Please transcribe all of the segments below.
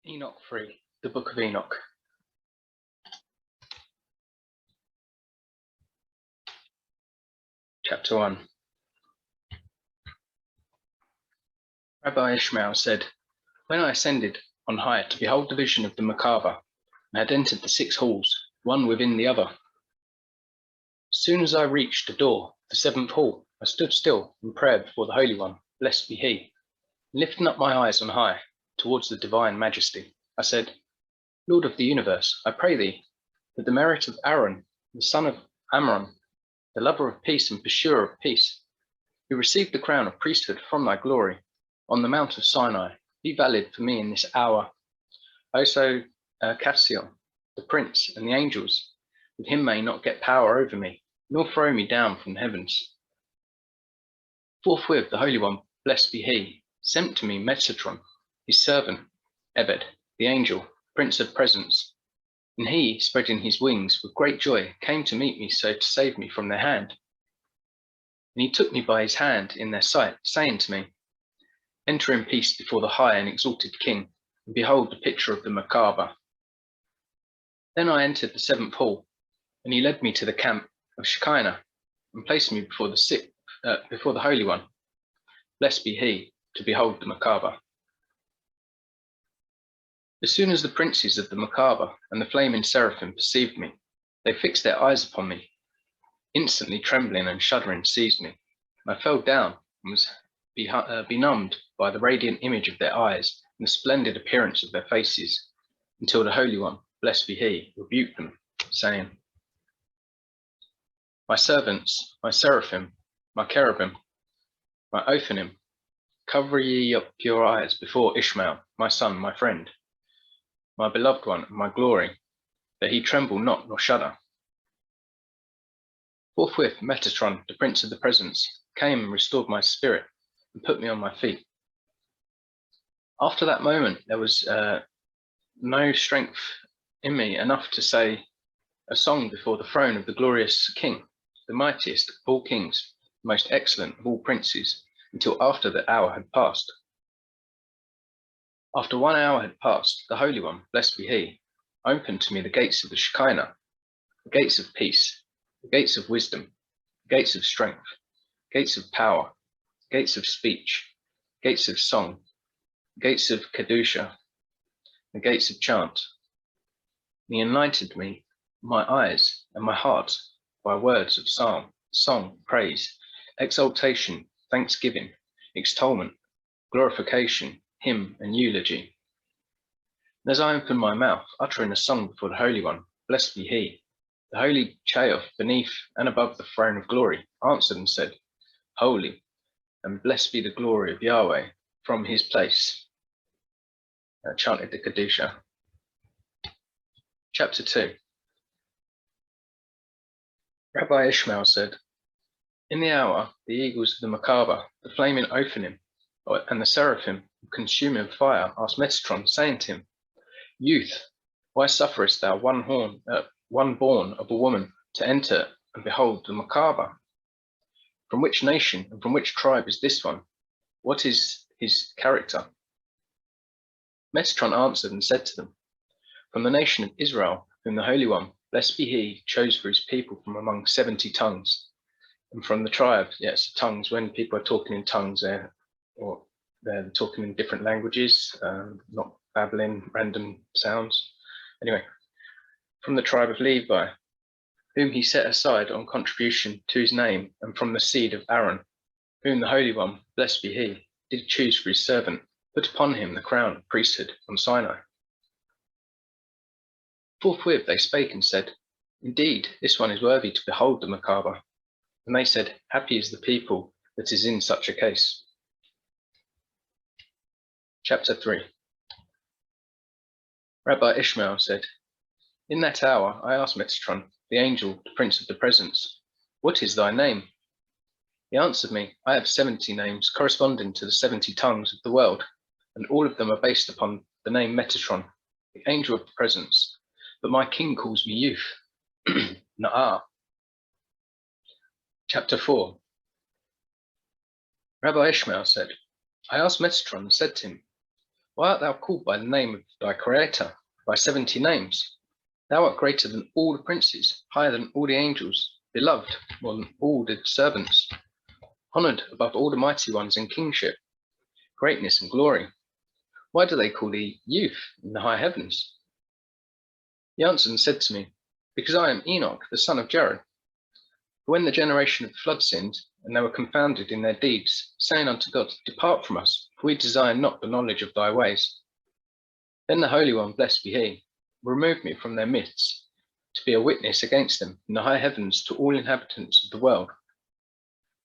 Enoch 3, the Book of Enoch. Chapter 1. Rabbi Ishmael said, "When I ascended on high to behold the vision of the Merkabah, and had entered the 6 halls, one within the other. As soon as I reached the door, the 7th hall, I stood still in prayer before the Holy One, blessed be he. And lifting up my eyes on high, towards the divine majesty, I said, Lord of the universe, I pray thee, that the merit of Aaron, the son of Amram, the lover of peace and pursuer of peace, who received the crown of priesthood from thy glory on the Mount of Sinai, be valid for me in this hour. Also Cassiel, the prince, and the angels, that him may not get power over me, nor throw me down from the heavens." Forthwith the Holy One, blessed be he, sent to me Metatron, his servant, Ebed, the angel, prince of presence. And he, spreading his wings with great joy, came to meet me so to save me from their hand. And he took me by his hand in their sight, saying to me, "Enter in peace before the high and exalted king, and behold the picture of the Merkabah." Then I entered the 7th hall, and he led me to the camp of Shekinah, and placed me before the Holy One, blessed be he, to behold the Merkabah. As soon as the princes of the Merkabah and the flaming seraphim perceived me, they fixed their eyes upon me. Instantly trembling and shuddering seized me, and I fell down and was benumbed by the radiant image of their eyes and the splendid appearance of their faces, until the Holy One, blessed be he, rebuked them, saying, "My servants, my seraphim, my cherubim, my Ophanim, cover ye up your eyes before Ishmael, my son, my friend, my beloved one, and my glory, that he tremble not nor shudder." Forthwith Metatron, the prince of the presence, came and restored my spirit and put me on my feet. After that moment there was no strength in me enough to say a song before the throne of the glorious king, the mightiest of all kings, the most excellent of all princes, until after the hour had passed. After 1 hour had passed, the Holy One, blessed be he, opened to me the gates of the Shekinah, the gates of peace, the gates of wisdom, the gates of strength, gates of power, gates of speech, gates of song, gates of Kedusha, the gates of chant. And he enlightened me, my eyes and my heart, by words of psalm, song, praise, exaltation, thanksgiving, extolment, glorification, hymn, and eulogy. And as I opened my mouth, uttering a song before the Holy One, blessed be he, the holy Chaoth beneath and above the throne of glory answered and said, "Holy, and blessed be the glory of Yahweh from his place." Chanted the Kedusha. Chapter 2. Rabbi Ishmael said, "In the hour, the eagles of the Merkabah, the flaming Ophanim, and the seraphim, consuming fire, asked Metatron, saying to him, Youth, why sufferest thou one born of a woman to enter and behold the Merkabah? From which nation and from which tribe is this one? What is his character?" Metatron answered and said to them, "From the nation of Israel, whom the Holy One, blessed be he, chose for his people from among 70 tongues. And from the tribe, yes, tongues, when people are talking in tongues, they're talking in different languages, not babbling random sounds. Anyway, from the tribe of Levi, whom he set aside on contribution to his name, and from the seed of Aaron, whom the Holy One, blessed be he, did choose for his servant, put upon him the crown of priesthood on Sinai." Forthwith they spake and said, "Indeed, this one is worthy to behold the Merkabah." And they said, "Happy is the people that is in such a case." Chapter 3. Rabbi Ishmael said, "In that hour I asked Metatron, the angel, the prince of the presence, what is thy name?" He answered me, "I have 70 names corresponding to the 70 tongues of the world, and all of them are based upon the name Metatron, the angel of the presence. But my king calls me youth." Na'ah. Chapter 4. Rabbi Ishmael said, I asked Metatron and said to him, Why art thou called by the name of thy Creator, by 70 names? Thou art greater than all the princes, higher than all the angels, beloved more than all the servants, honoured above all the mighty ones in kingship, greatness and glory. Why do they call thee youth in the high heavens? He answered and said to me, Because I am Enoch, the son of Jared. For when the generation of the flood sinned, and they were confounded in their deeds, saying unto God, Depart from us, for we desire not the knowledge of thy ways. Then the Holy One, blessed be he, removed me from their midst, to be a witness against them in the high heavens to all inhabitants of the world,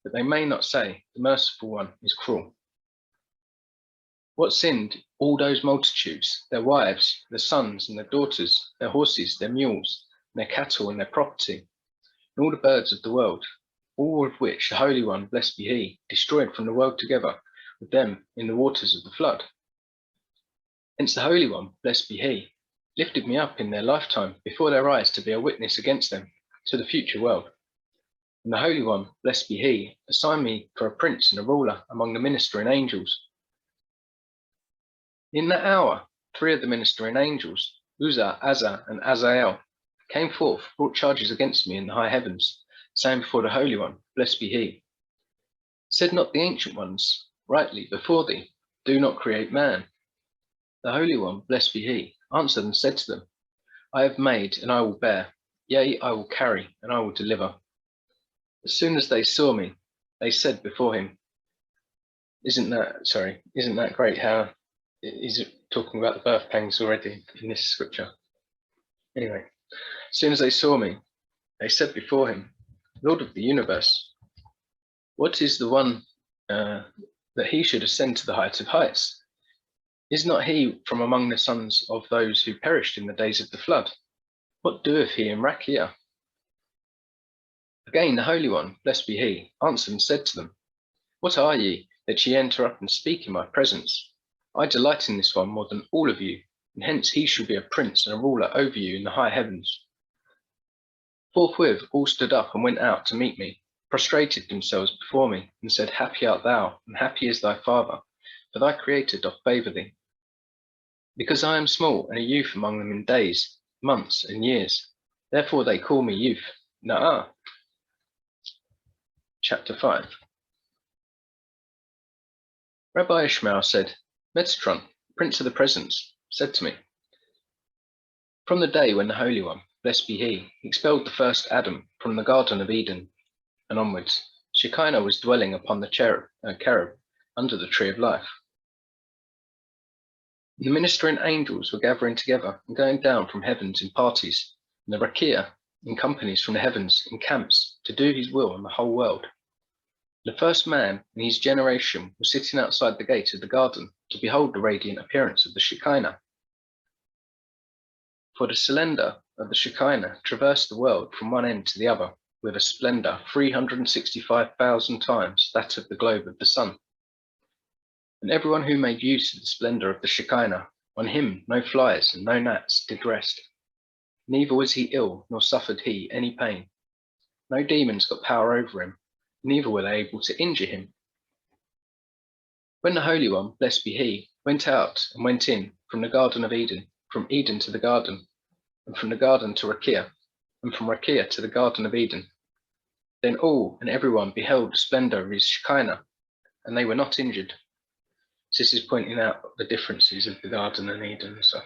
that they may not say, The merciful one is cruel. What sinned all those multitudes, their wives, their sons and their daughters, their horses, their mules, and their cattle and their property, and all the birds of the world, all of which the Holy One, blessed be he, destroyed from the world together with them in the waters of the flood. Hence the Holy One, blessed be he, lifted me up in their lifetime before their eyes to be a witness against them to the future world. And the Holy One, blessed be he, assigned me for a prince and a ruler among the ministering angels. In that hour, 3 of the ministering angels, Uzzah, Azza, and Azael, came forth, brought charges against me in the high heavens, saying before the Holy One, blessed be he. Said not the ancient ones, rightly before thee, do not create man. The Holy One, blessed be he, answered and said to them, I have made, and I will bear, yea, I will carry, and I will deliver. As soon as they saw me, they said before him, isn't that great how he's talking about the birth pangs already in this scripture? Anyway, as soon as they saw me, they said before him, Lord of the universe, what is the one that he should ascend to the heights of heights? Is not he from among the sons of those who perished in the days of the flood? What doeth he in Rakia? Again the Holy One, blessed be he, answered and said to them, What are ye, that ye enter up and speak in my presence? I delight in this one more than all of you, and hence he shall be a prince and a ruler over you in the high heavens. Forthwith all stood up and went out to meet me, prostrated themselves before me, and said, Happy art thou, and happy is thy Father, for thy Creator doth favour thee. Because I am small and a youth among them in days, months, and years, therefore they call me youth. Na'ah. Chapter 5. Rabbi Ishmael said, Metatron, Prince of the Presence, said to me, From the day when the Holy One, blessed be he, expelled the first Adam from the Garden of Eden and onwards, Shekinah was dwelling upon the cherub under the tree of life. The ministering angels were gathering together and going down from heavens in parties, and the Rakia in companies from the heavens in camps to do his will on the whole world. The first man in his generation was sitting outside the gate of the garden to behold the radiant appearance of the Shekinah. For the cylinder of the Shekinah traversed the world from one end to the other with a splendour 365,000 times that of the globe of the sun. And everyone who made use of the splendour of the Shekinah, on him no flies and no gnats did rest. Neither was he ill, nor suffered he any pain. No demons got power over him, neither were they able to injure him. When the Holy One, blessed be he, went out and went in from the Garden of Eden, from Eden to the garden, and from the garden to Rakia, and from Rakia to the Garden of Eden, then all and everyone beheld the splendour of his Shekinah, and they were not injured. So this is pointing out the differences of the Garden and Eden and stuff.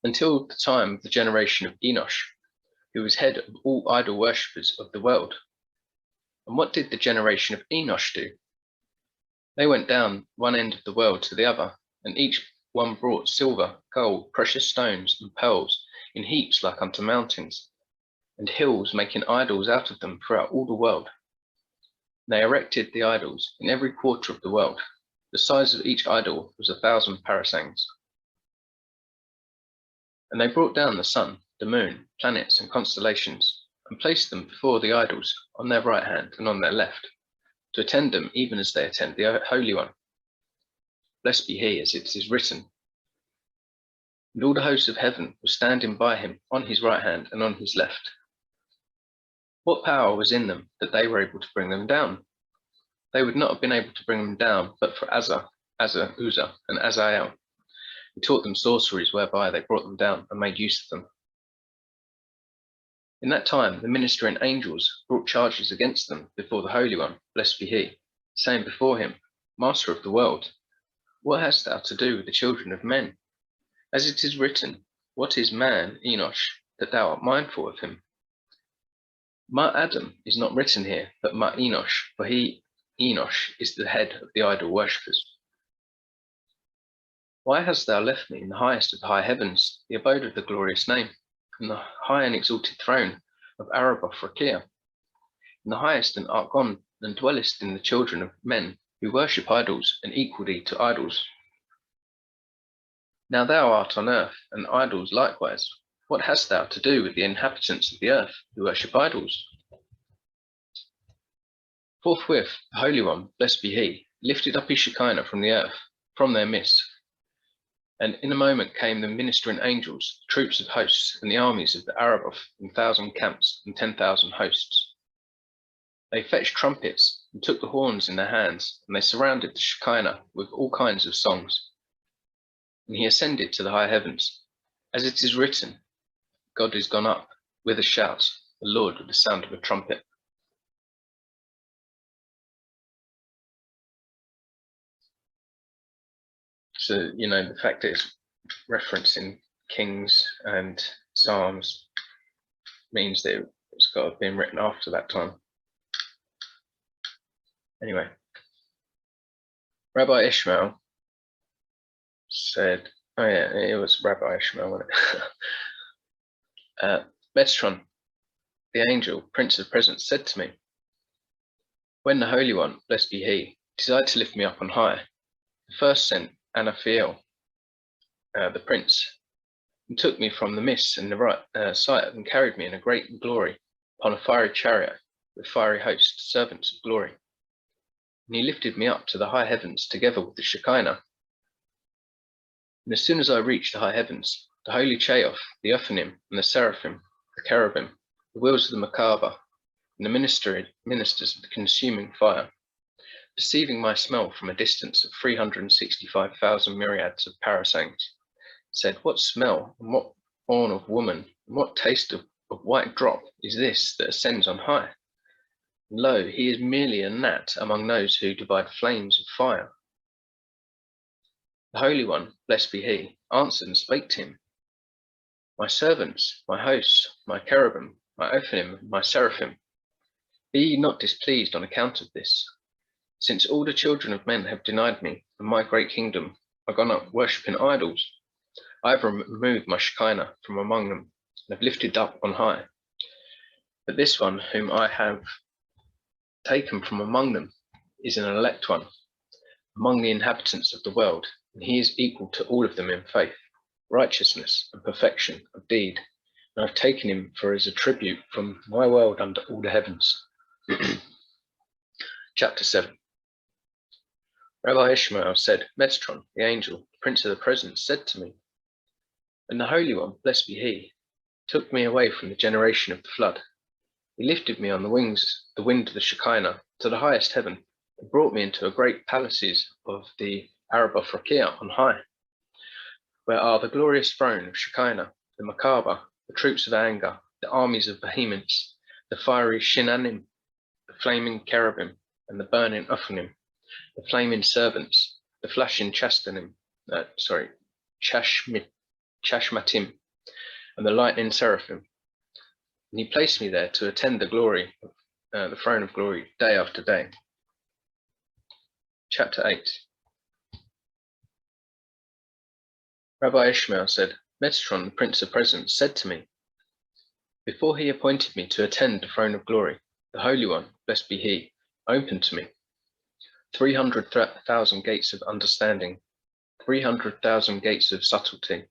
Until the time of the generation of Enoch, who was head of all idol worshippers of the world. And what did the generation of Enoch do? They went down one end of the world to the other, and each one brought silver, gold, precious stones, and pearls in heaps like unto mountains, and hills, making idols out of them throughout all the world. They erected the idols in every quarter of the world. The size of each idol was 1,000 parasangs. And they brought down the sun, the moon, planets, and constellations, and placed them before the idols on their right hand and on their left, to attend them even as they attend the Holy One. Blessed be he, as it is written. And all the hosts of heaven were standing by him on his right hand and on his left. What power was in them that they were able to bring them down? They would not have been able to bring them down but for Uzzah, and Azael, who taught them sorceries whereby they brought them down and made use of them. In that time, the ministering angels brought charges against them before the Holy One, blessed be he, saying before him, Master of the world, what hast thou to do with the children of men? As it is written, what is man, Enoch, that thou art mindful of him? Ma Adam is not written here, but Ma Enoch, for Enoch, is the head of the idol worshippers. Why hast thou left me in the highest of the high heavens, the abode of the glorious name, and the high and exalted throne of Araboth-Rakia? In the highest and art gone, and dwellest in the children of men, who worship idols, and equal thee to idols. Now thou art on earth, and idols likewise. What hast thou to do with the inhabitants of the earth, who worship idols? Forthwith the Holy One, blessed be he, lifted up his Shekinah from the earth, from their midst. And in a moment came the ministering angels, troops of hosts, and the armies of the Araboth, in 1,000 camps and 10,000 hosts. They fetched trumpets and took the horns in their hands, and they surrounded the Shekinah with all kinds of songs. And he ascended to the high heavens. As it is written, God is gone up with a shout, the Lord with the sound of a trumpet. So, the fact that it's referencing Kings and Psalms means that it's got to have been written after that time. Anyway, Rabbi Ishmael said, oh yeah, it was Rabbi Ishmael, wasn't it? Metatron, the angel, Prince of Presence, said to me, when the Holy One, blessed be he, desired to lift me up on high, the first sent Anaphiel, the prince, and took me from the mist and the right sight, and carried me in a great glory upon a fiery chariot with fiery hosts, servants of glory. And he lifted me up to the high heavens together with the Shekinah. And as soon as I reached the high heavens, the holy Cheof, the Uphanim, and the Seraphim, the Cherubim, the wheels of the Merkabah, and the ministers of the consuming fire, perceiving my smell from a distance of 365,000 myriads of parasangs, said, what smell, and what born of woman, and what taste of white drop is this that ascends on high? Lo, he is merely a gnat among those who divide flames of fire. The Holy One, blessed be he, answered and spake to him, my servants, my hosts, my cherubim, my Ophanim, my seraphim, be ye not displeased on account of this, since all the children of men have denied me, and my great kingdom are gone up worshipping idols. I have removed my Shekinah from among them, and have lifted up on high. But this one whom I have taken from among them is an elect one, among the inhabitants of the world, and he is equal to all of them in faith, righteousness, and perfection of deed. And I have taken him for his attribute from my world under all the heavens. Chapter 7. Rabbi Ishmael said, Metatron, the angel, Prince of the Presence, said to me, and the Holy One, blessed be he, took me away from the generation of the flood. He lifted me on the wings, the wind of the Shekinah, to the highest heaven, and brought me into a great palaces of the Araboth-Rakia on high, where are the glorious throne of Shekinah, the Merkabah, the troops of anger, the armies of vehemence, the fiery Shinanim, the flaming cherubim, and the burning Uphanim, the flaming servants, the flashing Chashmatim, and the lightning seraphim. And he placed me there to attend the glory of the throne of glory day after day. Chapter 8. Rabbi Ishmael said, Metatron, the Prince of Presence, said to me, before he appointed me to attend the throne of glory, the Holy One, blessed be he, opened to me 300,000 gates of understanding, 300,000 gates of subtlety,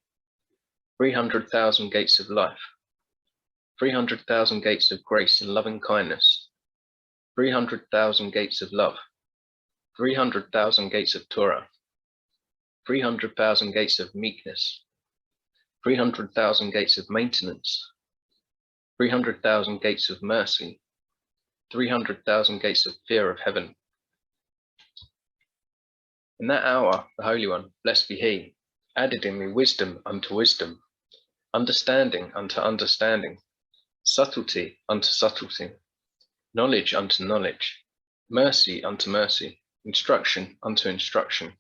300,000 gates of life, 300,000 gates of grace and loving kindness, 300,000 gates of love, 300,000 gates of Torah, 300,000 gates of meekness, 300,000 gates of maintenance, 300,000 gates of mercy, 300,000 gates of fear of heaven. In that hour, the Holy One, blessed be He, added in me wisdom unto wisdom, understanding unto understanding, subtlety unto subtlety, knowledge unto knowledge, mercy unto mercy, instruction unto instruction,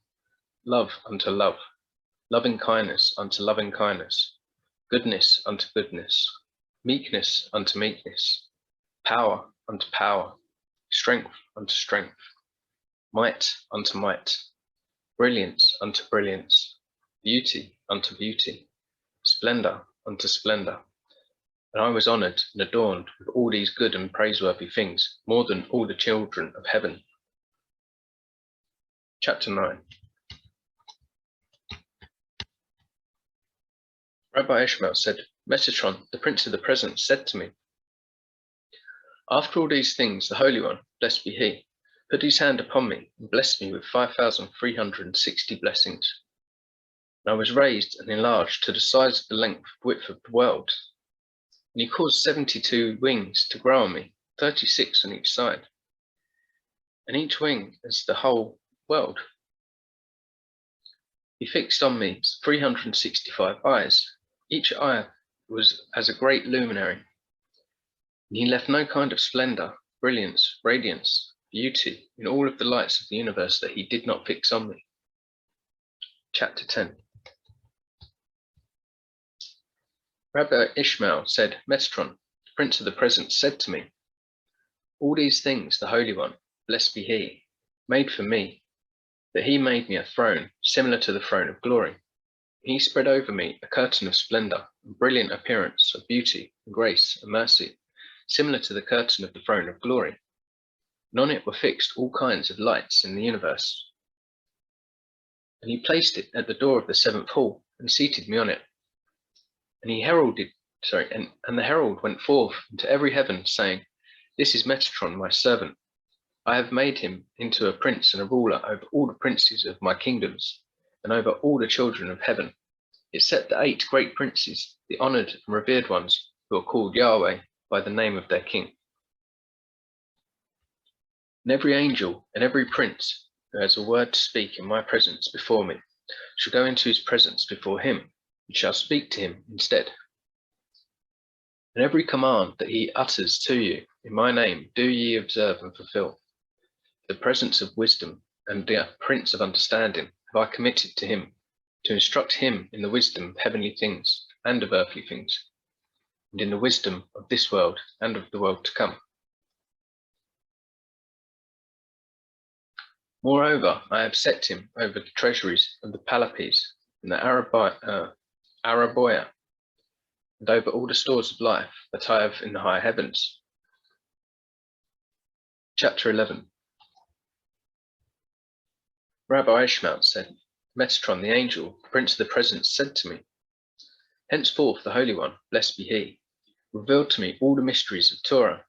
love unto love, loving kindness unto loving kindness, goodness unto goodness, meekness unto meekness, power unto power, strength unto strength, might unto might, brilliance unto brilliance, beauty unto beauty, splendor unto splendor. And I was honored and adorned with all these good and praiseworthy things, more than all the children of heaven. Chapter 9. Rabbi Ishmael said, Metatron, the prince of the present, said to me, after all these things, the Holy One, blessed be He, put His hand upon me and blessed me with 5,360 blessings. And I was raised and enlarged to the size of the length and width of the world. And He caused 72 wings to grow on me, 36 on each side. And each wing is the whole world. He fixed on me 365 eyes. Each eye was as a great luminary. And He left no kind of splendor, brilliance, radiance, beauty in all of the lights of the universe that He did not fix on me. Chapter 10. Rabbi Ishmael said, Metatron, the prince of the present, said to me, all these things the Holy One, blessed be He, made for me, that He made me a throne similar to the throne of glory. He spread over me a curtain of splendor and brilliant appearance of beauty and grace and mercy, similar to the curtain of the throne of glory. And on it were fixed all kinds of lights in the universe. And He placed it at the door of the seventh hall and seated me on it. And the herald went forth into every heaven, saying, this is Metatron, my servant. I have made him into a prince and a ruler over all the princes of my kingdoms, and over all the children of heaven, except the 8 great princes, the honored and revered ones, who are called Yahweh by the name of their king. And every angel and every prince who has a word to speak in my presence before me shall go into his presence before him, and shall speak to him instead. And every command that he utters to you in my name do ye observe and fulfill. The presence of wisdom and the prince of understanding have I committed to him, to instruct him in the wisdom of heavenly things and of earthly things, and in the wisdom of this world and of the world to come. Moreover, I have set him over the treasuries of the Palapes and the Araboia, and over all the stores of life that I have in the high heavens. Chapter 11. Rabbi Ishmael said, Metatron the angel, the prince of the present, said to me, henceforth the Holy One, blessed be He, revealed to me all the mysteries of Torah,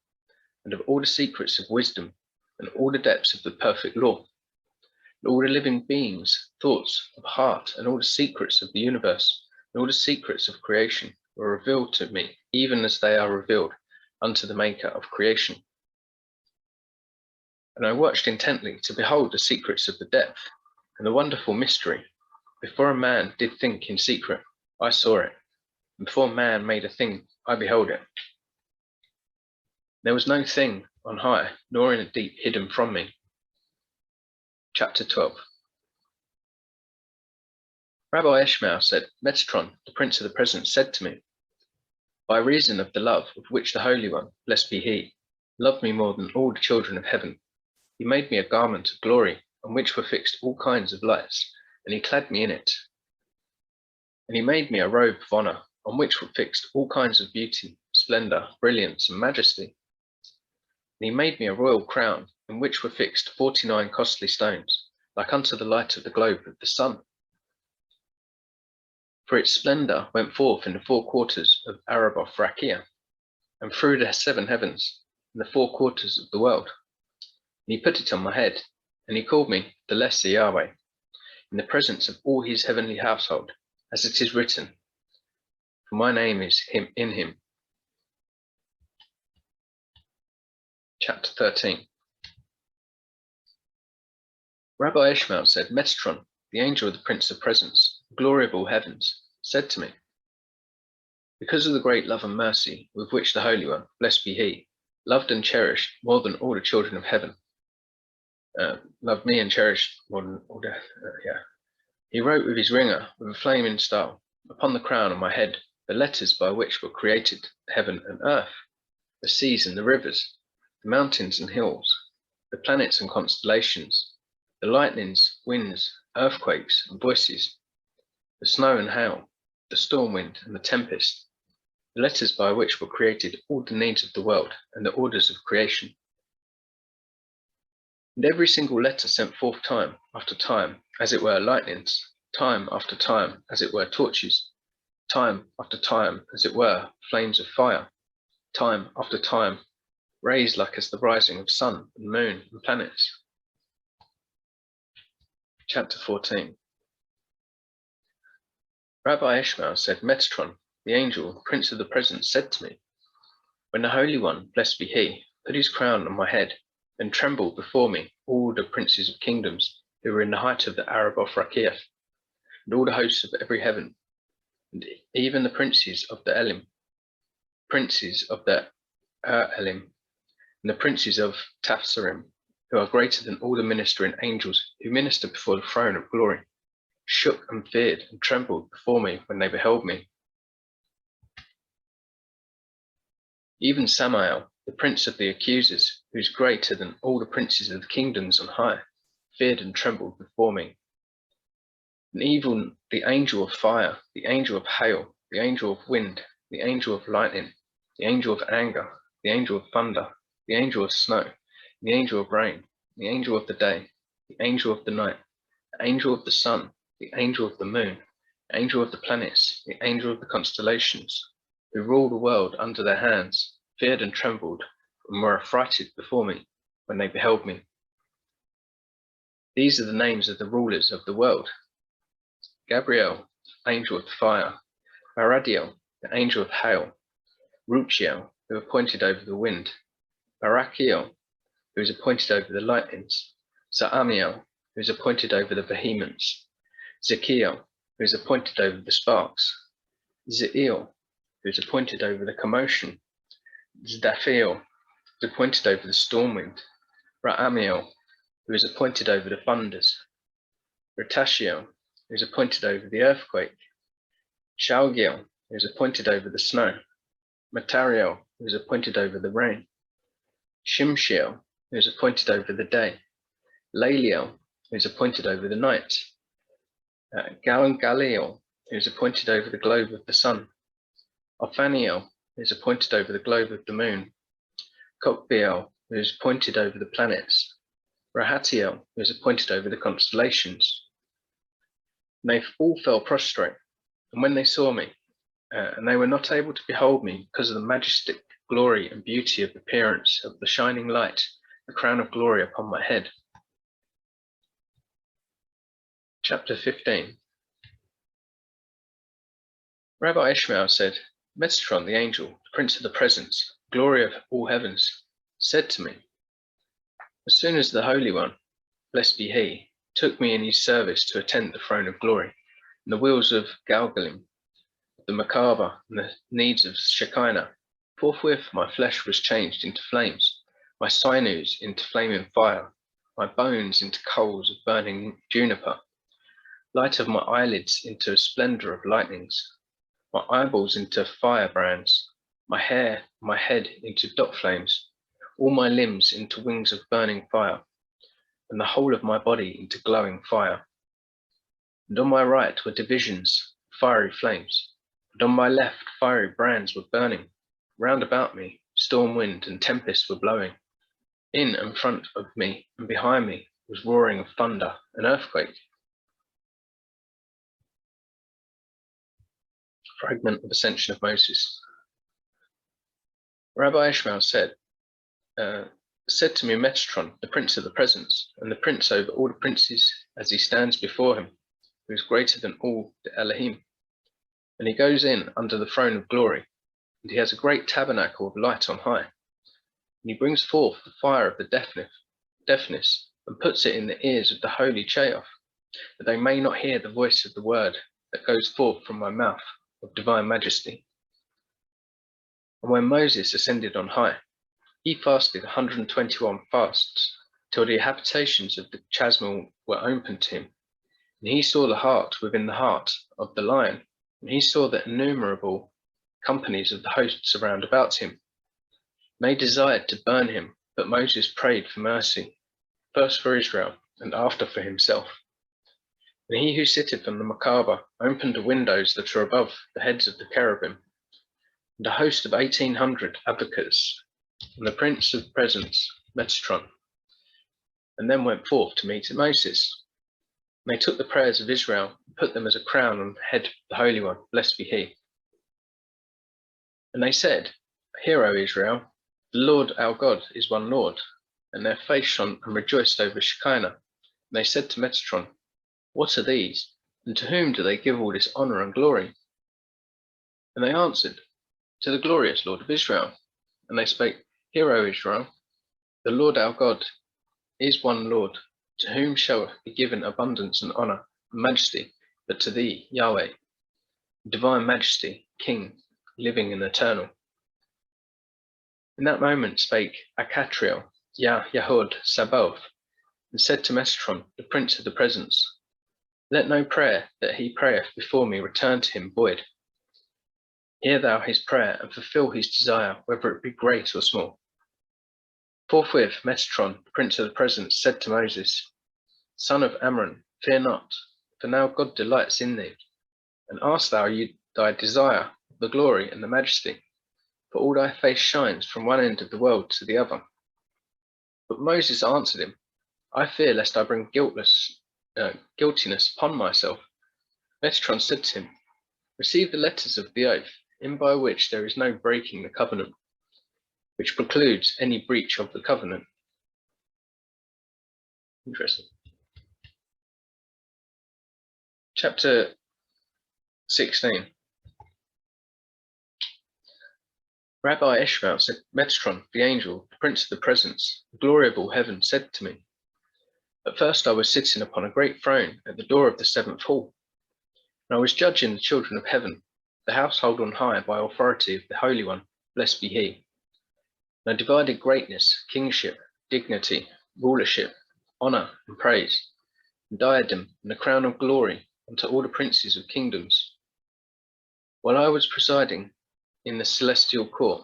and of all the secrets of wisdom, and all the depths of the perfect law, and all the living beings, thoughts of heart, and all the secrets of the universe, and all the secrets of creation were revealed to me, even as they are revealed unto the maker of creation. And I watched intently to behold the secrets of the depth, and the wonderful mystery. Before a man did think in secret, I saw it, and before man made a thing, I beheld it. There was no thing on high, nor in a deep hidden from me. Chapter 12. Rabbi Ishmael said, Metatron, the prince of the present, said to me, by reason of the love with which the Holy One, blessed be He, loved me more than all the children of heaven, He made me a garment of glory, on which were fixed all kinds of lights, and He clad me in it. And He made me a robe of honor, on which were fixed all kinds of beauty, splendor, brilliance, and majesty. And He made me a royal crown, in which were fixed 49 costly stones, like unto the light of the globe of the sun. For its splendor went forth in the 4 quarters of Araboth Rakia, and through the 7 heavens, in the 4 quarters of the world. And He put it on my head, and He called me the Lesser Yahweh, in the presence of all His heavenly household, as it is written, for my name is in Him. Chapter 13. Rabbi Ishmael said, Metatron, the angel of the Prince of Presence, glory of all heavens, said to me, because of the great love and mercy with which the Holy One, blessed be he, loved and cherished more than all the children of heaven, loved me and cherished more than all the, he wrote with his ringer, with a flaming style, upon the crown of my head, the letters by which were created heaven and earth, the seas and the rivers, the mountains and hills, the planets and constellations, the lightnings, winds, earthquakes and voices, the snow and hail, the storm wind and the tempest, the letters by which were created all the needs of the world and the orders of creation. And every single letter sent forth time after time, as it were lightnings, time after time, as it were torches, time after time, as it were flames of fire, time after time, rays like as the rising of sun and moon and planets. Chapter 14. Rabbi Ishmael said, Metatron, the angel, prince of the presence, said to me, when the Holy One, blessed be he, put his crown on my head, and trembled before me all the princes of kingdoms who were in the height of the Araboth Rakiath, and all the hosts of every heaven, and even the princes of the Elim, princes of the Elim, and the princes of Taphsarim, who are greater than all the ministering angels who minister before the throne of glory, shook and feared and trembled before me when they beheld me. Even Samael, the prince of the accusers, who is greater than all the princes of the kingdoms on high, feared and trembled before me. And even the angel of fire, the angel of hail, the angel of wind, the angel of lightning, the angel of anger, the angel of thunder, the angel of snow, the angel of rain, the angel of the day, the angel of the night, the angel of the sun, the angel of the moon, the angel of the planets, the angel of the constellations, who rule the world under their hands, feared and trembled, and were affrighted before me when they beheld me. These are the names of the rulers of the world: Gabriel, angel of fire; Baradiel, the angel of hail; Ruchiel, who appointed over the wind; Barachiel, who is appointed over the lightnings; Saamiel, who is appointed over the vehemence; Zekiel, who is appointed over the sparks; Zeel, who is appointed over the commotion; Zdaphiel, who is appointed over the storm wind; Raamiel, who is appointed over the thunders; Ratashiel, who is appointed over the earthquake; Shalgiel, who is appointed over the snow; Matariel, who is appointed over the rain; Shimshiel, who is appointed over the day; Laeliel, who is appointed over the night; Galaliel, who is appointed over the globe of the sun; Ophaniel, who is appointed over the globe of the moon; Kokbiel, who is appointed over the planets; Rahatiel, who is appointed over the constellations. And they all fell prostrate, and when they saw me, and they were not able to behold me because of the majestic glory and beauty of appearance of the shining light, the crown of glory upon my head. Chapter 15. Rabbi Ishmael said, Metatron, the angel, the prince of the presence, glory of all heavens, said to me, as soon as the Holy One, blessed be he, took me in his service to attend the throne of glory, and the wheels of Galgalim, the Merkabah, and the needs of Shekinah, forthwith my flesh was changed into flames, my sinews into flaming fire, my bones into coals of burning juniper, light of my eyelids into a splendor of lightnings, my eyeballs into firebrands, my hair, my head into dot flames, all my limbs into wings of burning fire, and the whole of my body into glowing fire. And on my right were divisions, fiery flames, and on my left fiery brands were burning. Round about me, storm wind and tempest were blowing. In and front of me and behind me was roaring of thunder, an earthquake. Fragment of Ascension of Moses. Rabbi Ishmael said to me, Metatron, the prince of the presence, and the prince over all the princes, as he stands before him, who is greater than all the Elohim. And he goes in under the throne of glory, and he has a great tabernacle of light on high. and he brings forth the fire of the deafness, and puts it in the ears of the holy Cheoff, that they may not hear the voice of the word that goes forth from my mouth of divine majesty. And when Moses ascended on high, he fasted 121 fasts, till the habitations of the chasmal were opened to him. And he saw the heart within the heart of the lion, and he saw the innumerable companies of the hosts around about him. And they desired to burn him, but Moses prayed for mercy, first for Israel, and after for himself. And he who sitteth on the Merkabah opened the windows that are above the heads of the cherubim, and a host of 1800 advocates, and the prince of presence, Metatron, and then went forth to meet Moses. And they took the prayers of Israel and put them as a crown on the head of the Holy One, blessed be he. And they said, Hear, O Israel, the Lord our God is one Lord. And their face shone and rejoiced over Shekinah. And they said to Metatron, What are these? And to whom do they give all this honor and glory? And they answered, To the glorious Lord of Israel. And they spake, Hear, O Israel, the Lord our God is one Lord, to whom shall be given abundance and honor and majesty, but to thee, Yahweh, divine majesty, King, living and eternal. In that moment spake Achatriel, Yahud Sabaoth, and said to Metatron, the prince of the presence, Let no prayer that he prayeth before me return to him void. Hear thou his prayer, and fulfill his desire, whether it be great or small. Forthwith Metatron, the prince of the presence, said to Moses, Son of Amram, fear not, for now God delights in thee, and ask thou thy desire, the glory and the majesty, for all thy face shines from one end of the world to the other. But Moses answered him, I fear lest I bring guiltiness upon myself. Metatron said to him, Receive the letters of the oath, in by which there is no breaking the covenant, which precludes any breach of the covenant. Interesting. Chapter 16. Rabbi Ishmael said, Metatron, the angel, the prince of the presence, the glory of all heaven, said to me, At first I was sitting upon a great throne at the door of the seventh hall, and I was judging the children of heaven, the household on high by authority of the Holy One, blessed be he. And I divided greatness, kingship, dignity, rulership, honor and praise, and diadem and the crown of glory unto all the princes of kingdoms. While I was presiding in the celestial court,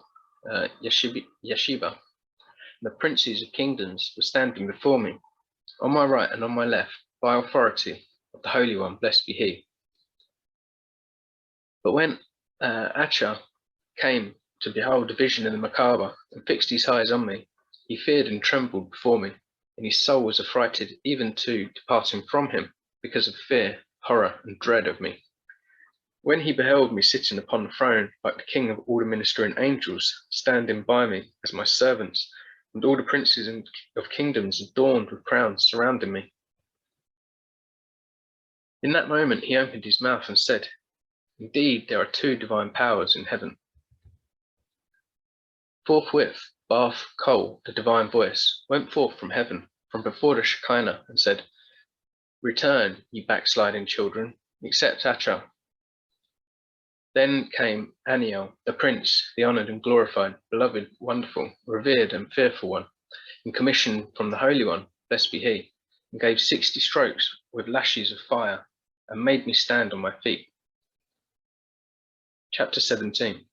Yeshiva, the princes of kingdoms were standing before me, on my right and on my left, by authority of the Holy One, blessed be he. But when Achah came to behold a vision in the Merkabah, and fixed his eyes on me, he feared and trembled before me, and his soul was affrighted even to departing from him, because of fear, horror, and dread of me. When he beheld me sitting upon the throne, like the king of all the ministering angels, standing by me as my servants, and all the princes of kingdoms adorned with crowns surrounding me. In that moment he opened his mouth and said, Indeed, there are two divine powers in heaven. Forthwith, Bath Kol, the divine voice, went forth from heaven, from before the Shekinah, and said, Return, ye backsliding children, except Achah. Then came Aniel, the prince, the honored and glorified, beloved, wonderful, revered and fearful one, and commissioned from the Holy One, blessed be he, and gave 60 strokes with lashes of fire, and made me stand on my feet. Chapter 17.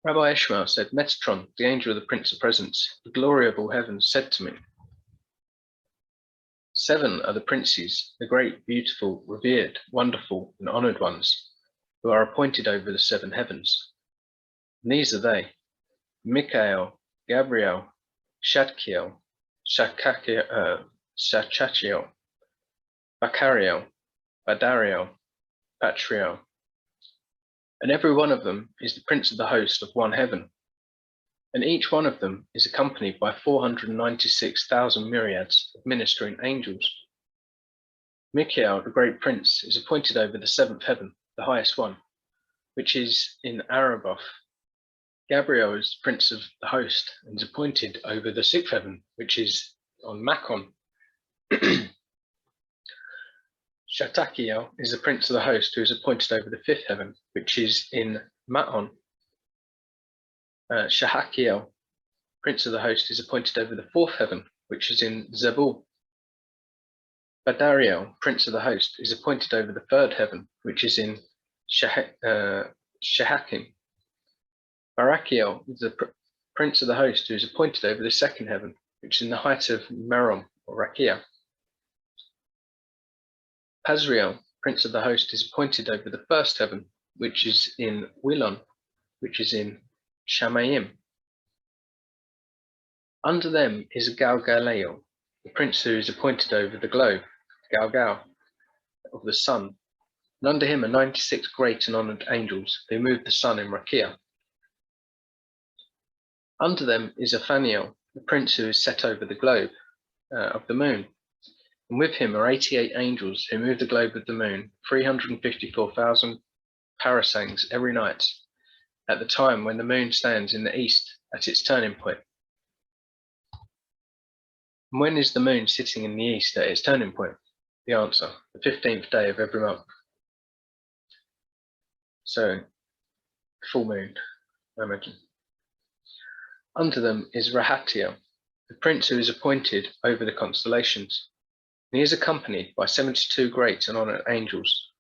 Rabbi Ishmael said, Metatron, the angel of the prince of presence, the glory of all heaven, said to me, 7 are the princes, the great, beautiful, revered, wonderful, and honored ones, who are appointed over the 7 heavens. And these are they, Michael, Gabriel, Shadkiel, Shachachiel, Bachariel, Badariel, Patriel. And every one of them is the prince of the host of one heaven. And each one of them is accompanied by 496,000 myriads of ministering angels. Michael, the great prince, is appointed over the 7th heaven, the highest one, which is in Araboth, Gabriel is prince of the host and is appointed over the sixth heaven, which is on Makon. Shatakiel is the prince of the host who is appointed over the fifth heaven, which is in Maon. Shahakiel, prince of the host, is appointed over the fourth heaven, which is in Zebul. Badariel, prince of the host, is appointed over the third heaven, which is in Shahakim. Barakiel is the prince of the host who is appointed over the second heaven, which is in the height of Merom or Rakia. Pazriel, prince of the host, is appointed over the first heaven, which is in Willon, which is in Shamayim. Under them is Galgaleel, the prince who is appointed over the globe, Galgal, of the sun, and under him are 96 great and honoured angels who move the sun in Rakia. Under them is Othaniel, the prince who is set over the globe of the moon, and with him are 88 angels who move the globe of the moon, 354,000 parasangs every night, at the time when the moon stands in the east at its turning point. And when is the moon sitting in the east at its turning point? The answer, the 15th day of every month. So, full moon, I imagine. Under them is Rahatiel, the prince who is appointed over the constellations. And he is accompanied by 72 great and honoured angels.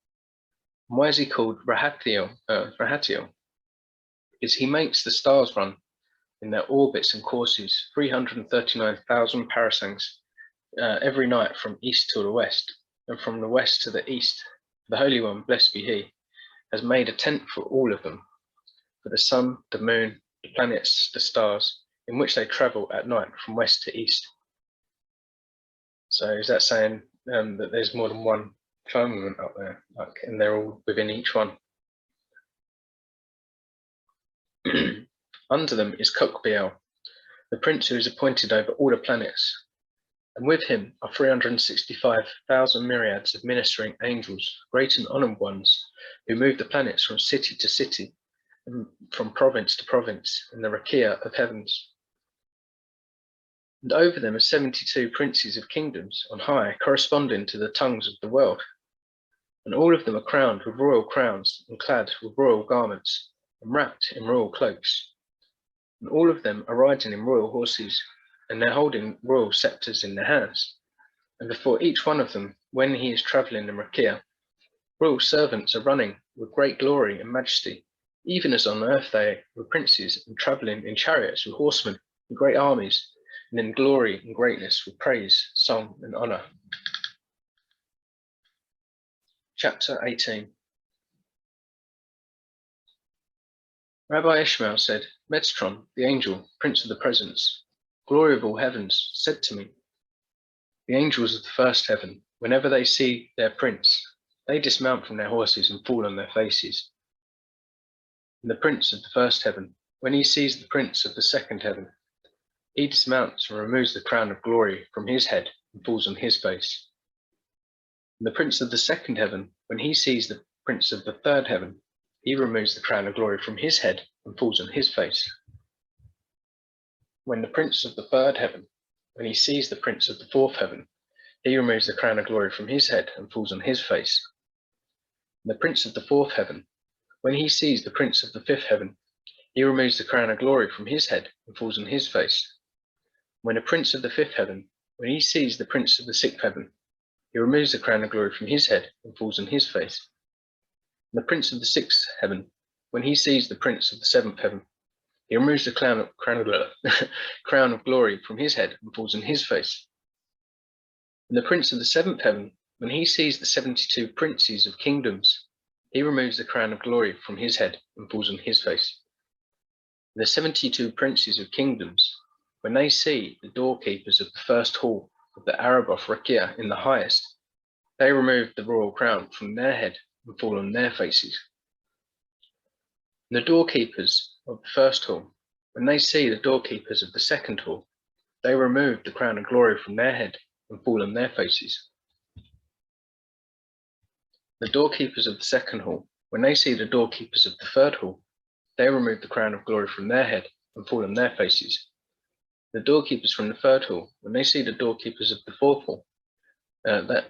And why is he called Rahatiel? Because he makes the stars run in their orbits and courses, 339,000 parasangs every night from east to the west, and from the west to the east. The Holy One, blessed be he, has made a tent for all of them, for the sun, the moon, the planets, the stars, in which they travel at night from west to east. So is that saying that there's more than one firmament up there, and they're all within each one? Under them is Kokbiel, the prince who is appointed over all the planets, and with him are 365,000 myriads of ministering angels, great and honoured ones, who move the planets from city to city, and from province to province, in the Rakia of heavens. And over them are 72 princes of kingdoms on high, corresponding to the tongues of the world. And all of them are crowned with royal crowns, and clad with royal garments, and wrapped in royal cloaks. And all of them are riding in royal horses, and they're holding royal scepters in their hands. And before each one of them, when he is travelling in Rakia, royal servants are running with great glory and majesty, even as on earth they were princes and travelling in chariots with horsemen and great armies, and in glory and greatness with praise, song and honour. Chapter 18. Rabbi Ishmael said, Metatron, the angel, prince of the presence, glory of all heavens, said to me, the angels of the first heaven, whenever they see their prince, they dismount from their horses and fall on their faces. And the prince of the first heaven, when he sees the prince of the second heaven, he dismounts and removes the crown of glory from his head and falls on his face. And the prince of the second heaven, when he sees the prince of the third heaven, he removes the crown of glory from his head and falls on his face. When the prince of the third heaven, when he sees the prince of the fourth heaven, he removes the crown of glory from his head and falls on his face. And the prince of the fourth heaven, when he sees the prince of the fifth heaven, he removes the crown of glory from his head and falls on his face. When the prince of the fifth heaven, when he sees the prince of the sixth heaven, he removes the crown of glory from his head and falls on his face. And the prince of the sixth heaven, when he sees the prince of the seventh heaven, he removes the crown of glory from his head and falls on his face. And the prince of the seventh heaven, when he sees the 72 princes of kingdoms, he removes the crown of glory from his head and falls on his face. And the 72 princes of kingdoms, when they see the doorkeepers of the first hall of the Araboth Rakia in the highest, they remove the royal crown from their head and fall on their faces. And the doorkeepers of the first hall, when they see the doorkeepers of the second hall, they remove the crown of glory from their head and fall on their faces. The doorkeepers of the second hall, when they see the doorkeepers of the third hall, They remove the crown of glory from their head and fall on their faces. The doorkeepers from the third hall, when they see the doorkeepers of the fourth hall, that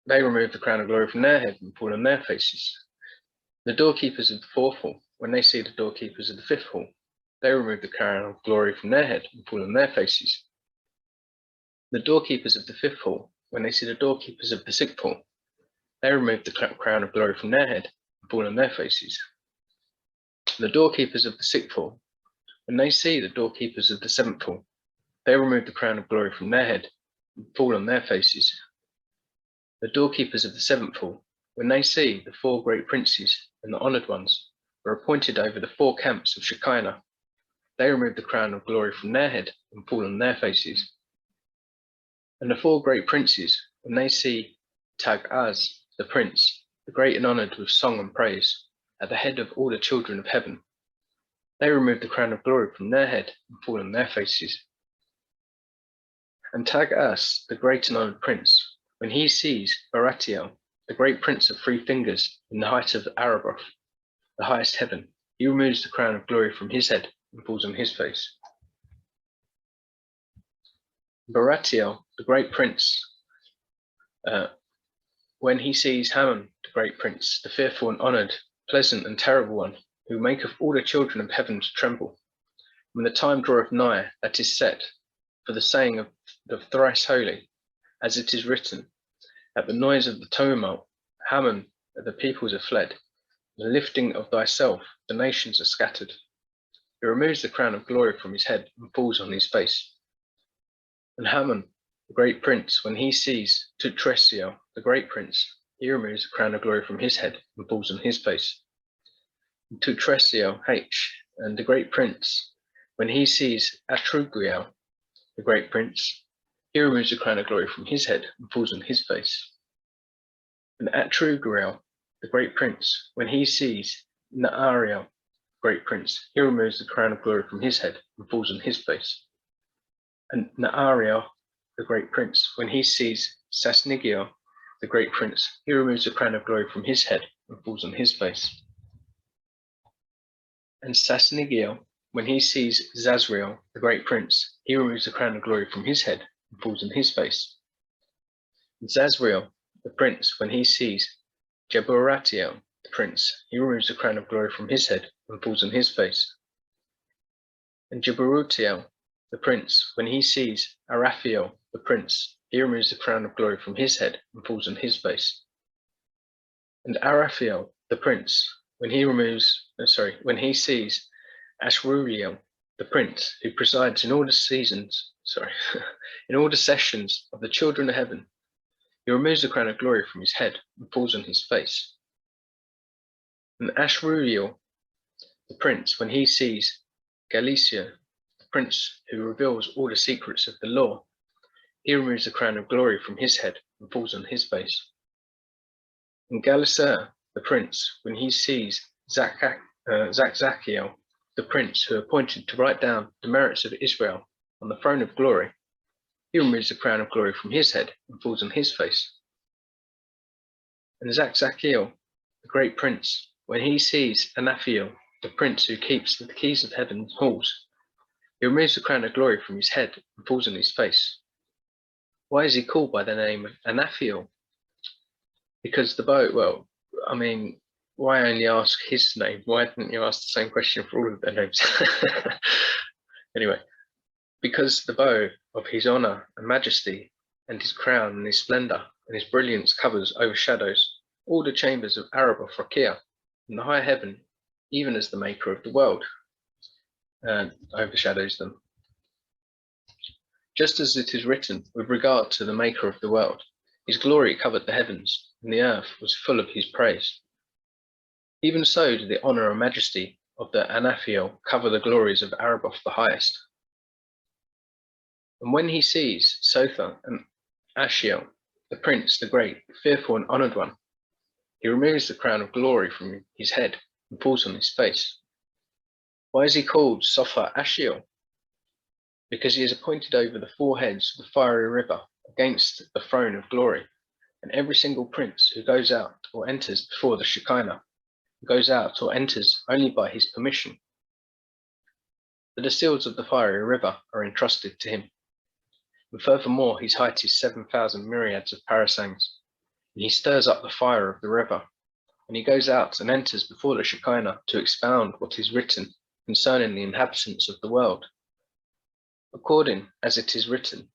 they remove the crown of glory from their head and fall on their faces. The doorkeepers of the fourth hall, when they see the doorkeepers of the fifth hall, they remove the crown of glory from their head and fall on their faces. The doorkeepers of the fifth hall, when they see the doorkeepers of the sixth hall, they remove the crown of glory from their head and fall on their faces. The doorkeepers of the sixth hall, when they see the doorkeepers of the seventh hall, they remove the crown of glory from their head and fall on their faces. The doorkeepers of the seventh hall, when they see the four great princes and the honoured ones are appointed over the four camps of Shekinah, they remove the crown of glory from their head and fall on their faces. And the four great princes, when they see Tag-Az, the prince, the great and honoured with song and praise, at the head of all the children of heaven, they remove the crown of glory from their head and fall on their faces. And Tag-Az, the great and honoured prince, when he sees Baratiel, the great prince of 3 fingers, in the height of Araboth, the highest heaven, he removes the crown of glory from his head and falls on his face. Baratiel, the great prince, when he sees Haman, the great prince, the fearful and honoured, pleasant and terrible one, who maketh all the children of heaven to tremble, when the time draweth nigh that is set for the saying of the thrice holy, as it is written, at the noise of the tumult, Haman, the peoples are fled, the lifting of thyself, the nations are scattered. He removes the crown of glory from his head and falls on his face. And Haman, the great prince, when he sees Tutresiel, the great prince, he removes the crown of glory from his head and falls on his face. And Tutresiel and the great prince, when he sees Atrugriel, the great prince, he removes the crown of glory from his head and falls on his face. And Atrugriel, the great prince, when he sees Naariel, great prince, he removes the crown of glory from his head and falls on his face. And Naariel, the great prince, when he sees Sasnigiel, the great prince, he removes the crown of glory from his head and falls on his face. And Sasnigiel, when he sees Zazriel, the great prince, he removes the crown of glory from his head and falls on his face. And Zazriel, the prince, when he sees Jeboratiel, the prince, he removes the crown of glory from his head and falls on his face. And Jeborutiel, the prince, when he sees Arathiel, the prince, he removes the crown of glory from his head and falls on his face. And Arathiel, the prince, when he sees Ashruliel, the prince, who presides in all the in all the sessions of the children of heaven, he removes the crown of glory from his head and falls on his face. And Ashruliel, the prince, when he sees Galicia, the prince who reveals all the secrets of the law, he removes the crown of glory from his head and falls on his face. And Galicer, the prince, when he sees Zakzakiel, the prince who appointed to write down the merits of Israel on the throne of glory, he removes the crown of glory from his head and falls on his face. And Zakzakiel, the great prince, when he sees Anaphiel, the prince who keeps the keys of heaven's halls, he removes the crown of glory from his head and falls on his face. Why is he called by the name Anaphiel? Because the bow, why only ask his name? Why didn't you ask the same question for all of their names? Anyway, because the bow of his honour and majesty and his crown and his splendour and his brilliance overshadows all the chambers of Araboth Rakia in the high heaven, even as the maker of the world overshadows them. Just as it is written with regard to the maker of the world, his glory covered the heavens, and the earth was full of his praise. Even so did the honour and majesty of the Anaphiel cover the glories of Araboth the highest. And when he sees Sotha and Ashiel, the prince, the great, fearful and honoured one, he removes the crown of glory from his head and falls on his face. Why is he called Sophar Ashiel? Because he is appointed over the 4 heads of the fiery river against the throne of glory, and every single prince who goes out or enters before the Shekinah, goes out or enters only by his permission. But the seals of the fiery river are entrusted to him. And furthermore, his height is 7,000 myriads of parasangs, and he stirs up the fire of the river. And he goes out and enters before the Shekinah to expound what is written concerning the inhabitants of the world. According as it is written,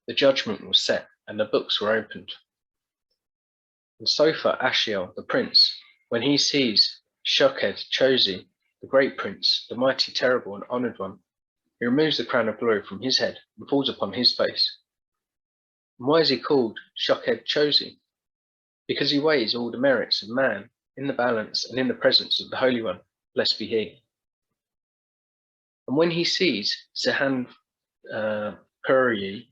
the judgment was set, and the books were opened. And Sophar Ashiel, the prince, when he sees Shoked Chosi, the great prince, the mighty, terrible, and honoured one, he removes the crown of glory from his head and falls upon his face. And why is he called Shoked Chosi? Because he weighs all the merits of man in the balance and in the presence of the Holy One, blessed be he. And when he sees Sehan Puryu,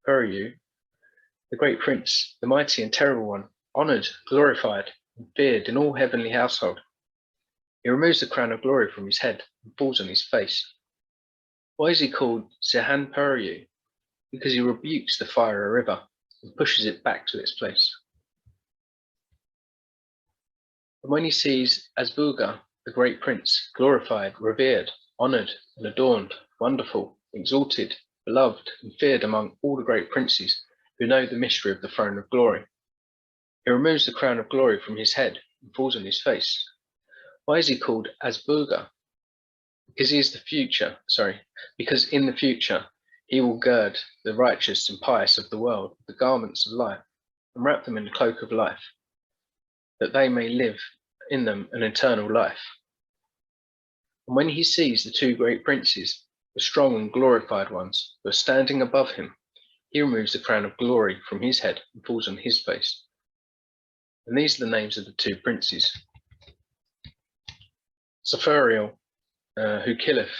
the great prince, the mighty and terrible one, honoured, glorified, and feared in all heavenly household, he removes the crown of glory from his head and falls on his face. Why is he called Sehan Puryu? Because he rebukes the fiery river and pushes it back to its place. And when he sees Azbuga, the great prince, glorified, revered, honoured, and adorned, wonderful, exalted, beloved, and feared among all the great princes who know the mystery of the throne of glory, he removes the crown of glory from his head and falls on his face. Why is he called Azbuga? Because because in the future he will gird the righteous and pious of the world with the garments of light and wrap them in the cloak of life, that they may live in them an eternal life. And when he sees the two great princes, the strong and glorified ones, who are standing above him, he removes the crown of glory from his head and falls on his face. And these are the names of the two princes. Saphariel, who killeth,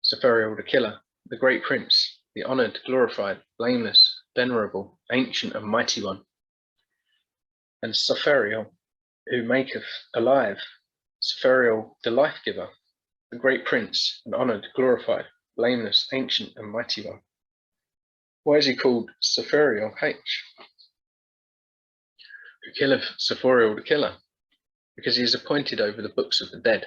Saphariel the killer, the great prince, the honoured, glorified, blameless, venerable, ancient and mighty one. And Saphariel, who maketh alive, Saphariel the life-giver, the great prince, and honoured, glorified, blameless, ancient and mighty one. Why is he called Saphariel H? Who killeth, Saphariel the killer? Because he is appointed over the books of the dead,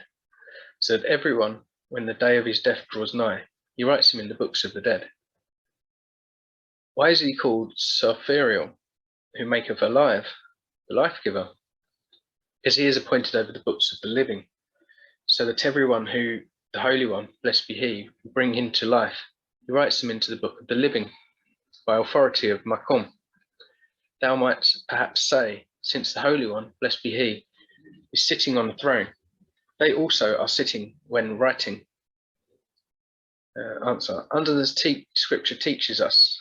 so that everyone, when the day of his death draws nigh, he writes him in the books of the dead. Why is he called Saphariel, who maketh alive, the life-giver? Because he is appointed over the books of the living, so that everyone who the Holy One, blessed be he, will bring into life, he writes them into the book of the living, by authority of Makom. Thou mightst perhaps say, since the Holy One, blessed be he, is sitting on the throne, they also are sitting when writing. Answer. Under the scripture teaches us,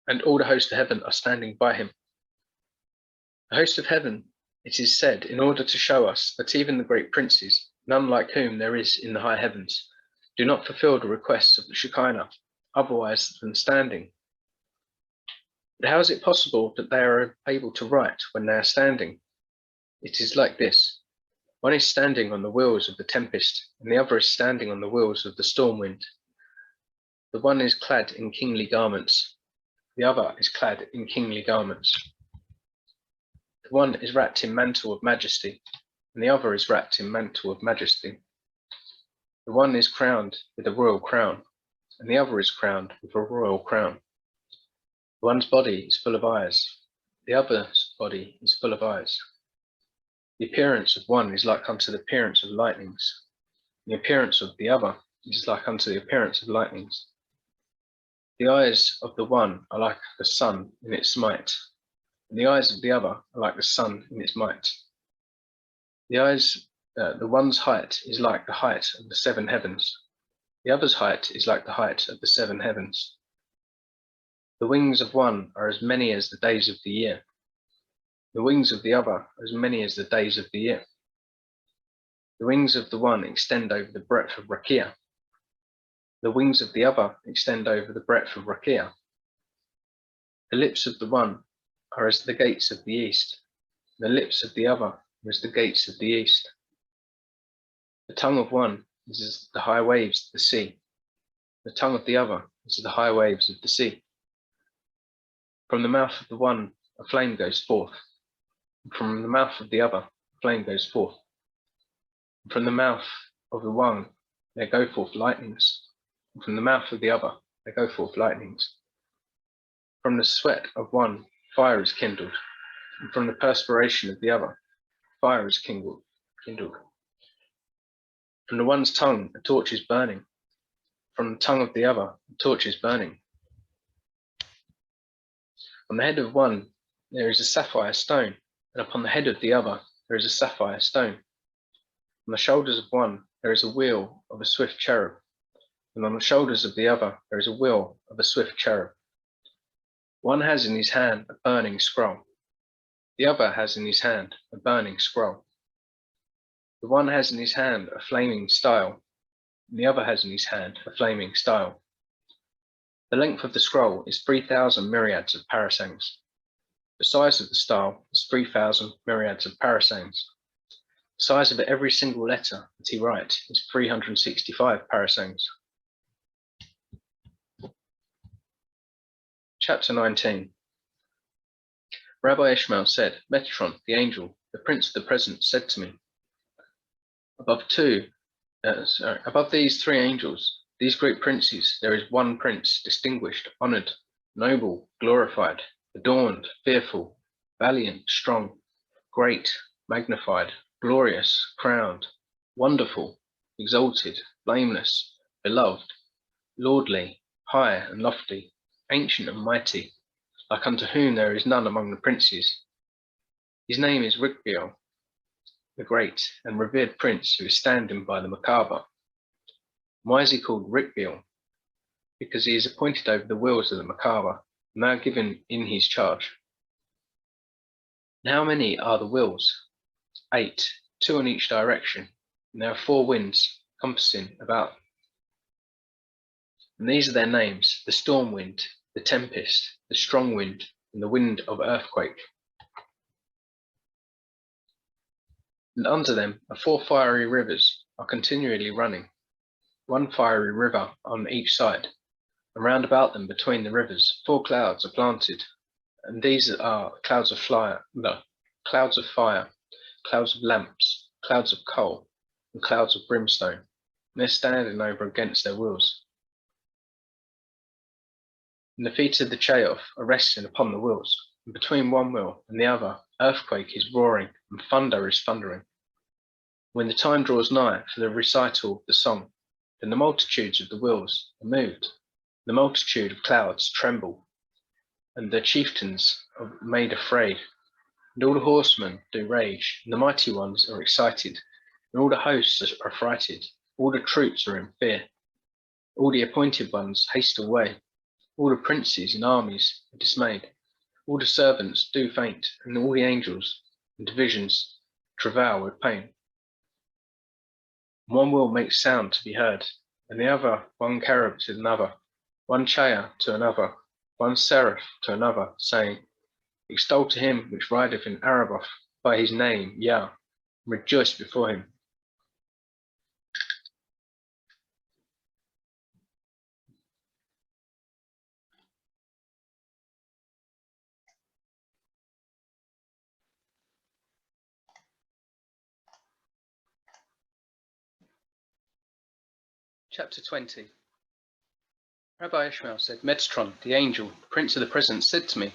and all the hosts of heaven are standing by him. The host of heaven, it is said, in order to show us that even the great princes, none like whom there is in the high heavens, do not fulfill the requests of the Shekinah, otherwise than standing. But how is it possible that they are able to write when they are standing? It is like this. One is standing on the wheels of the tempest, and the other is standing on the wheels of the storm wind. The one is clad in kingly garments, the other is clad in kingly garments. The one is wrapped in mantle of majesty, and the other is wrapped in mantle of majesty. The one is crowned with a royal crown, and the other is crowned with a royal crown. The one's body is full of eyes, the other's body is full of eyes. The appearance of one is like unto the appearance of lightnings. The appearance of the other is like unto the appearance of lightnings. The eyes of the one are like the sun in its might, and the eyes of the other are like the sun in its might. The one's height is like the height of the seven heavens. The other's height is like the height of the seven heavens. The wings of one are as many as the days of the year. The wings of the other are as many as the days of the year. The wings of the one extend over the breadth of Rakia. The wings of the other extend over the breadth of Rakia. The lips of the one are as the gates of the east. The lips of the other are as the gates of the east. The tongue of one is as the high waves of the sea. The tongue of the other is as the high waves of the sea. From the mouth of the one a flame goes forth. From the mouth of the other, flame goes forth. And from the mouth of the one there go forth lightnings, and from the mouth of the other there go forth lightnings. From the sweat of one fire is kindled, and from the perspiration of the other fire is kindled. From the one's tongue a torch is burning, from the tongue of the other a torch is burning. On the head of one there is a sapphire stone, and upon the head of the other there is a sapphire stone. On the shoulders of one there is a wheel of a swift cherub, and on the shoulders of the other there is a wheel of a swift cherub. One has in his hand a burning scroll, the other has in his hand a burning scroll. The one has in his hand a flaming style, and the other has in his hand a flaming style. The length of the scroll is 3,000 myriads of parasangs. The size of the style is 3,000 myriads of parasangs. The size of every single letter that he writes is 365 parasangs. Chapter 19. Rabbi Ishmael said, Metatron, the angel, the prince of the present, said to me, above these three angels, these great princes, there is one prince, distinguished, honored, noble, glorified, adorned, fearful, valiant, strong, great, magnified, glorious, crowned, wonderful, exalted, blameless, beloved, lordly, high and lofty, ancient and mighty, like unto whom there is none among the princes. His name is Rigbiel, the great and revered prince who is standing by the Merkabah. Why is he called Rigbiel? Because he is appointed over the wheels of the Merkabah, now given in his charge. And how many are the wheels? 8, 2 in each direction, and there are 4 winds compassing about. And these are their names: the storm wind, the tempest, the strong wind, and the wind of earthquake. And under them are 4 fiery rivers, are continually running, 1 fiery river on each side, and round about them between the rivers 4 clouds are planted, and these are clouds of fire, clouds of lamps, clouds of coal, and clouds of brimstone, and they're standing over against their wheels. And the feet of the Chaoth are resting upon the wheels, and between one wheel and the other earthquake is roaring, and thunder is thundering. When the time draws nigh for the recital of the song, then the multitudes of the wheels are moved, the multitude of clouds tremble, and the chieftains are made afraid, and all the horsemen do rage, and the mighty ones are excited, and all the hosts are affrighted, all the troops are in fear, all the appointed ones haste away, all the princes and armies are dismayed, all the servants do faint, and all the angels and divisions travail with pain. One wheel makes sound to be heard, and the other one cherub to another, one chaya to another, one seraph to another, saying, Extol to him which rideth in Araboth by his name, Yah, rejoice before him. Chapter 20. Rabbi Ishmael said, Metatron, the angel, the prince of the present, said to me,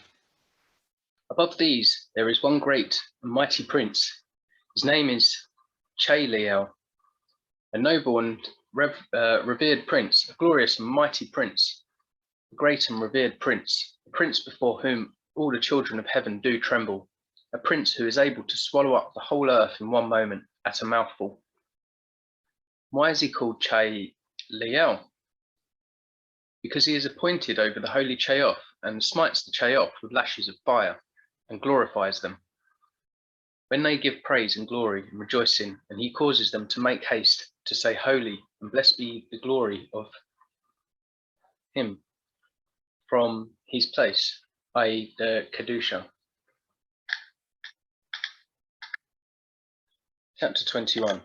above these there is one great and mighty prince. His name is Chaliel, a noble and revered prince, a glorious and mighty prince, a great and revered prince, a prince before whom all the children of heaven do tremble, a prince who is able to swallow up the whole earth in one moment at a mouthful. Why is he called Chaliel? Because he is appointed over the holy Chaoth, and smites the Chaoth with lashes of fire, and glorifies them. When they give praise and glory and rejoicing, and he causes them to make haste to say, Holy, and blessed be the glory of him from his place, i.e. the Kedusha. Chapter 21.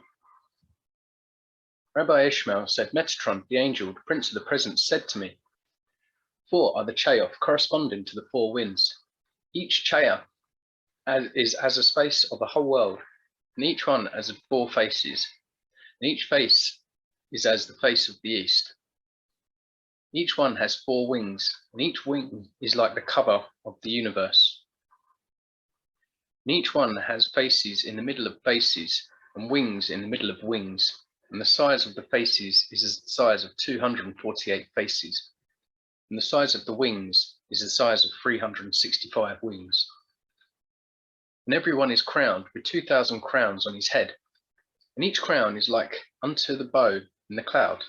Rabbi Ishmael said, Metatron, the angel, the prince of the present, said to me, 4 are the Chaoth corresponding to the 4 winds. Each Chaya is as a space of the whole world, and each one has 4 faces, and each face is as the face of the east. Each one has 4 wings, and each wing is like the cover of the universe. And each one has faces in the middle of faces, and wings in the middle of wings, and the size of the faces is as the size of 248 faces, and the size of the wings is the size of 365 wings. And every one is crowned with 2,000 crowns on his head, and each crown is like unto the bow in the cloud,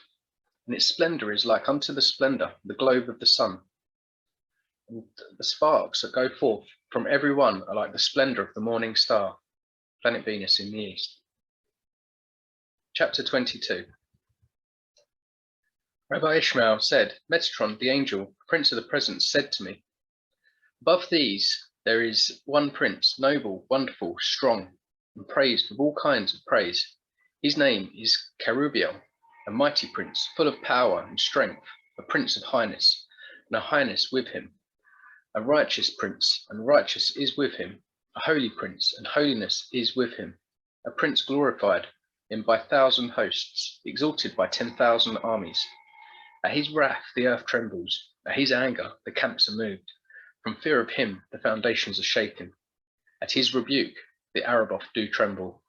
and its splendor is like unto the splendor, the globe of the sun. And the sparks that go forth from every one are like the splendor of the morning star, planet Venus in the east. Chapter 22. Rabbi Ishmael said, Metatron, the angel, prince of the presence, said to me, above these there is one prince, noble, wonderful, strong, and praised with all kinds of praise. His name is Cherubiel, a mighty prince, full of power and strength, a prince of highness, and a highness with him. A righteous prince, and righteous is with him. A holy prince, and holiness is with him. A prince glorified in by 1,000 hosts, exalted by 10,000 armies. At his wrath the earth trembles, at his anger the camps are moved. From fear of him the foundations are shaken. At his rebuke the Araboth do tremble.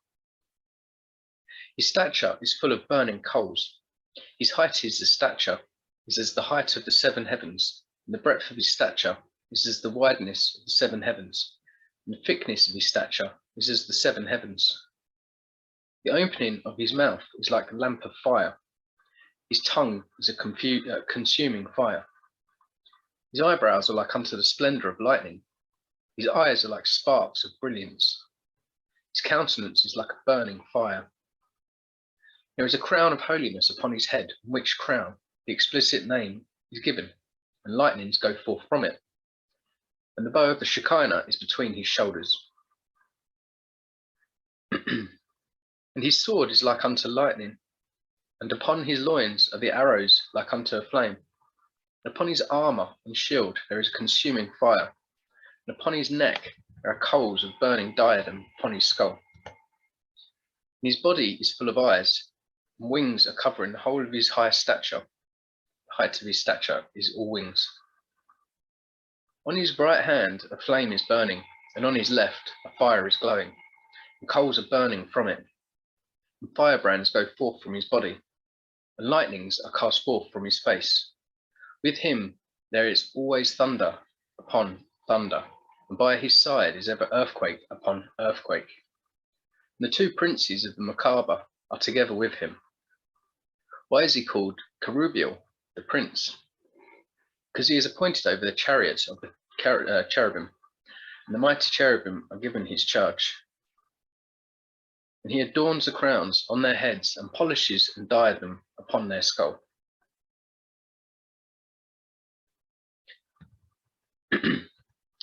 His stature is full of burning coals. His height is as the height of the 7 heavens, and the breadth of his stature is as the wideness of the 7 heavens, and the thickness of his stature is as the 7 heavens. The opening of his mouth is like a lamp of fire. His tongue is a consuming fire. His eyebrows are like unto the splendor of lightning. His eyes are like sparks of brilliance. His countenance is like a burning fire. There is a crown of holiness upon his head, on which crown the explicit name is given, and lightnings go forth from it. And the bow of the Shekinah is between his shoulders. And his sword is like unto lightning, and upon his loins are the arrows like unto a flame. And upon his armor and shield there is a consuming fire, and upon his neck there are coals of burning diadem upon his skull. And his body is full of eyes, and wings are covering the whole of his high stature. The height of his stature is all wings. On his right hand a flame is burning, and on his left a fire is glowing, and coals are burning from it. And firebrands go forth from his body, and lightnings are cast forth from his face. With him there is always thunder upon thunder, and by his side is ever earthquake upon earthquake. And the 2 princes of the Macabre are together with him. Why is he called Cherubiel, the prince? Because he is appointed over the chariots of the cherubim, and the mighty cherubim are given his charge. And he adorns the crowns on their heads and polishes and dyes them upon their skull.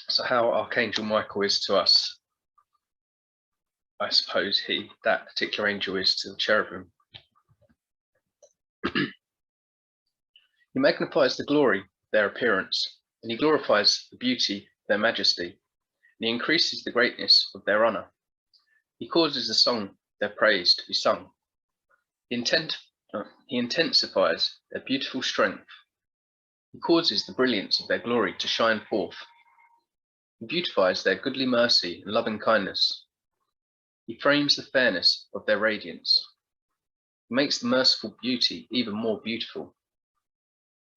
So how Archangel Michael is to us, I suppose that particular angel is to the cherubim. He magnifies the glory of their appearance, and he glorifies the beauty of their majesty, and he increases the greatness of their honor. He causes the song of their praise to be sung. He intensifies their beautiful strength. He causes the brilliance of their glory to shine forth. He beautifies their goodly mercy and loving kindness. He frames the fairness of their radiance. He makes the merciful beauty even more beautiful.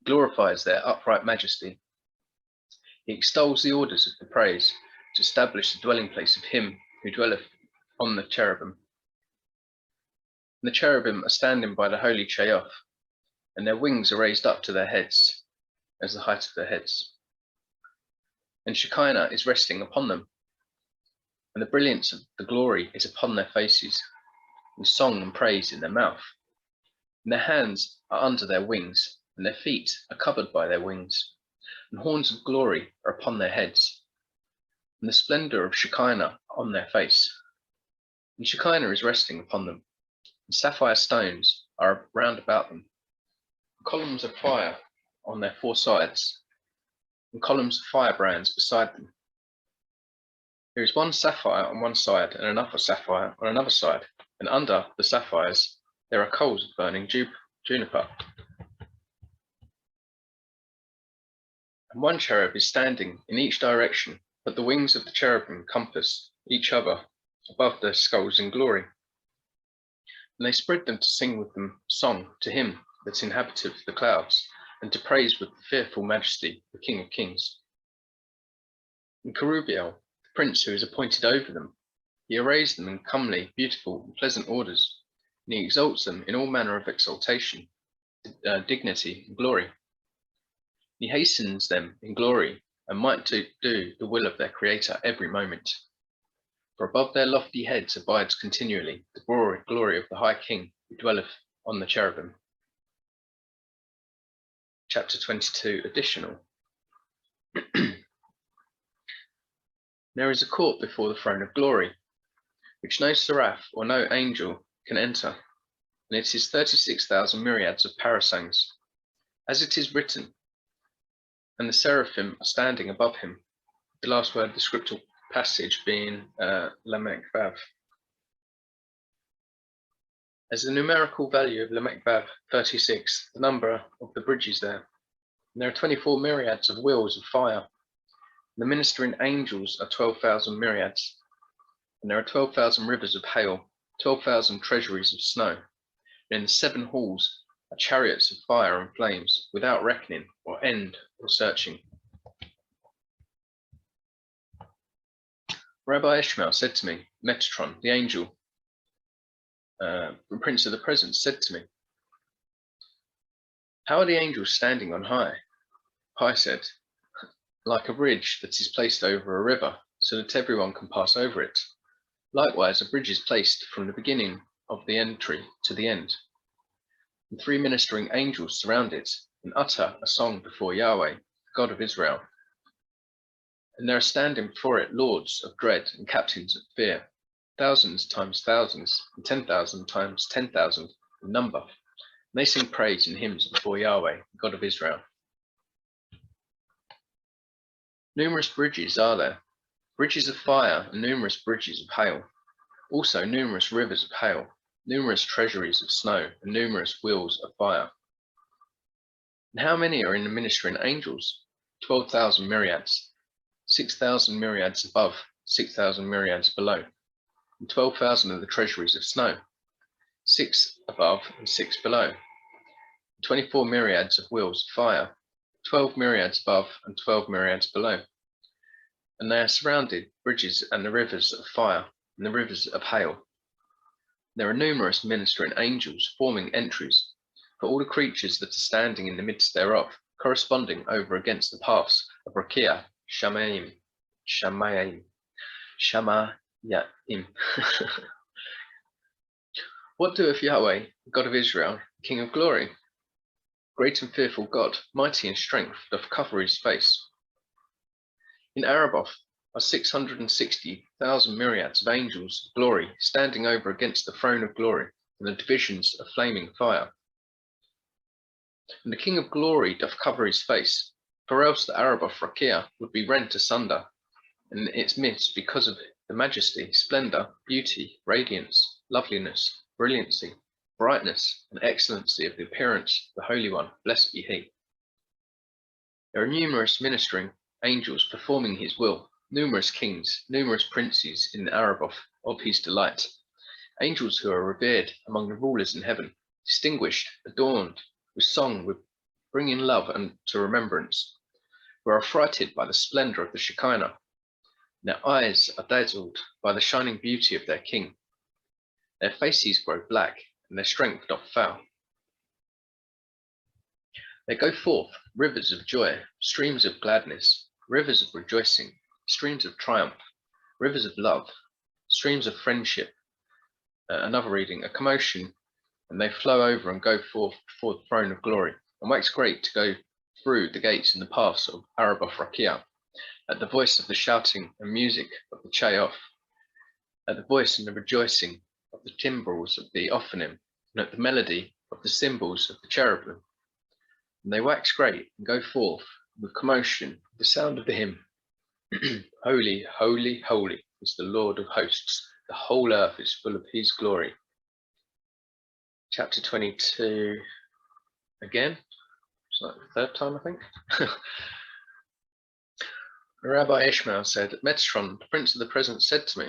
He glorifies their upright majesty. He extols the orders of the praise to establish the dwelling place of him who dwelleth on the cherubim. And the cherubim are standing by the holy Cheoth, and their wings are raised up to their heads, as the height of their heads. And Shekinah is resting upon them, and the brilliance of the glory is upon their faces, with song and praise in their mouth. And their hands are under their wings, and their feet are covered by their wings, and horns of glory are upon their heads, and the splendor of Shekinah on their face. And Shekinah is resting upon them, and sapphire stones are round about them, columns of fire on their 4 sides, and columns of firebrands beside them. There is one sapphire on one side and another sapphire on another side, and under the sapphires there are coals of burning juniper. And one cherub is standing in each direction, but the wings of the cherubim compass each other above their skulls in glory. And they spread them to sing with them song to him that inhabiteth the clouds, and to praise with fearful majesty the King of Kings. And Cherubiel, the prince who is appointed over them, he arrays them in comely, beautiful, and pleasant orders, and he exalts them in all manner of exaltation, dignity, and glory. He hastens them in glory and might to do the will of their Creator every moment. For above their lofty heads abides continually the glory of the High King who dwelleth on the cherubim. Chapter 22, additional. There is a court before the throne of glory, which no seraph or no angel can enter, and it is 36,000 myriads of parasangs, as it is written, and the seraphim are standing above him. The last word of the scriptural passage being Lamek Vav. As the numerical value of Lamek Vav 36, the number of the bridges there, and there are 24 myriads of wheels of fire. The ministering angels are 12,000 myriads, and there are 12,000 rivers of hail, 12,000 treasuries of snow, and in the 7 halls are chariots of fire and flames, without reckoning or end or searching. Rabbi Ishmael said to me, Metatron, the angel, prince of the presence, said to me, how are the angels standing on high? I said, like a bridge that is placed over a river, so that everyone can pass over it. Likewise, a bridge is placed from the beginning of the entry to the end. And 3 ministering angels surround it and utter a song before Yahweh, God of Israel. And there are standing before it lords of dread and captains of fear, thousands times thousands, and 10,000 times 10,000 in number. And they sing praise and hymns before Yahweh, God of Israel. Numerous bridges are there, bridges of fire and numerous bridges of hail, also numerous rivers of hail, numerous treasuries of snow, and numerous wheels of fire. And how many are in the ministering angels? 12,000 myriads, 6,000 myriads above, 6,000 myriads below, and 12,000 of the treasuries of snow, 6 above and 6 below, 24 myriads of wheels of fire, 12 myriads above and 12 myriads below. And they are surrounded bridges and the rivers of fire and the rivers of hail. There are numerous ministering angels forming entries for all the creatures that are standing in the midst thereof, corresponding over against the paths of Rakia, Shamayim. What doeth Yahweh, God of Israel, King of glory? Great and fearful God, mighty in strength, doth cover his face. In Araboth are 660,000 myriads of angels of glory standing over against the throne of glory and the divisions of flaming fire. And the King of glory doth cover his face, for else the Araboth Rakia would be rent asunder in its midst because of the majesty, splendor, beauty, radiance, loveliness, brilliancy, brightness, and excellency of the appearance of the Holy One, blessed be he. There are numerous ministering angels performing his will, numerous kings, numerous princes in the Araboth of his delight, angels who are revered among the rulers in heaven, distinguished, adorned with song, with bringing love and to remembrance, who are affrighted by the splendor of the Shekinah. Their eyes are dazzled by the shining beauty of their king. Their faces grow black, and their strength doth fail. There go forth rivers of joy, streams of gladness, rivers of rejoicing, streams of triumph, rivers of love, streams of friendship. Another reading, a commotion, and they flow over and go forth before the throne of glory, and wax great to go through the gates and the paths of Araboth Rakia, at the voice of the shouting and music of the Chayoth, at the voice and the rejoicing of the timbrels of the Ophanim, and at the melody of the cymbals of the cherubim. And they wax great and go forth with commotion, the sound of the hymn, Holy, holy, holy is the Lord of hosts. The whole earth is full of his glory. Chapter 22 again. It's like the third time, I think. Rabbi Ishmael said, Metatron, the prince of the present, said to me,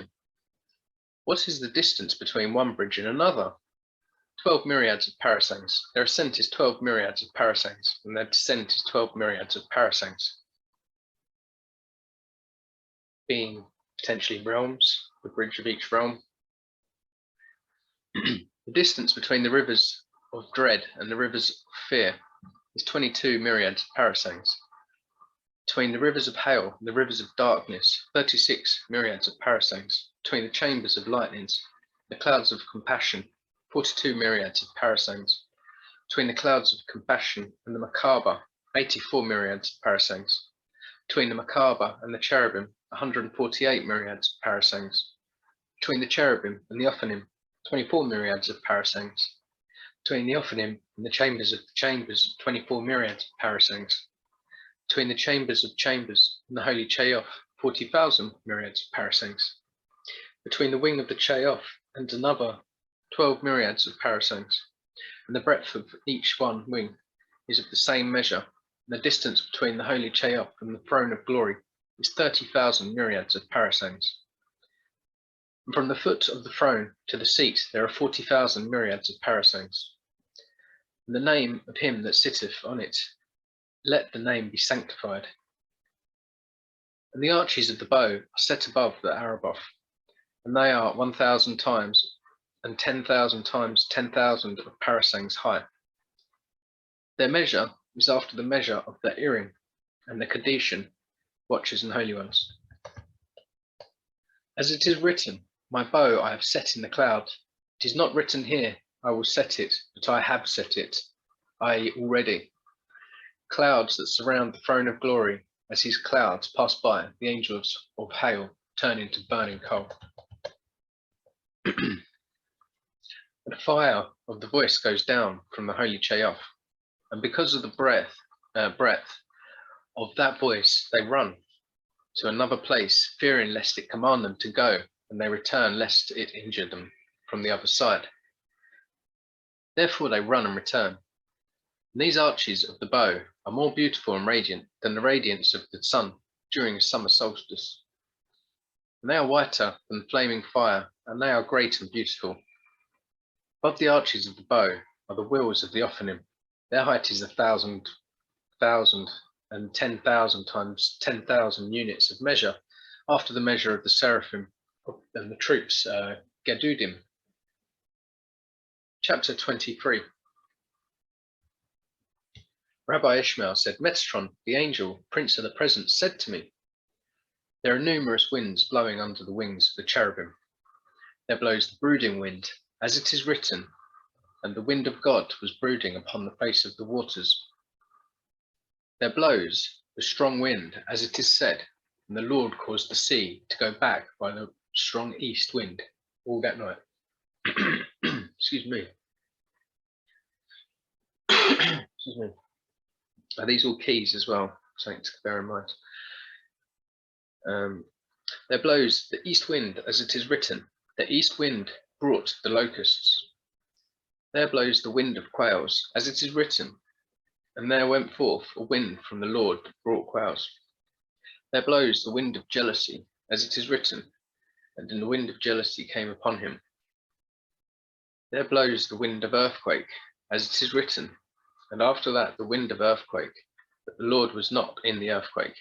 what is the distance between one bridge and another? 12 myriads of parasangs. Their ascent is 12 myriads of parasangs, and their descent is 12 myriads of parasangs. Being potentially realms, the bridge of each realm. The distance between the rivers of dread and the rivers of fear is 22 myriads of parasangs. Between the rivers of hail and the rivers of darkness, 36 myriads of parasangs. Between the chambers of lightnings, the clouds of compassion, 42 myriads of parasangs. Between the clouds of compassion and the macabre, 84 myriads of parasangs. Between the macabre and the cherubim, 148 myriads of parasangs. Between the cherubim and the Ophanim, 24 myriads of parasangs. Between the Ophanim and the chambers of the chambers, 24 myriads of parasangs. Between the chambers of chambers and the holy Cheoff, 40,000 myriads of parasangs. Between the wing of the Cheoff and another, 12 myriads of parasangs. And the breadth of each one wing is of the same measure. And the distance between the holy Cheoff and the throne of glory is 30,000 myriads of parasangs. And from the foot of the throne to the seat there are 40,000 myriads of parasangs. And the name of him that sitteth on it, let the name be sanctified. And the arches of the bow are set above the Araboth, and they are 1,000 times and 10,000 times 10,000 of parasangs high. Their measure is after the measure of the Irim and the Kadishan, watchers and holy ones. As it is written, my bow I have set in the cloud. It is not written here, I will set it, but I have set it, I already. Clouds that surround the throne of glory, as his clouds pass by, the angels of hail turn into burning coal. The fire of the voice goes down from the holy Cheoff, and because of the breadth of that voice, they run to another place, fearing lest it command them to go, and they return lest it injure them from the other side. Therefore they run and return. And these arches of the bow are more beautiful and radiant than the radiance of the sun during a summer solstice. And they are whiter than flaming fire, and they are great and beautiful. Above the arches of the bow are the wheels of the Ophanim. Their height is 1,000 and 10,000 times 10,000 units of measure, after the measure of the seraphim and the troops, Gedudim. Chapter 23. Rabbi Ishmael said, Metatron, the angel, prince of the present, said to me, there are numerous winds blowing under the wings of the cherubim. There blows the brooding wind, as it is written, and the wind of God was brooding upon the face of the waters. There blows the strong wind, as it is said, and the Lord caused the sea to go back by the strong east wind all that night. Excuse me. Excuse me. Are these all keys as well? Something to bear in mind. There blows the east wind, as it is written, the east wind brought the locusts. There blows the wind of quails, as it is written, and there went forth a wind from the Lord that brought quails. There blows the wind of jealousy, as it is written, and in the wind of jealousy came upon him. There blows the wind of earthquake, as it is written, and after that the wind of earthquake, but the Lord was not in the earthquake.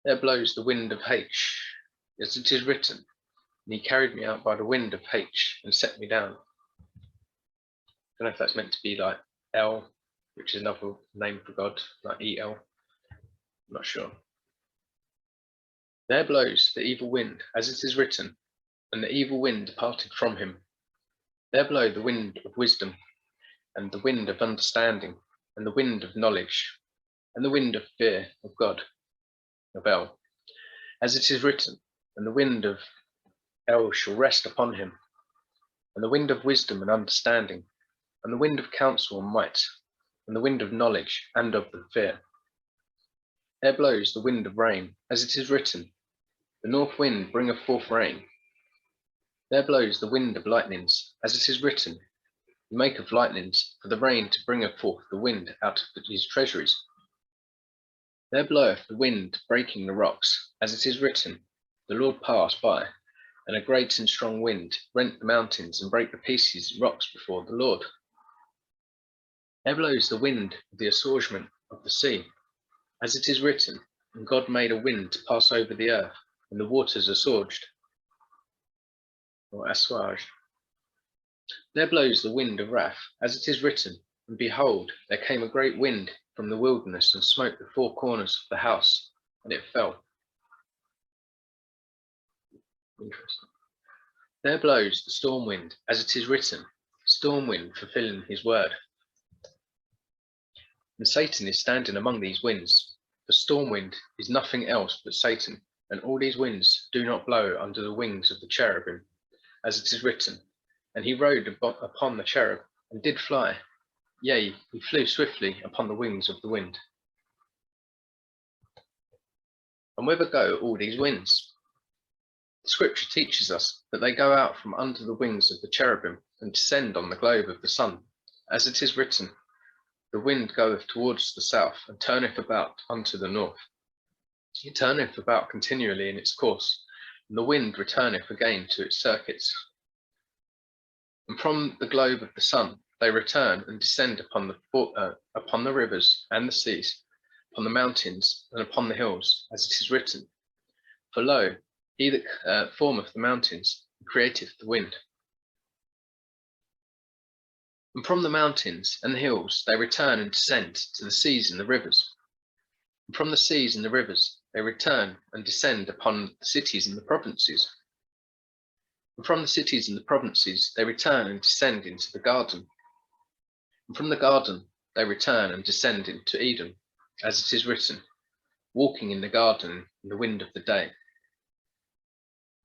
There blows the wind of H, as it is written, and he carried me out by the wind of H and set me down. I don't know if that's meant to be like El, which is another name for God, like EL. I'm not sure. There blows the evil wind, as it is written, and the evil wind departed from him. There blow the wind of wisdom, and the wind of understanding, and the wind of knowledge, and the wind of fear of God, of El, as it is written, and the wind of El shall rest upon him, and the wind of wisdom and understanding, and the wind of counsel and might, and the wind of knowledge and of the fear. There blows the wind of rain, as it is written, the north wind bringeth forth rain. There blows the wind of lightnings, as it is written, he maketh lightnings for the rain to bring forth the wind out of his treasuries. There bloweth the wind breaking the rocks, as it is written, the Lord passed by, and a great and strong wind rent the mountains and brake the pieces rocks before the Lord. There blows the wind of the assuagement of the sea, as it is written, and God made a wind to pass over the earth, and the waters assuaged, or assuaged. There blows the wind of wrath, as it is written, and behold, there came a great wind from the wilderness and smote the four corners of the house, and it fell. Interesting. There blows the storm wind, as it is written, storm wind fulfilling his word. And Satan is standing among these winds. The storm wind is nothing else but Satan, and all these winds do not blow under the wings of the cherubim, as it is written, and he rode upon the cherub, and did fly, yea, he flew swiftly upon the wings of the wind. And whither go all these winds? The scripture teaches us that they go out from under the wings of the cherubim and descend on the globe of the sun, as it is written, the wind goeth towards the south and turneth about unto the north. It turneth about continually in its course, and the wind returneth again to its circuits. And from the globe of the sun they return and descend upon the rivers and the seas, upon the mountains and upon the hills, as it is written, for lo, he that formeth the mountains createth the wind. And from the mountains and the hills they return and descend to the seas and the rivers. And from the seas and the rivers they return and descend upon the cities and the provinces. And from the cities and the provinces they return and descend into the garden. And from the garden they return and descend into Eden, as it is written, walking in the garden in the wind of the day.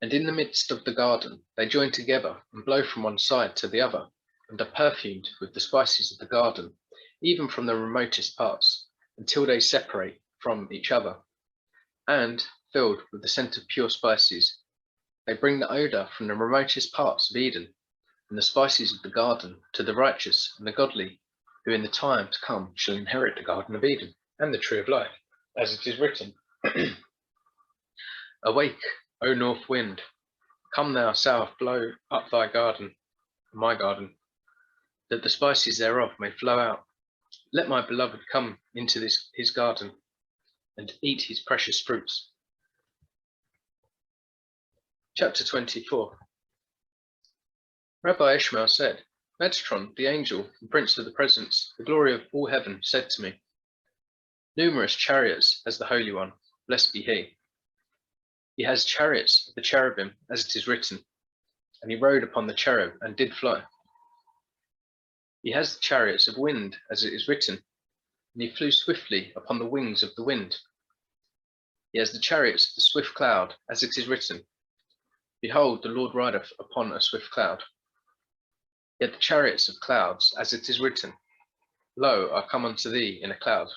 And in the midst of the garden they join together and blow from one side to the other, and are perfumed with the spices of the garden, even from the remotest parts, until they separate from each other. And, filled with the scent of pure spices, they bring the odour from the remotest parts of Eden, and the spices of the garden to the righteous and the godly, who in the time to come shall inherit the Garden of Eden and the tree of life, as it is written. Awake, O north wind, come thou south, blow up thy garden, my garden, that the spices thereof may flow out. Let my beloved come into his garden, and eat his precious fruits. Chapter 24. Rabbi Ishmael said, Metatron, the angel, and prince of the presence, the glory of all heaven, said to me, numerous chariots has the Holy One, blessed be he. He has chariots of the cherubim, as it is written, and he rode upon the cherub and did fly. He has the chariots of wind, as it is written, and he flew swiftly upon the wings of the wind. He has the chariots of the swift cloud, as it is written, behold, the Lord rideth upon a swift cloud. He had the chariots of clouds, as it is written, lo, I come unto thee in a cloud.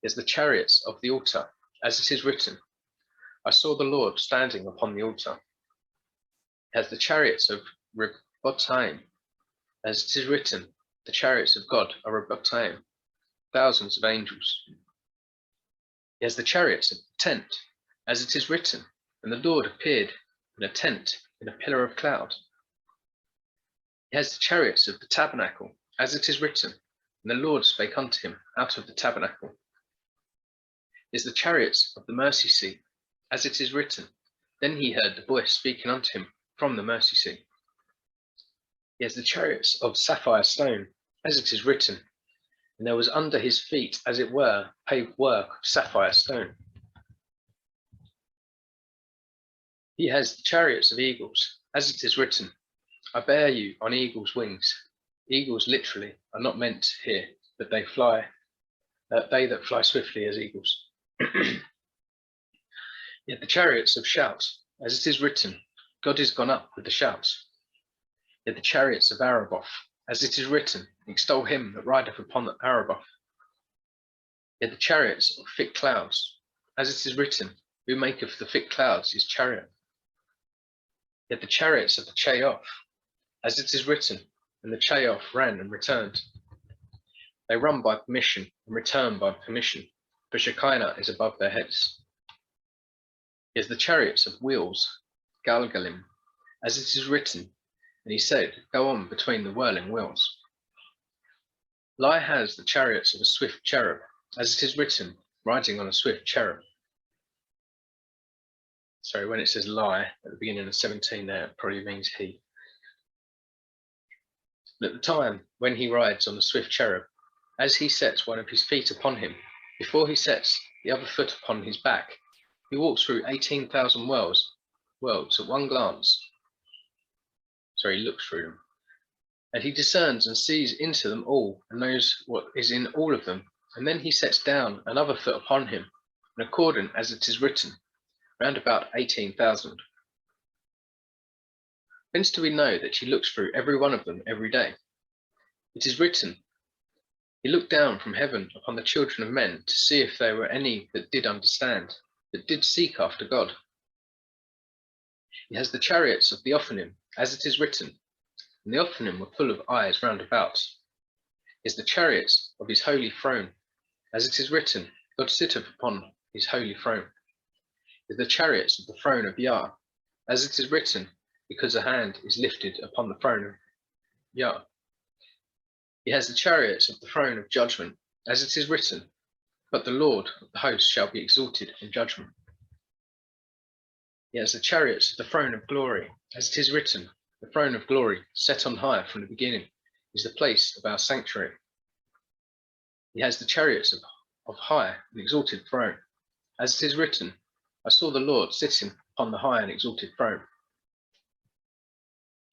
He has the chariots of the altar, as it is written, I saw the Lord standing upon the altar. He has the chariots of Rebotaim, as it is written, the chariots of God are Rebotaim, thousands of angels. He has the chariots of the tent, as it is written, and the Lord appeared in a tent in a pillar of cloud. He has the chariots of the tabernacle, as it is written, and the Lord spake unto him out of the tabernacle. He has the chariots of the mercy seat, as it is written, then he heard the voice speaking unto him from the mercy seat. He has the chariots of sapphire stone, as it is written, and there was under his feet, as it were, paved work of sapphire stone. He has the chariots of eagles, as it is written, I bear you on eagles' wings. Eagles literally are not meant here, but they fly, they that fly swiftly as eagles. Yet the chariots of shouts, as it is written, God is gone up with the shouts. Yet the chariots of Araboth, as it is written, extol him that rideth upon Araboth. Yet the chariots of thick clouds, as it is written, who maketh the thick clouds his chariot? Yet the chariots of the Chaoth, as it is written, and the Chaoth ran and returned. They run by permission and return by permission, for Shekinah is above their heads. Yet the chariots of wheels, Galgalim, as it is written, and he said, go on between the whirling wheels. Lie has the chariots of a swift cherub, as it is written, riding on a swift cherub. Sorry, when it says lie at the beginning of 17 there, it probably means he. But at the time when he rides on a swift cherub, as he sets one of his feet upon him, before he sets the other foot upon his back, he walks through 18,000 worlds at one glance. Sorry, he looks through them. And he discerns and sees into them all, and knows what is in all of them. And then he sets down another foot upon him, in accordance as it is written, round about 18,000. Whence do we know that he looks through every one of them every day? It is written, he looked down from heaven upon the children of men to see if there were any that did understand, that did seek after God. He has the chariots of the Ophanim, as it is written, and the Ophanim were full of eyes round about. He has the chariots of his holy throne, as it is written, God sitteth upon his holy throne. He has the chariots of the throne of Yah, as it is written, because a hand is lifted upon the throne of Yah. He has the chariots of the throne of judgment, as it is written, but the Lord of the host shall be exalted in judgment. He has the chariots of the throne of glory, as it is written, the throne of glory, set on high from the beginning, is the place of our sanctuary. He has the chariots of high and exalted throne, as it is written, I saw the Lord sitting upon the high and exalted throne.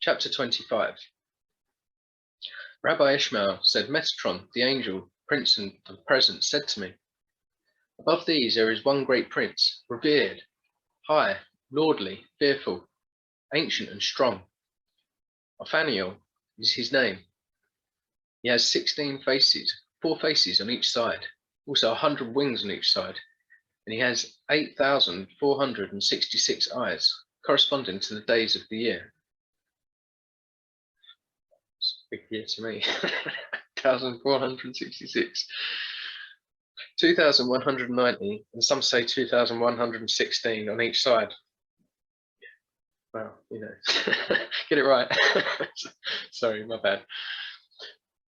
Chapter 25. Rabbi Ishmael said, Metatron, the angel, prince of the present, said to me, above these there is one great prince, revered, high, lordly, fearful, ancient and strong. Othniel is his name. He has 16 faces, 4 faces on each side, also 100 wings on each side, and he has 8,466 eyes, corresponding to the days of the year. It's a big year to me. 1,466. 2,190, and some say 2,116 on each side. Well, you know, get it right. Sorry, my bad.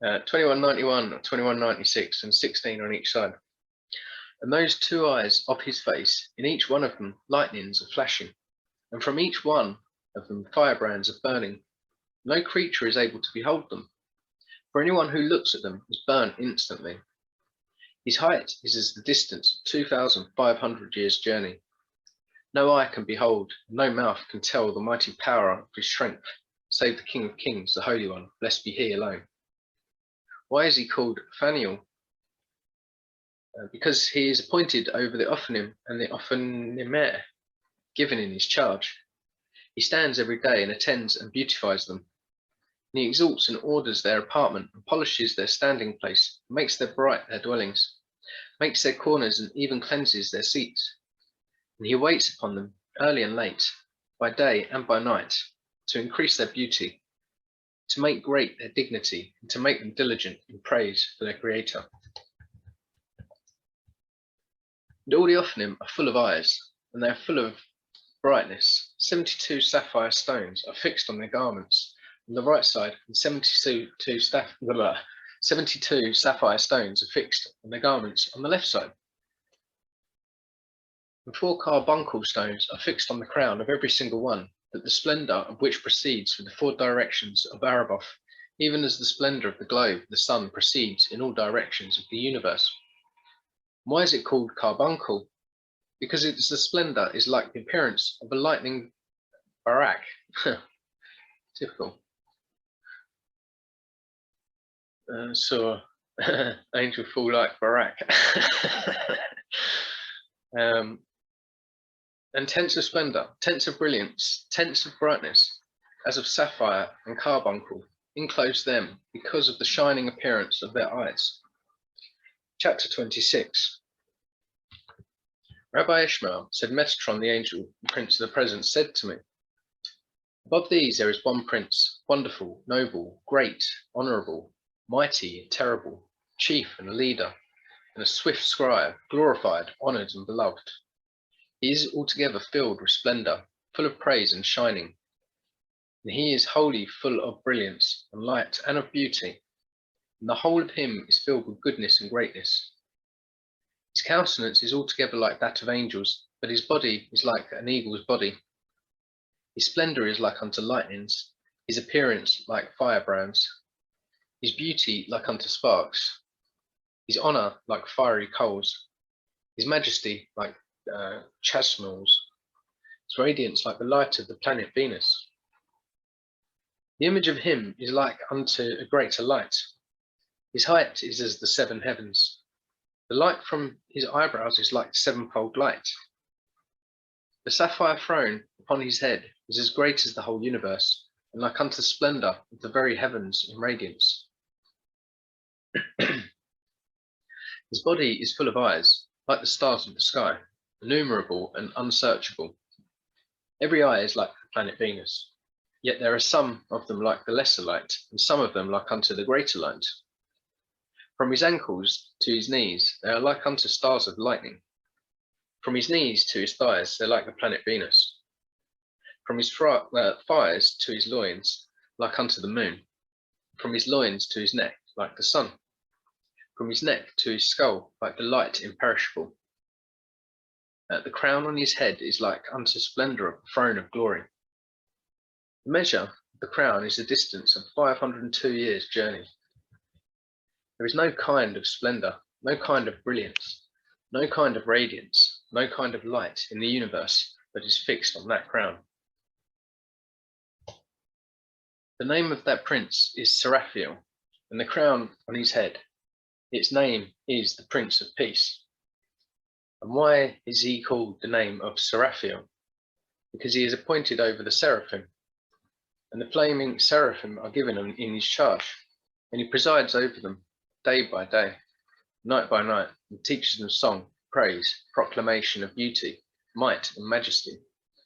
2191, 2196, and 16 on each side. And those 2 eyes of his face, in each one of them lightnings are flashing, and from each one of them firebrands are burning. No creature is able to behold them, for anyone who looks at them is burnt instantly. His height is as the distance of 2,500 years' journey. No eye can behold, no mouth can tell the mighty power of his strength, save the King of Kings, the Holy One, blessed be he alone. Why is he called Othniel? Because he is appointed over the Ophanim and the Ophanimer, given in his charge. He stands every day and attends and beautifies them. And he exalts and orders their apartment, and polishes their standing place, makes their bright their dwellings, makes their corners, and even cleanses their seats. And he waits upon them early and late, by day and by night, to increase their beauty, to make great their dignity, and to make them diligent in praise for their Creator. And all the Ophanim are full of eyes, and they are full of brightness. 72 sapphire stones are fixed on their garments on the right side, and 72 sapphire stones are fixed on their garments on the left side. And 4 carbuncle stones are fixed on the crown of every single one, that the splendor of which proceeds from the 4 directions of Araboth, even as the splendor of the globe, the sun, proceeds in all directions of the universe. Why is it called carbuncle? Because its the splendor is like the appearance of a lightning barak. Typical. So angel fall like barak. And tents of splendor, tents of brilliance, tents of brightness, as of sapphire and carbuncle, enclose them because of the shining appearance of their eyes. Chapter 26. Rabbi Ishmael said, Metatron, the angel, the prince of the presence, said to me, above these there is one prince, wonderful, noble, great, honorable, mighty, terrible, chief and leader, and a swift scribe, glorified, honored, and beloved. He is altogether filled with splendor, full of praise and shining. And he is wholly full of brilliance and light and of beauty. And the whole of him is filled with goodness and greatness. His countenance is altogether like that of angels, but his body is like an eagle's body. His splendor is like unto lightnings, his appearance like firebrands, his beauty like unto sparks, his honor like fiery coals, his majesty like chasmals, his radiance like the light of the planet Venus. The image of him is like unto a greater light. His height is as the seven heavens. The light from his eyebrows is like sevenfold light. The sapphire throne upon his head is as great as the whole universe, and like unto splendor of the very heavens in radiance. His body is full of eyes, like the stars of the sky, innumerable and unsearchable. Every eye is like the planet Venus, yet there are some of them like the lesser light, and some of them like unto the greater light. From his ankles to his knees, they are like unto stars of lightning. From his knees to his thighs, they're like the planet Venus. From his thighs to his loins, like unto the moon. From his loins to his neck, like the sun. From his neck to his skull, like the light imperishable. The crown on his head is like unto splendor of the throne of glory. The measure of the crown is a distance of 502 years' journey. There is no kind of splendor, no kind of brilliance, no kind of radiance, no kind of light in the universe that is fixed on that crown. The name of that prince is Seraphiel, and the crown on his head, its name is the Prince of Peace. And why is he called the name of Seraphiel? Because he is appointed over the seraphim, and the flaming seraphim are given him in his charge, and he presides over them day by day, night by night, and teaches them song, praise, proclamation of beauty, might, and majesty,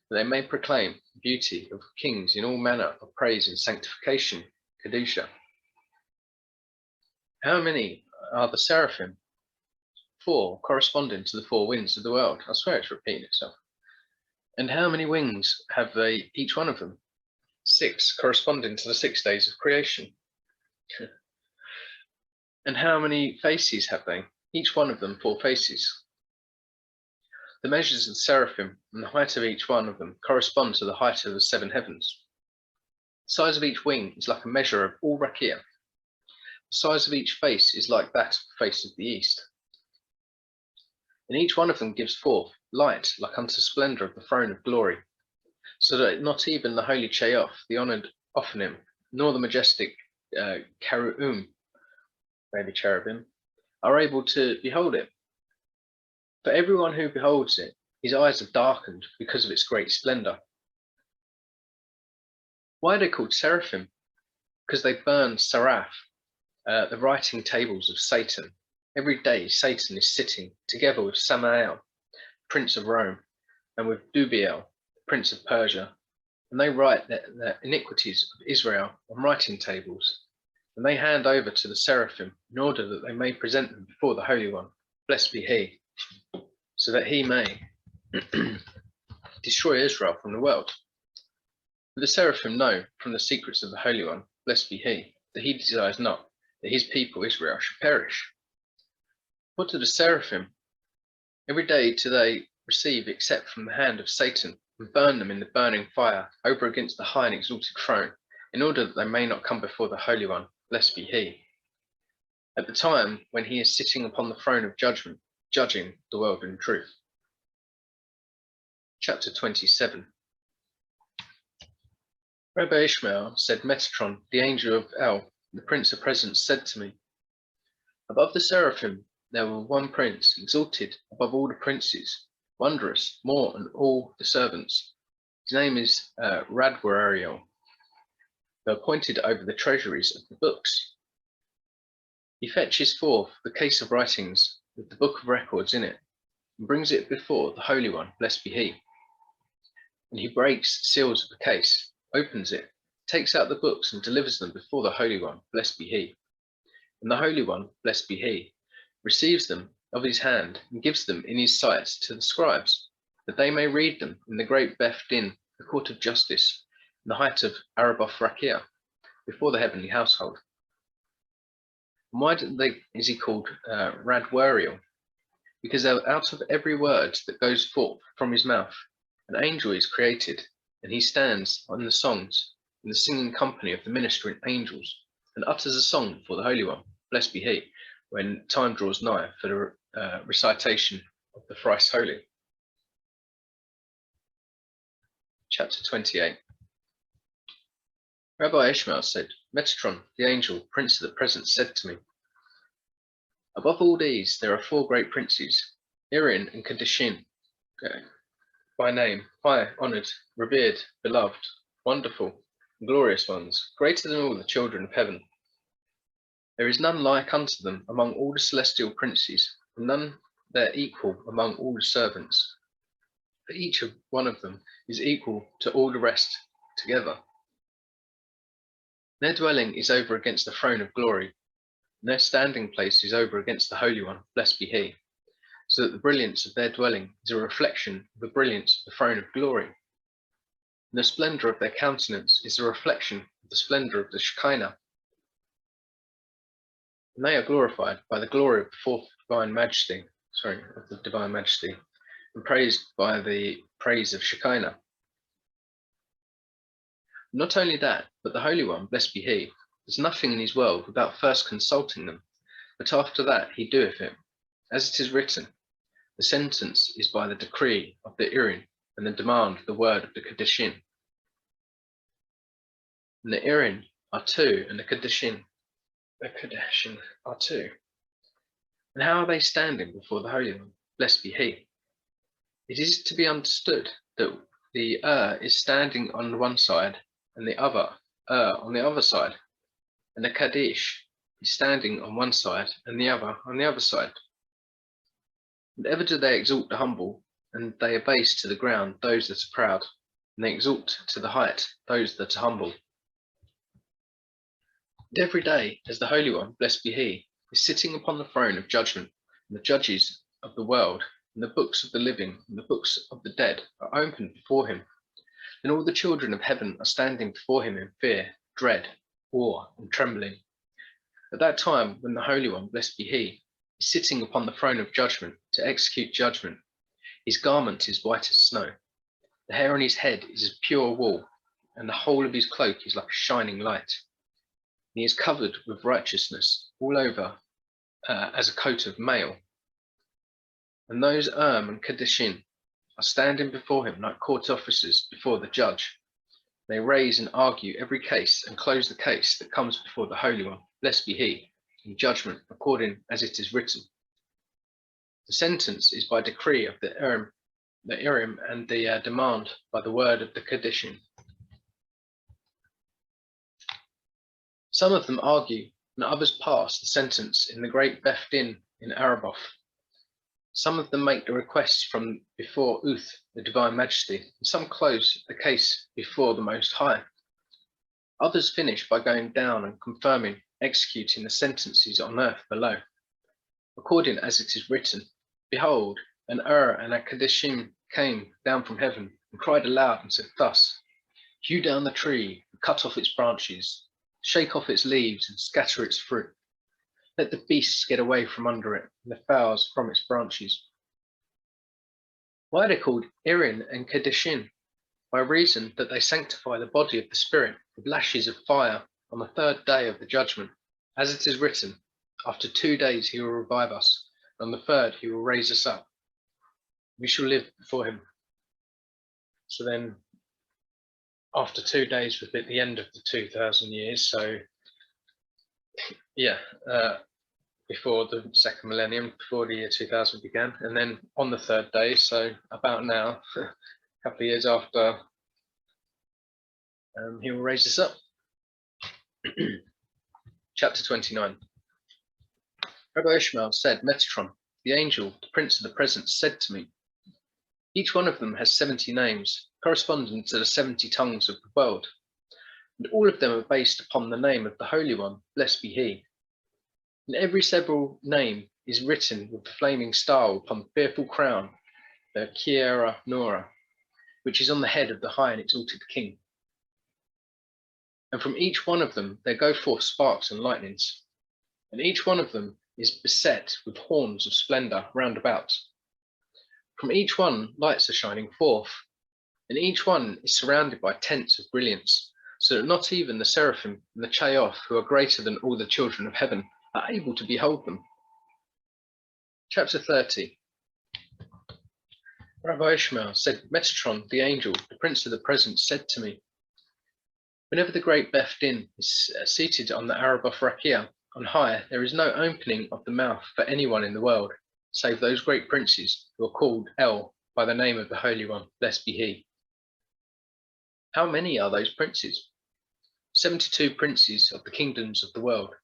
that they may proclaim the beauty of kings in all manner of praise and sanctification, Kedusha. How many are the seraphim? 4, corresponding to the 4 winds of the world. I swear it's repeating itself. And how many wings have they, each one of them? 6, corresponding to the 6 days of creation. And how many faces have they? Each one of them 4 faces. The measures of the seraphim and the height of each one of them correspond to the height of the 7 heavens. The size of each wing is like a measure of all Rakia. The size of each face is like that of the face of the east. And each one of them gives forth light like unto splendor of the throne of glory, so that not even the holy Cheof, the honored Ophanim, nor the majestic Karu'um, maybe cherubim, are able to behold it. For everyone who beholds it, his eyes are darkened because of its great splendor. Why are they called seraphim? Because they burn saraph, the writing tables of Satan. Every day Satan is sitting together with Samael, prince of Rome, and with Dubiel, prince of Persia, and they write the iniquities of Israel on writing tables, and they hand over to the seraphim in order that they may present them before the Holy One, blessed be he, so that he may destroy Israel from the world. But the seraphim know from the secrets of the Holy One, blessed be he, that he desires not that his people Israel should perish. What do the seraphim? Every day do they receive except from the hand of Satan, and burn them in the burning fire over against the high and exalted throne, in order that they may not come before the Holy One, blessed be he, at the time when he is sitting upon the throne of judgment, judging the world in truth. Chapter 27. Rabbi Ishmael said, Metatron, the angel of El, the prince of presence, said to me, above the seraphim there were one prince, exalted above all the princes, wondrous more than all the servants. His name is Radwariel, who appointed over the treasuries of the books. He fetches forth the case of writings with the book of records in it, and brings it before the Holy One, blessed be he. And he breaks the seals of the case, opens it, takes out the books and delivers them before the Holy One, blessed be he. And the Holy One, blessed be he, receives them of his hand and gives them in his sight to the scribes, that they may read them in the great Beth Din, the court of justice, in the height of Araboth Rakia, before the heavenly household. And why is he called Radwariel? Because out of every word that goes forth from his mouth, an angel is created, and he stands on the songs in the singing company of the ministering angels, and utters a song before the Holy One, blessed be he, when time draws nigh for the recitation of the thrice holy. Chapter 28. Rabbi Ishmael said, Metatron, the angel, prince of the presence, said to me, above all these there are 4 great princes, Irin and Kadishin, by name, high, honoured, revered, beloved, wonderful, glorious ones, greater than all the children of heaven. There is none like unto them among all the celestial princes, and none their equal among all the servants. For each one of them is equal to all the rest together. Their dwelling is over against the throne of glory, and their standing place is over against the Holy One, blessed be he, so that the brilliance of their dwelling is a reflection of the brilliance of the throne of glory. And the splendour of their countenance is a reflection of the splendour of the Shekinah. And they are glorified by the glory of the divine majesty, and praised by the praise of Shekinah. Not only that, but the Holy One, blessed be he, does nothing in his world without first consulting them, but after that he doeth it. As it is written, the sentence is by the decree of the Irin, and the demand of the word of the Kadishin. And the Irin are 2, and the Kadishin are 2. And how are they standing before the Holy One? Blessed be he. It is to be understood that the is standing on one side, and the other on the other side, and the Kaddish is standing on one side, and the other on the other side. And ever do they exalt the humble, and they abase to the ground those that are proud, and they exalt to the height those that are humble. And every day, as the Holy One, blessed be he, is sitting upon the throne of judgment, and the judges of the world, and the books of the living, and the books of the dead are opened before him. And all the children of heaven are standing before him in fear, dread, awe, and trembling. At that time, when the Holy One, blessed be he, is sitting upon the throne of judgment to execute judgment, his garment is white as snow. The hair on his head is as pure wool, and the whole of his cloak is like a shining light. And he is covered with righteousness all over as a coat of mail. And those and Kadishin are standing before him like court officers before the judge. They raise and argue every case and close the case that comes before the Holy One, blessed be he, in judgment according as it is written. The sentence is by decree of the Urim, and the demand by the word of the Kadishin. Some of them argue, and others pass the sentence in the great Beth Din in Araboth. Some of them make the requests from before Uth, the divine majesty, and some close the case before the Most High. Others finish by going down and confirming, executing the sentences on earth below. According as it is written, behold, an and a Kadishim came down from heaven and cried aloud and said thus, hew down the tree and cut off its branches, shake off its leaves and scatter its fruit. Let the beasts get away from under it, and the fowls from its branches. Why are they called Irin and Kadishin? By reason that they sanctify the body of the spirit with lashes of fire on the 3rd day of the judgment. As it is written, after 2 days he will revive us, and on the 3rd he will raise us up. We shall live before him. So then, after 2 days was at the end of the 2,000 years, so yeah, before the 2nd millennium, before the year 2000 began, and then on the 3rd day, so about now, a couple of years after, he will raise us up. Chapter 29. Rabbi Ishmael said, Metatron, the angel, the prince of the presence, said to me, each one of them has 70 names, corresponding to the 70 tongues of the world, and all of them are based upon the name of the Holy One, blessed be he. And every several name is written with the flaming star upon the fearful crown, the Kiera Nora, which is on the head of the high and exalted king. And from each one of them there go forth sparks and lightnings, and each one of them is beset with horns of splendor round about. From each one lights are shining forth, and each one is surrounded by tents of brilliance, so that not even the seraphim and the Chayoth, who are greater than all the children of heaven, are able to behold them. Chapter 30. Rabbi Ishmael said, Metatron, the angel, the prince of the presence, said to me, whenever the great Beth Din is seated on the Araboth Rakia on high, there is no opening of the mouth for anyone in the world, save those great princes who are called El by the name of the Holy One, blessed be he. How many are those princes? 72 princes of the kingdoms of the world,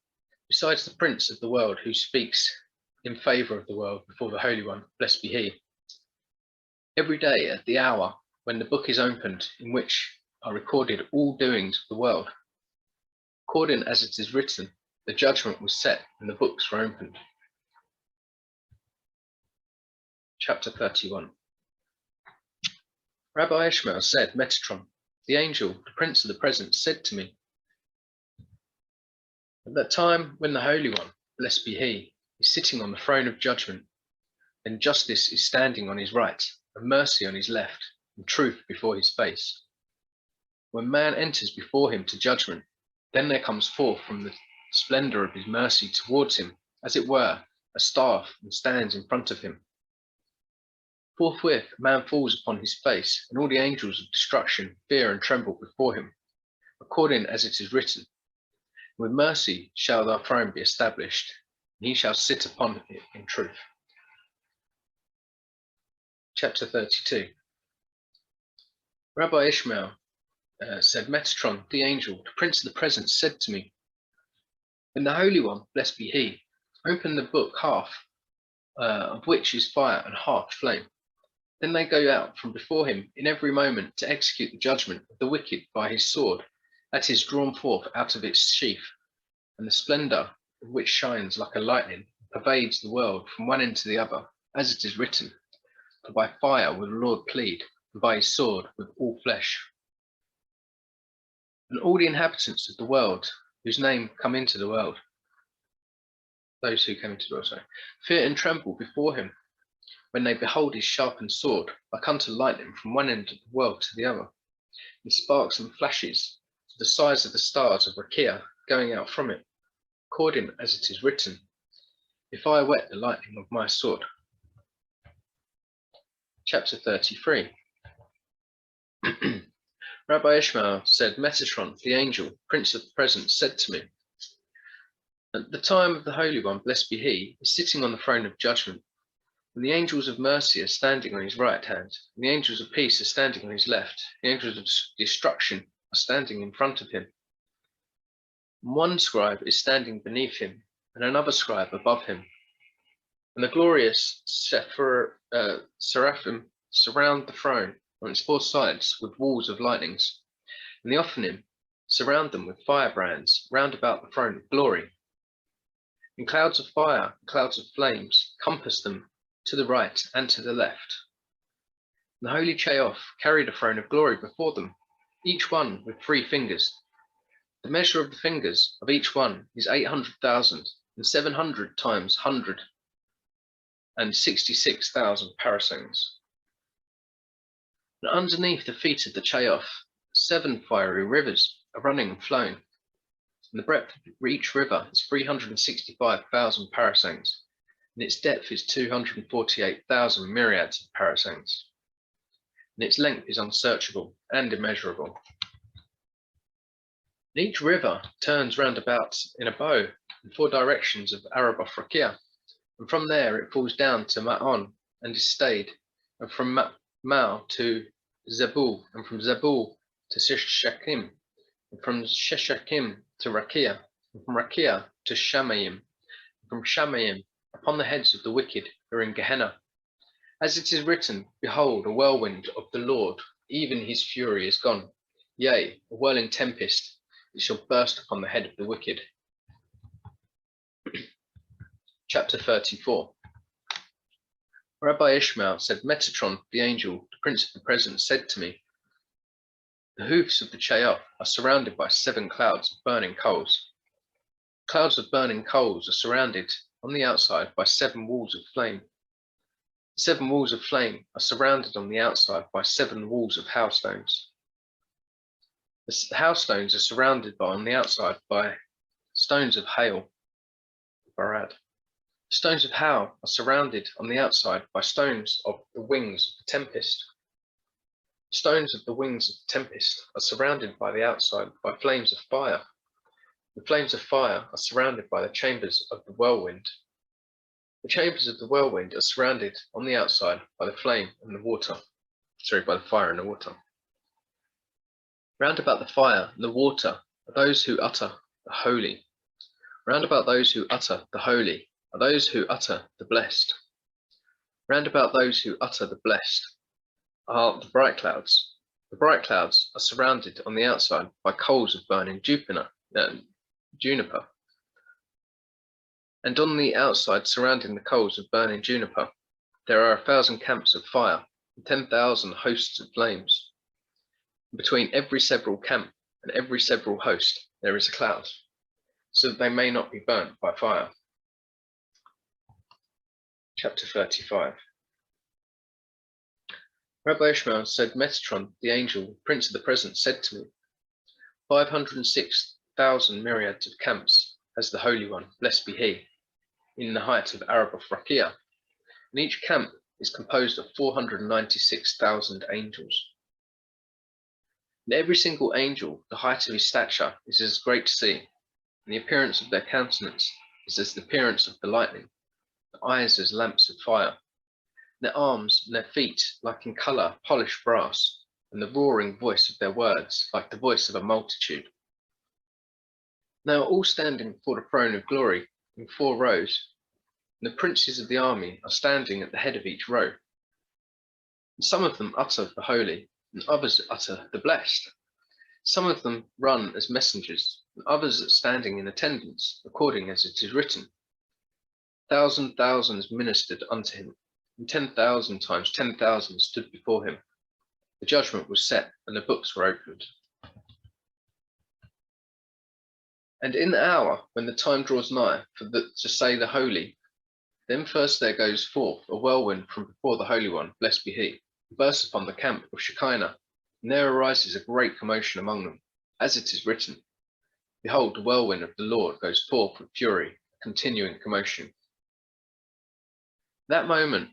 besides the prince of the world who speaks in favor of the world before the Holy One, blessed be he. Every day at the hour when the book is opened, in which are recorded all doings of the world, according as it is written, the judgment was set and the books were opened. Chapter 31. Rabbi Ishmael said, Metatron, the angel, the prince of the presence, said to me, at that time when the Holy One, blessed be he, is sitting on the throne of judgment, then justice is standing on his right, and mercy on his left, and truth before his face. When man enters before him to judgment, then there comes forth from the splendor of his mercy towards him, as it were, a staff, and stands in front of him. Forthwith a man falls upon his face, and all the angels of destruction fear and tremble before him, according as it is written, with mercy shall thy throne be established, and he shall sit upon it in truth. Chapter 32. Rabbi Ishmael said, Metatron, the angel, the prince of the presence, said to me, when the Holy One, blessed be he, opened the book half, of which is fire and half flame, then they go out from before him in every moment to execute the judgment of the wicked by his sword, that is drawn forth out of its sheath, and the splendor of which shines like a lightning, pervades the world from one end to the other, as it is written, for by fire will the Lord plead, and by his sword with all flesh. And all the inhabitants of the world, whose name come into the world, those who came into the world, fear and tremble before him, when they behold his sharpened sword, like unto lightning from one end of the world to the other, and sparks and flashes, to the size of the stars of Rakia, going out from it, according as it is written, if I wet the lightning of my sword. Chapter 33. Rabbi Ishmael said, Metatron, the angel, prince of the presence, said to me, at the time of the Holy One, blessed be he, is sitting on the throne of judgment, and the angels of mercy are standing on his right hand, and the angels of peace are standing on his left, the angels of destruction are standing in front of him. And one scribe is standing beneath him, and another scribe above him. And the glorious seraphim surround the throne on its four sides with walls of lightnings, and the Ophanim surround them with firebrands round about the throne of glory. And clouds of fire, clouds of flames compass them to the right and to the left. And the holy Chayoth carried a throne of glory before them, each one with 3 fingers. The measure of the fingers of each one is 800,000, and 700 times 100, and 66,000 parasangs. And underneath the feet of the Chayoth, 7 fiery rivers are running and flowing, and the breadth of each river is 365,000 parasangs, and its depth is 248,000 myriads of parasangs, and its length is unsearchable and immeasurable. And each river turns round about in a bow in 4 directions of Araboth Rakia, and from there it falls down to Ma'on and is stayed, and from Ma'o to Zebul, and from Zebul to Sheshakim, and from Sheshakim to Rakia, and from Rakia to Shamayim, and from Shamayim upon the heads of the wicked who are in Gehenna. As it is written, behold, a whirlwind of the Lord, even his fury is gone. Yea, a whirling tempest, it shall burst upon the head of the wicked. Chapter 34. Rabbi Ishmael said, Metatron, the angel, the prince of the presence, said to me, the hoofs of the Cheoff are surrounded by 7 clouds of burning coals. Clouds of burning coals are surrounded on the outside by 7 walls of flame. The 7 walls of flame are surrounded on the outside by 7 walls of hailstones. The hailstones are surrounded on the outside by stones of hail, barad. Stones of hail are surrounded on the outside by stones of the wings of the tempest. Stones of the wings of the tempest are surrounded by the outside by flames of fire. The flames of fire are surrounded by the chambers of the whirlwind. The chambers of the whirlwind are surrounded on the outside by the flame and the water. By the fire and the water. Round about the fire and the water are those who utter the holy. Round about those who utter the holy are those who utter the blessed. Round about those who utter the blessed are the bright clouds. The bright clouds are surrounded on the outside by coals of burning juniper. And on the outside, surrounding the coals of burning juniper, there are 1,000 camps of fire and 10,000 hosts of flames. Between every several camp and every several host, there is a cloud, so that they may not be burnt by fire. Chapter 35. Rabbi Ishmael said, Metatron, the angel, prince of the presence, said to me, 506,000 myriads of camps has the Holy One, blessed be he, in the height of Araboth Rakia, and each camp is composed of 496,000 angels. And every single angel, the height of his stature is as great to see, and the appearance of their countenance is as the appearance of the lightning, the eyes as lamps of fire, their arms and their feet like in colour polished brass, and the roaring voice of their words like the voice of a multitude. They are all standing before the throne of glory in 4 rows, and the princes of the army are standing at the head of each row. And some of them utter the holy, and others utter the blessed. Some of them run as messengers, and others are standing in attendance, according as it is written. Thousands ministered unto him, and 10,000 times 10,000 stood before him. The judgment was set, and the books were opened. And in the hour when the time draws nigh to say the holy, then first there goes forth a whirlwind from before the Holy One, blessed be he, bursts upon the camp of Shekinah, and there arises a great commotion among them, as it is written, behold, the whirlwind of the Lord goes forth with fury, a continuing commotion. That moment,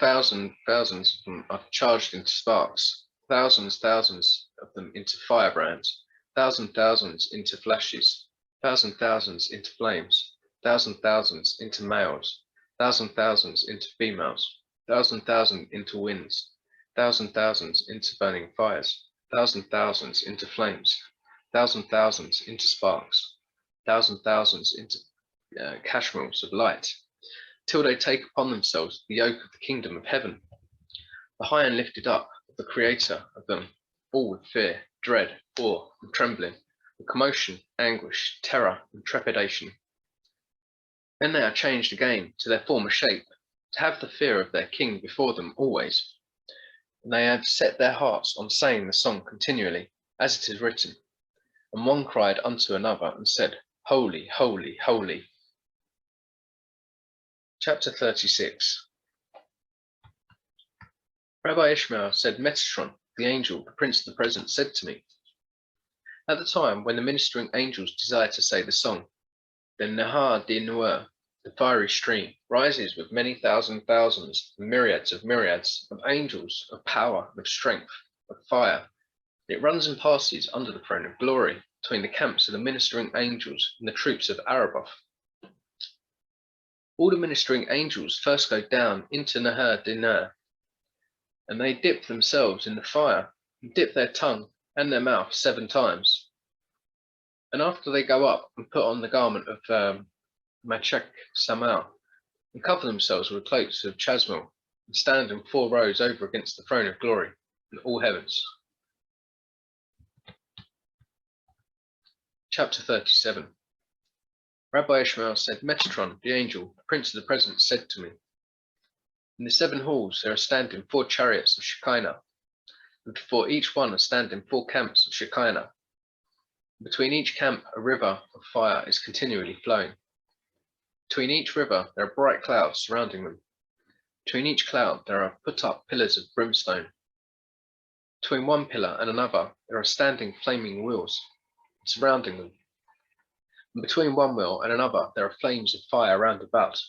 thousands of them are charged into sparks, thousands of them into firebrands, thousands into flashes, thousands into flames, thousands into males, thousands into females, thousands into winds, thousands into burning fires, thousands into flames, thousands into sparks, thousands into cashmeres of light, till they take upon themselves the yoke of the kingdom of heaven, the high and lifted up of the creator of them, all with fear, dread, awe, and trembling, with commotion, anguish, terror, and trepidation. Then they are changed again to their former shape, to have the fear of their king before them always. And they have set their hearts on saying the song continually, as it is written. And one cried unto another and said, Holy, holy, holy. Chapter 36. Rabbi Ishmael said, Metatron, the angel, the prince of the presence, said to me, at the time when the ministering angels desire to say the song, the Nahar di Nuer, the fiery stream, rises with many thousands and myriads of angels, of power, of strength, of fire. It runs and passes under the throne of glory, between the camps of the ministering angels and the troops of Araboth. All the ministering angels first go down into Nahar di Nuer, and they dip themselves in the fire, and dip their tongue and their mouth 7 times. And after they go up and put on the garment of Machek, Samal, and cover themselves with cloaks of chasmal, and stand in 4 rows over against the throne of glory in all heavens. Chapter 37. Rabbi Ishmael said, Metatron, the angel, the prince of the presence, said to me, in the 7 halls there are standing 4 chariots of Shekinah, and before each one are standing 4 camps of Shekinah. Between each camp a river of fire is continually flowing. Between each river there are bright clouds surrounding them. Between each cloud there are put up pillars of brimstone. Between one pillar and another there are standing flaming wheels surrounding them. And between one wheel and another there are flames of fire round about.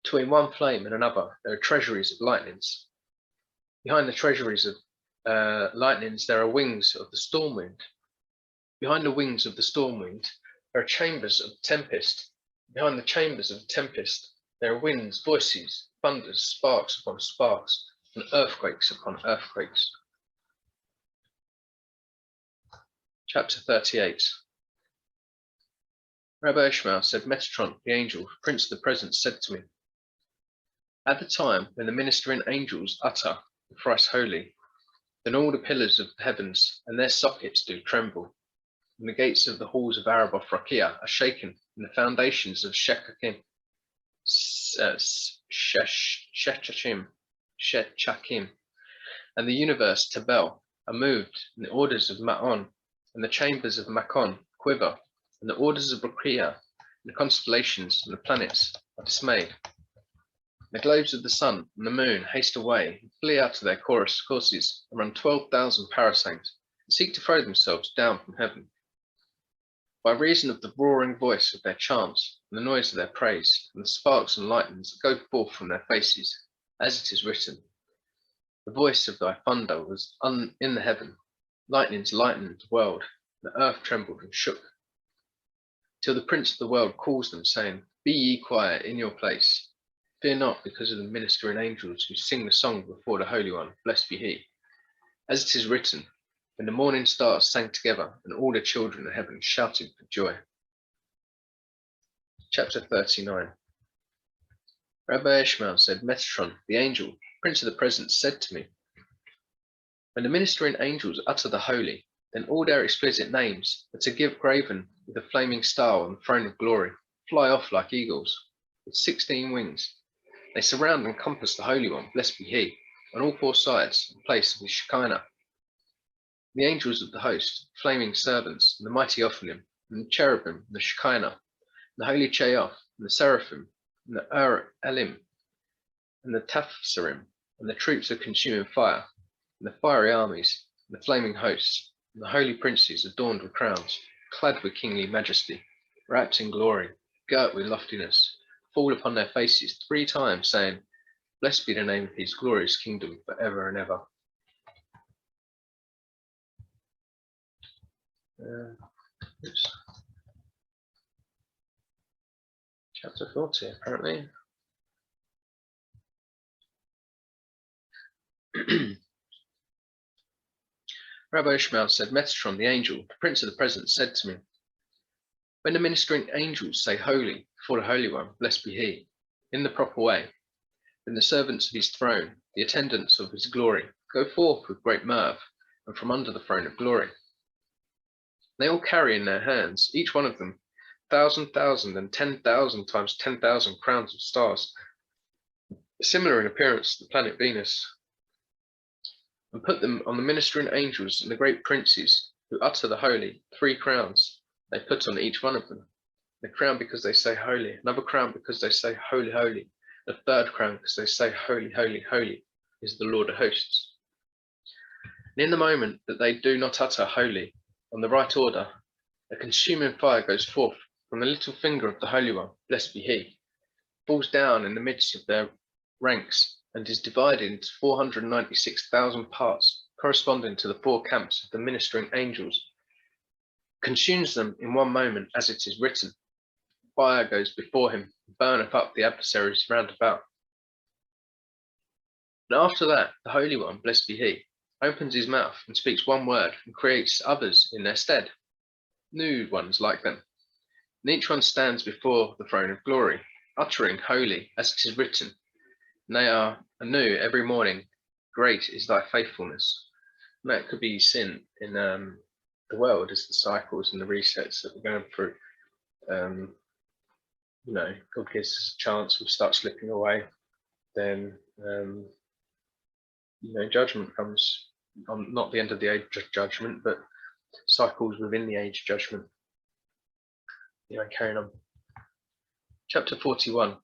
Between one flame and another there are treasuries of lightnings. Behind the treasuries of lightnings there are wings of the storm wind. Behind the wings of the storm wind there are chambers of tempest. Behind the chambers of tempest there are winds, voices, thunders, sparks upon sparks, and earthquakes upon earthquakes. Chapter 38. Rabbi Ishmael said, Metatron, the angel, prince of the presence, said to me, at the time when the ministering angels utter the thrice holy, then all the pillars of the heavens and their sockets do tremble, and the gates of the halls of Araboth Rakia are shaken, and the foundations of Shechachim, and the universe Tabel are moved, and the orders of Ma'on and the chambers of Makon quiver, and the orders of Rakia and the constellations and the planets are dismayed. The globes of the sun and the moon haste away, and flee out of their courses, and run 12,000 parasangs, and seek to throw themselves down from heaven. By reason of the roaring voice of their chants, and the noise of their praise, and the sparks and lightnings that go forth from their faces, as it is written, the voice of thy thunder was in the heaven, lightnings lightened the world, the earth trembled and shook, till the prince of the world calls them, saying, be ye quiet in your place. Fear not because of the ministering angels who sing the song before the Holy One, blessed be he. As it is written, when the morning stars sang together, and all the children of heaven shouted for joy. Chapter 39. Rabbi Ishmael said, Metatron, the angel, prince of the presence, said to me, when the ministering angels utter the holy, then all their explicit names that are graven with a flaming star on the throne of glory fly off like eagles, with 16 wings. They surround and compass the Holy One, blessed be he, on all 4 sides, in place of his Shekinah. The angels of the host, flaming servants, and the mighty Ophanim, and the cherubim, and the Shekinah, and the holy Cheoff, and the seraphim, and the Elim, and the Taphsarim, and the troops of consuming fire, and the fiery armies, and the flaming hosts, and the holy princes adorned with crowns, clad with kingly majesty, wrapped in glory, girt with loftiness, fall upon their faces 3 times, saying, blessed be the name of his glorious kingdom for ever and ever. Chapter 40, apparently. Rabbi Ishmael said, Metatron, the angel, the prince of the presence, said to me, when the ministering angels say holy before the Holy One, blessed be he, in the proper way, then the servants of his throne, the attendants of his glory, go forth with great mirth, and from under the throne of glory. They all carry in their hands, each one of them, 1,000,000 and 10,000 times 10,000 crowns of stars, similar in appearance to the planet Venus, and put them on the ministering angels and the great princes who utter the holy 3 crowns they put on each one of them. The crown because they say holy, another crown because they say holy, holy, a 3rd crown because they say holy, holy, holy is the Lord of hosts. And in the moment that they do not utter holy on the right order, a consuming fire goes forth from the little finger of the Holy One, blessed be he, falls down in the midst of their ranks, and is divided into 496,000 parts, corresponding to the 4 camps of the ministering angels, consumes them in one moment, as it is written, fire goes before him, and burneth up the adversaries round about. And after that, the Holy One, blessed be he, opens his mouth and speaks one word, and creates others in their stead, new ones like them. and each one stands before the throne of glory, uttering holy, as it is written, and they are anew every morning. Great is thy faithfulness. And that could be seen in the world as the cycles and the resets that we're going through. God gives us a chance, we start slipping away, then judgment comes on, not the end of the age of judgment, but cycles within the age of judgment. Carrying on. Chapter 41.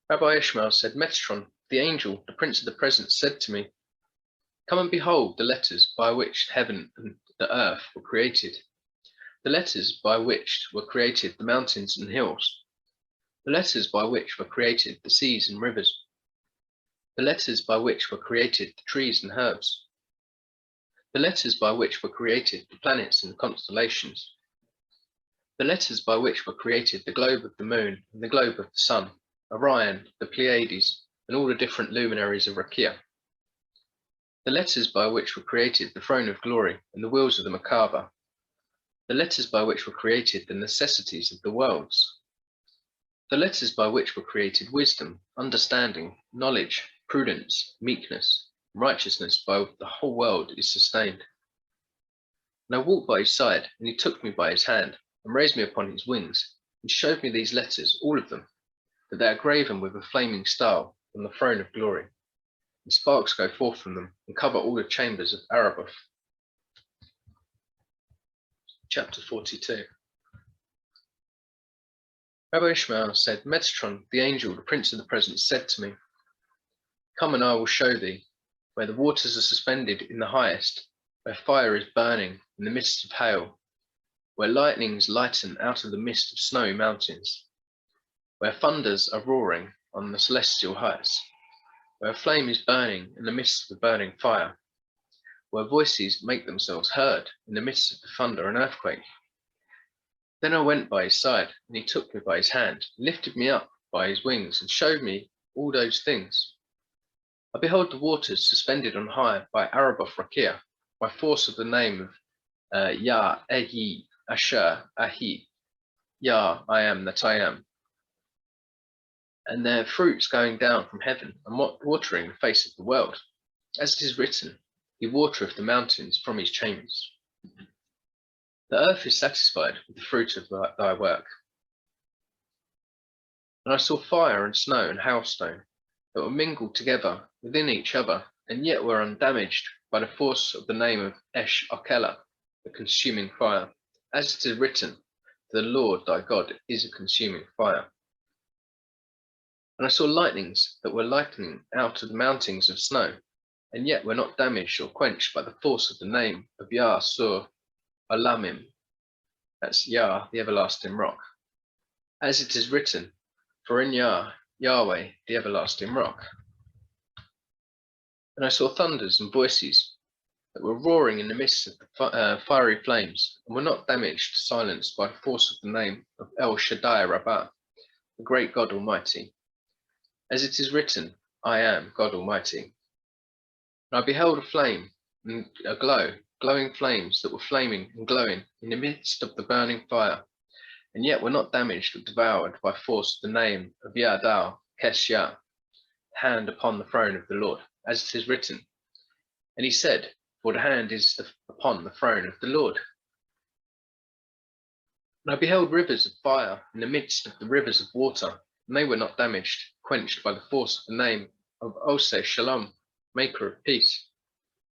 Rabbi Ishmael said, Metatron, the angel, the prince of the present, said to me, come and behold the letters by which heaven and the earth were created, the letters by which were created the mountains and hills, the letters by which were created the seas and rivers, the letters by which were created the trees and herbs, the letters by which were created the planets and the constellations, the letters by which were created the globe of the moon and the globe of the sun, Orion, the Pleiades, and all the different luminaries of Rakia, the letters by which were created the throne of glory and the wheels of the Merkaba, the letters by which were created the necessities of the worlds, the letters by which were created wisdom, understanding, knowledge, prudence, meekness, righteousness, by the whole world is sustained. And I walked by his side, and he took me by his hand, and raised me upon his wings, and showed me these letters, all of them, that they are graven with a flaming style on the throne of glory, and sparks go forth from them, and cover all the chambers of Araboth. Chapter 42. Rabbi Ishmael said, Metatron, the angel, the prince of the present, said to me, come and I will show thee, where the waters are suspended in the highest, where fire is burning in the midst of hail, where lightnings lighten out of the mist of snowy mountains, where thunders are roaring on the celestial heights, where a flame is burning in the midst of the burning fire, where voices make themselves heard in the midst of the thunder and earthquake. Then I went by his side, and he took me by his hand, lifted me up by his wings, and showed me all those things. I beheld the waters suspended on high by Araboth Rakia, by force of the name of Yah Ehi Asher Ahi, Yah I am that I am, and their fruits going down from heaven and watering the face of the world. As it is written, he watereth the mountains from his chambers. The earth is satisfied with the fruit of thy work. And I saw fire and snow and hailstone that were mingled together within each other, and yet were undamaged by the force of the name of Esh Akela, the consuming fire. As it is written, the Lord thy God is a consuming fire. And I saw lightnings that were lightning out of the mountains of snow, and yet were not damaged or quenched by the force of the name of Yah Sur Alamim, that's Yah, the everlasting rock. As it is written, for in Yah, Yahweh, the everlasting rock. And I saw thunders and voices that were roaring in the midst of the fiery flames, and were not damaged, silenced by the force of the name of El Shaddai Rabbah, the great God Almighty. As it is written, I am God Almighty. And I beheld a flame and a glowing flames that were flaming and glowing in the midst of the burning fire, and yet were not damaged or devoured by force of the name of Yahdah Kesh hand upon the throne of the Lord, as it is written. And he said, for the hand is upon the throne of the Lord. And I beheld rivers of fire in the midst of the rivers of water, and they were not damaged, quenched by the force of the name of Oseh Shalom, maker of peace.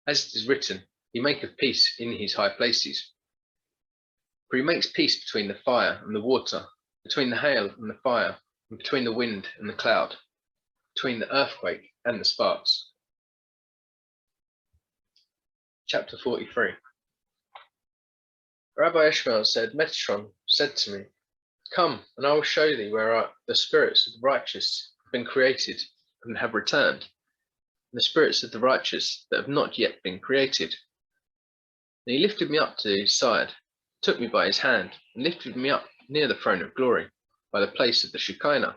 As it is written, he maketh peace in his high places. For he makes peace between the fire and the water, between the hail and the fire, and between the wind and the cloud, between the earthquake and the sparks. Chapter 43. Rabbi Ishmael said, Metatron said to me, come, and I will show thee where the spirits of the righteous have been created and have returned, and the spirits of the righteous that have not yet been created. And he lifted me up to his side, took me by his hand, and lifted me up near the throne of glory, by the place of the Shekinah. And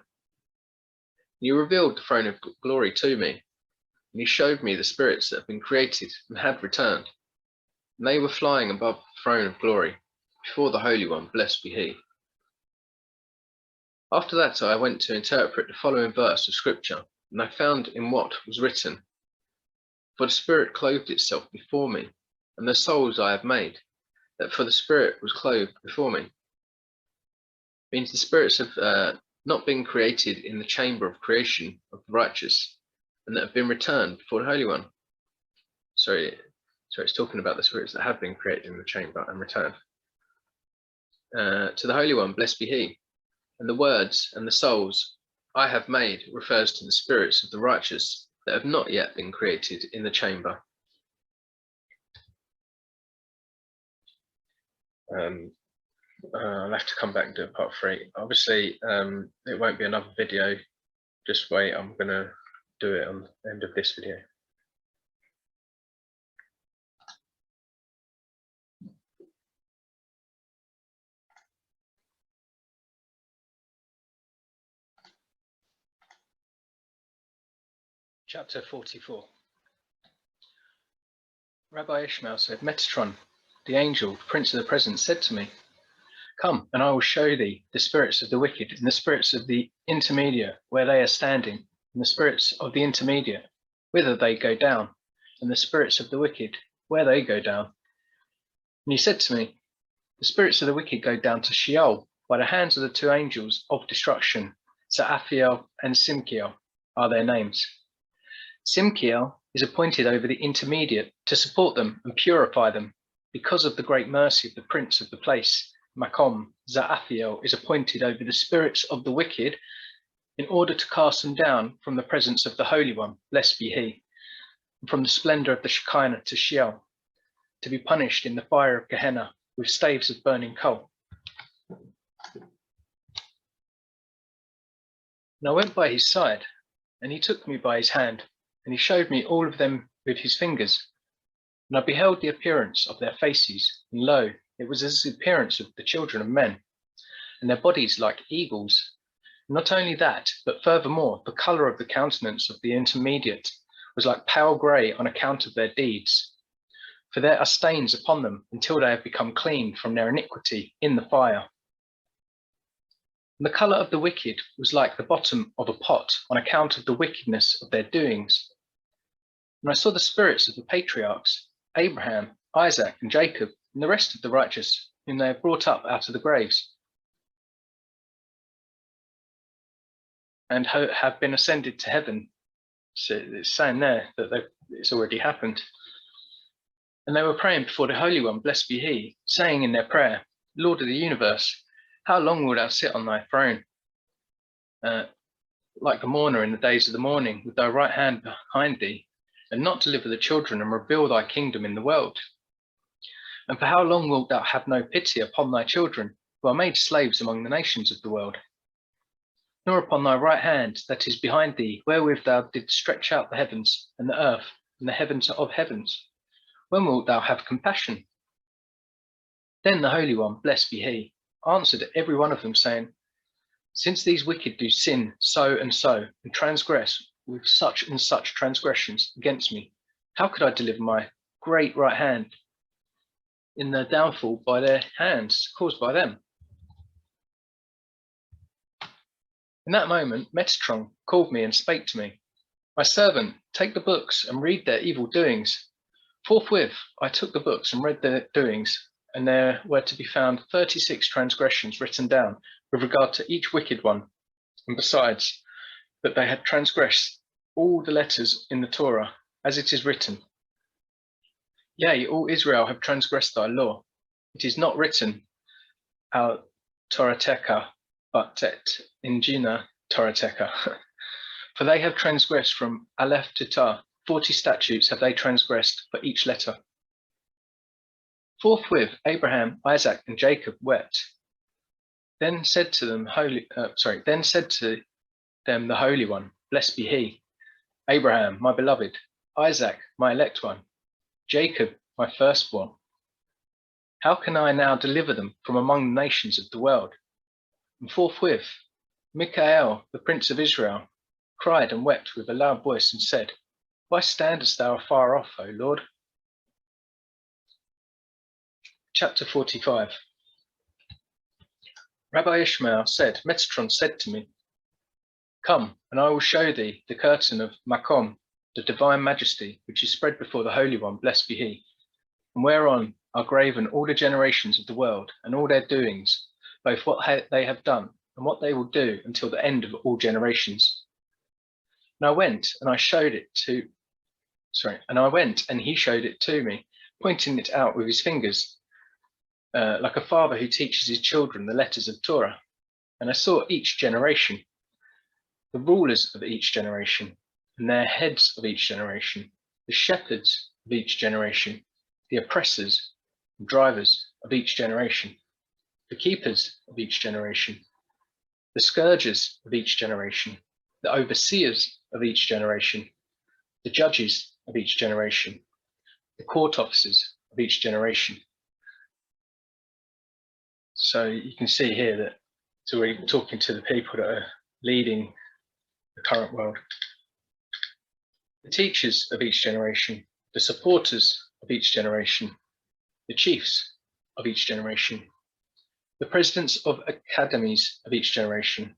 he revealed the throne of glory to me, and he showed me the spirits that have been created and had returned. And they were flying above the throne of glory, before the Holy One, blessed be he. After that I went to interpret the following verse of Scripture, and I found in what was written, "For the Spirit clothed itself before me, and the souls I have made, that for the Spirit was clothed before me." Means the spirits have not been created in the chamber of creation of the righteous, and that have been returned before the Holy One. Sorry, it's talking about the spirits that have been created in the chamber and returned. To the Holy One, blessed be he. And the words and the souls I have made refers to the spirits of the righteous that have not yet been created in the chamber. I'll have to come back and do part 3. Obviously, it won't be another video. Just wait, I'm going to do it on the end of this video. Chapter 44. Rabbi Ishmael said, Metatron, the angel, prince of the present, said to me, "Come, and I will show thee the spirits of the wicked, and the spirits of the intermediate, where they are standing, and the spirits of the intermediate, whither they go down, and the spirits of the wicked, where they go down." And he said to me, "The spirits of the wicked go down to Sheol by the hands of the 2 angels of destruction. Saaphiel and Simkiel are their names. Simkiel is appointed over the intermediate to support them and purify them. Because of the great mercy of the prince of the place, Makom, Zaaphiel is appointed over the spirits of the wicked in order to cast them down from the presence of the Holy One, blessed be he, and from the splendor of the Shekinah to Sheol, to be punished in the fire of Gehenna with staves of burning coal." And I went by his side, and he took me by his hand, and he showed me all of them with his fingers. And I beheld the appearance of their faces, and lo, it was as the appearance of the children of men, and their bodies like eagles. Not only that, but furthermore, the colour of the countenance of the intermediate was like pale grey on account of their deeds. For there are stains upon them until they have become clean from their iniquity in the fire. And the colour of the wicked was like the bottom of a pot on account of the wickedness of their doings. And I saw the spirits of the patriarchs, Abraham, Isaac, and Jacob, and the rest of the righteous, whom they have brought up out of the graves, and have been ascended to heaven. So it's saying there that it's already happened. And they were praying before the Holy One, blessed be he, saying in their prayer, "Lord of the universe, how long wilt thou sit on thy throne? Like the mourner in the days of the morning, with thy right hand behind thee, and not deliver the children and reveal thy kingdom in the world? And for how long wilt thou have no pity upon thy children, who are made slaves among the nations of the world? Nor upon thy right hand that is behind thee, wherewith thou didst stretch out the heavens and the earth and the heavens of heavens. When wilt thou have compassion?" Then the Holy One, blessed be he, answered every one of them, saying, "Since these wicked do sin so and so, and transgress with such and such transgressions against me, how could I deliver my great right hand in their downfall by their hands caused by them?" In that moment, Metatron called me and spake to me, "My servant, take the books and read their evil doings." Forthwith I took the books and read their doings, and there were to be found 36 transgressions written down with regard to each wicked one, and besides, that they had transgressed all the letters in the Torah, as it is written, "Yea, all Israel have transgressed thy law. It is not written, Al Toratecha, but et Ingina Toratecha." For they have transgressed from Aleph to Tah, 40 statutes have they transgressed for each letter. Forthwith Abraham, Isaac, and Jacob wept. Then said to them the Holy One, blessed be he, "Abraham, my beloved, Isaac, my elect one, Jacob, my firstborn. How can I now deliver them from among the nations of the world?" And forthwith Michael, the prince of Israel, cried and wept with a loud voice and said, "Why standest thou afar off, O Lord?" Chapter 45. Rabbi Ishmael said, Metatron said to me, "Come, and I will show thee the curtain of Makom, the divine majesty, which is spread before the Holy One, blessed be he, and whereon are graven all the generations of the world and all their doings, both what they have done and what they will do until the end of all generations." And I went and I showed it to, and I went and he showed it to me, pointing it out with his fingers, like a father who teaches his children the letters of Torah. And I saw each generation, the rulers of each generation, and their heads of each generation, the shepherds of each generation, the oppressors and drivers of each generation, the keepers of each generation, the scourgers of each generation, the overseers of each generation, the judges of each generation, the court officers of each generation. So you can see here that it's already talking to the people that are leading the current world. The teachers of each generation, the supporters of each generation, the chiefs of each generation, the presidents of academies of each generation,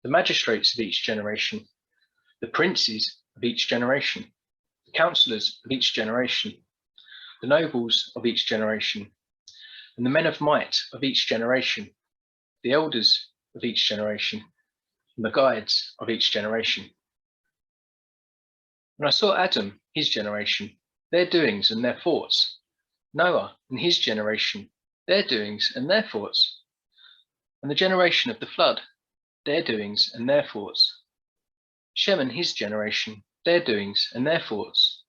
the magistrates of each generation, the princes of each generation, the councillors of each generation, the nobles of each generation, and the men of might of each generation, the elders of each generation, and the guides of each generation. And I saw Adam, his generation, their doings and their thoughts, Noah and his generation, their doings and their thoughts, and the generation of the flood, their doings and their thoughts, Shem and his generation, their doings and their thoughts,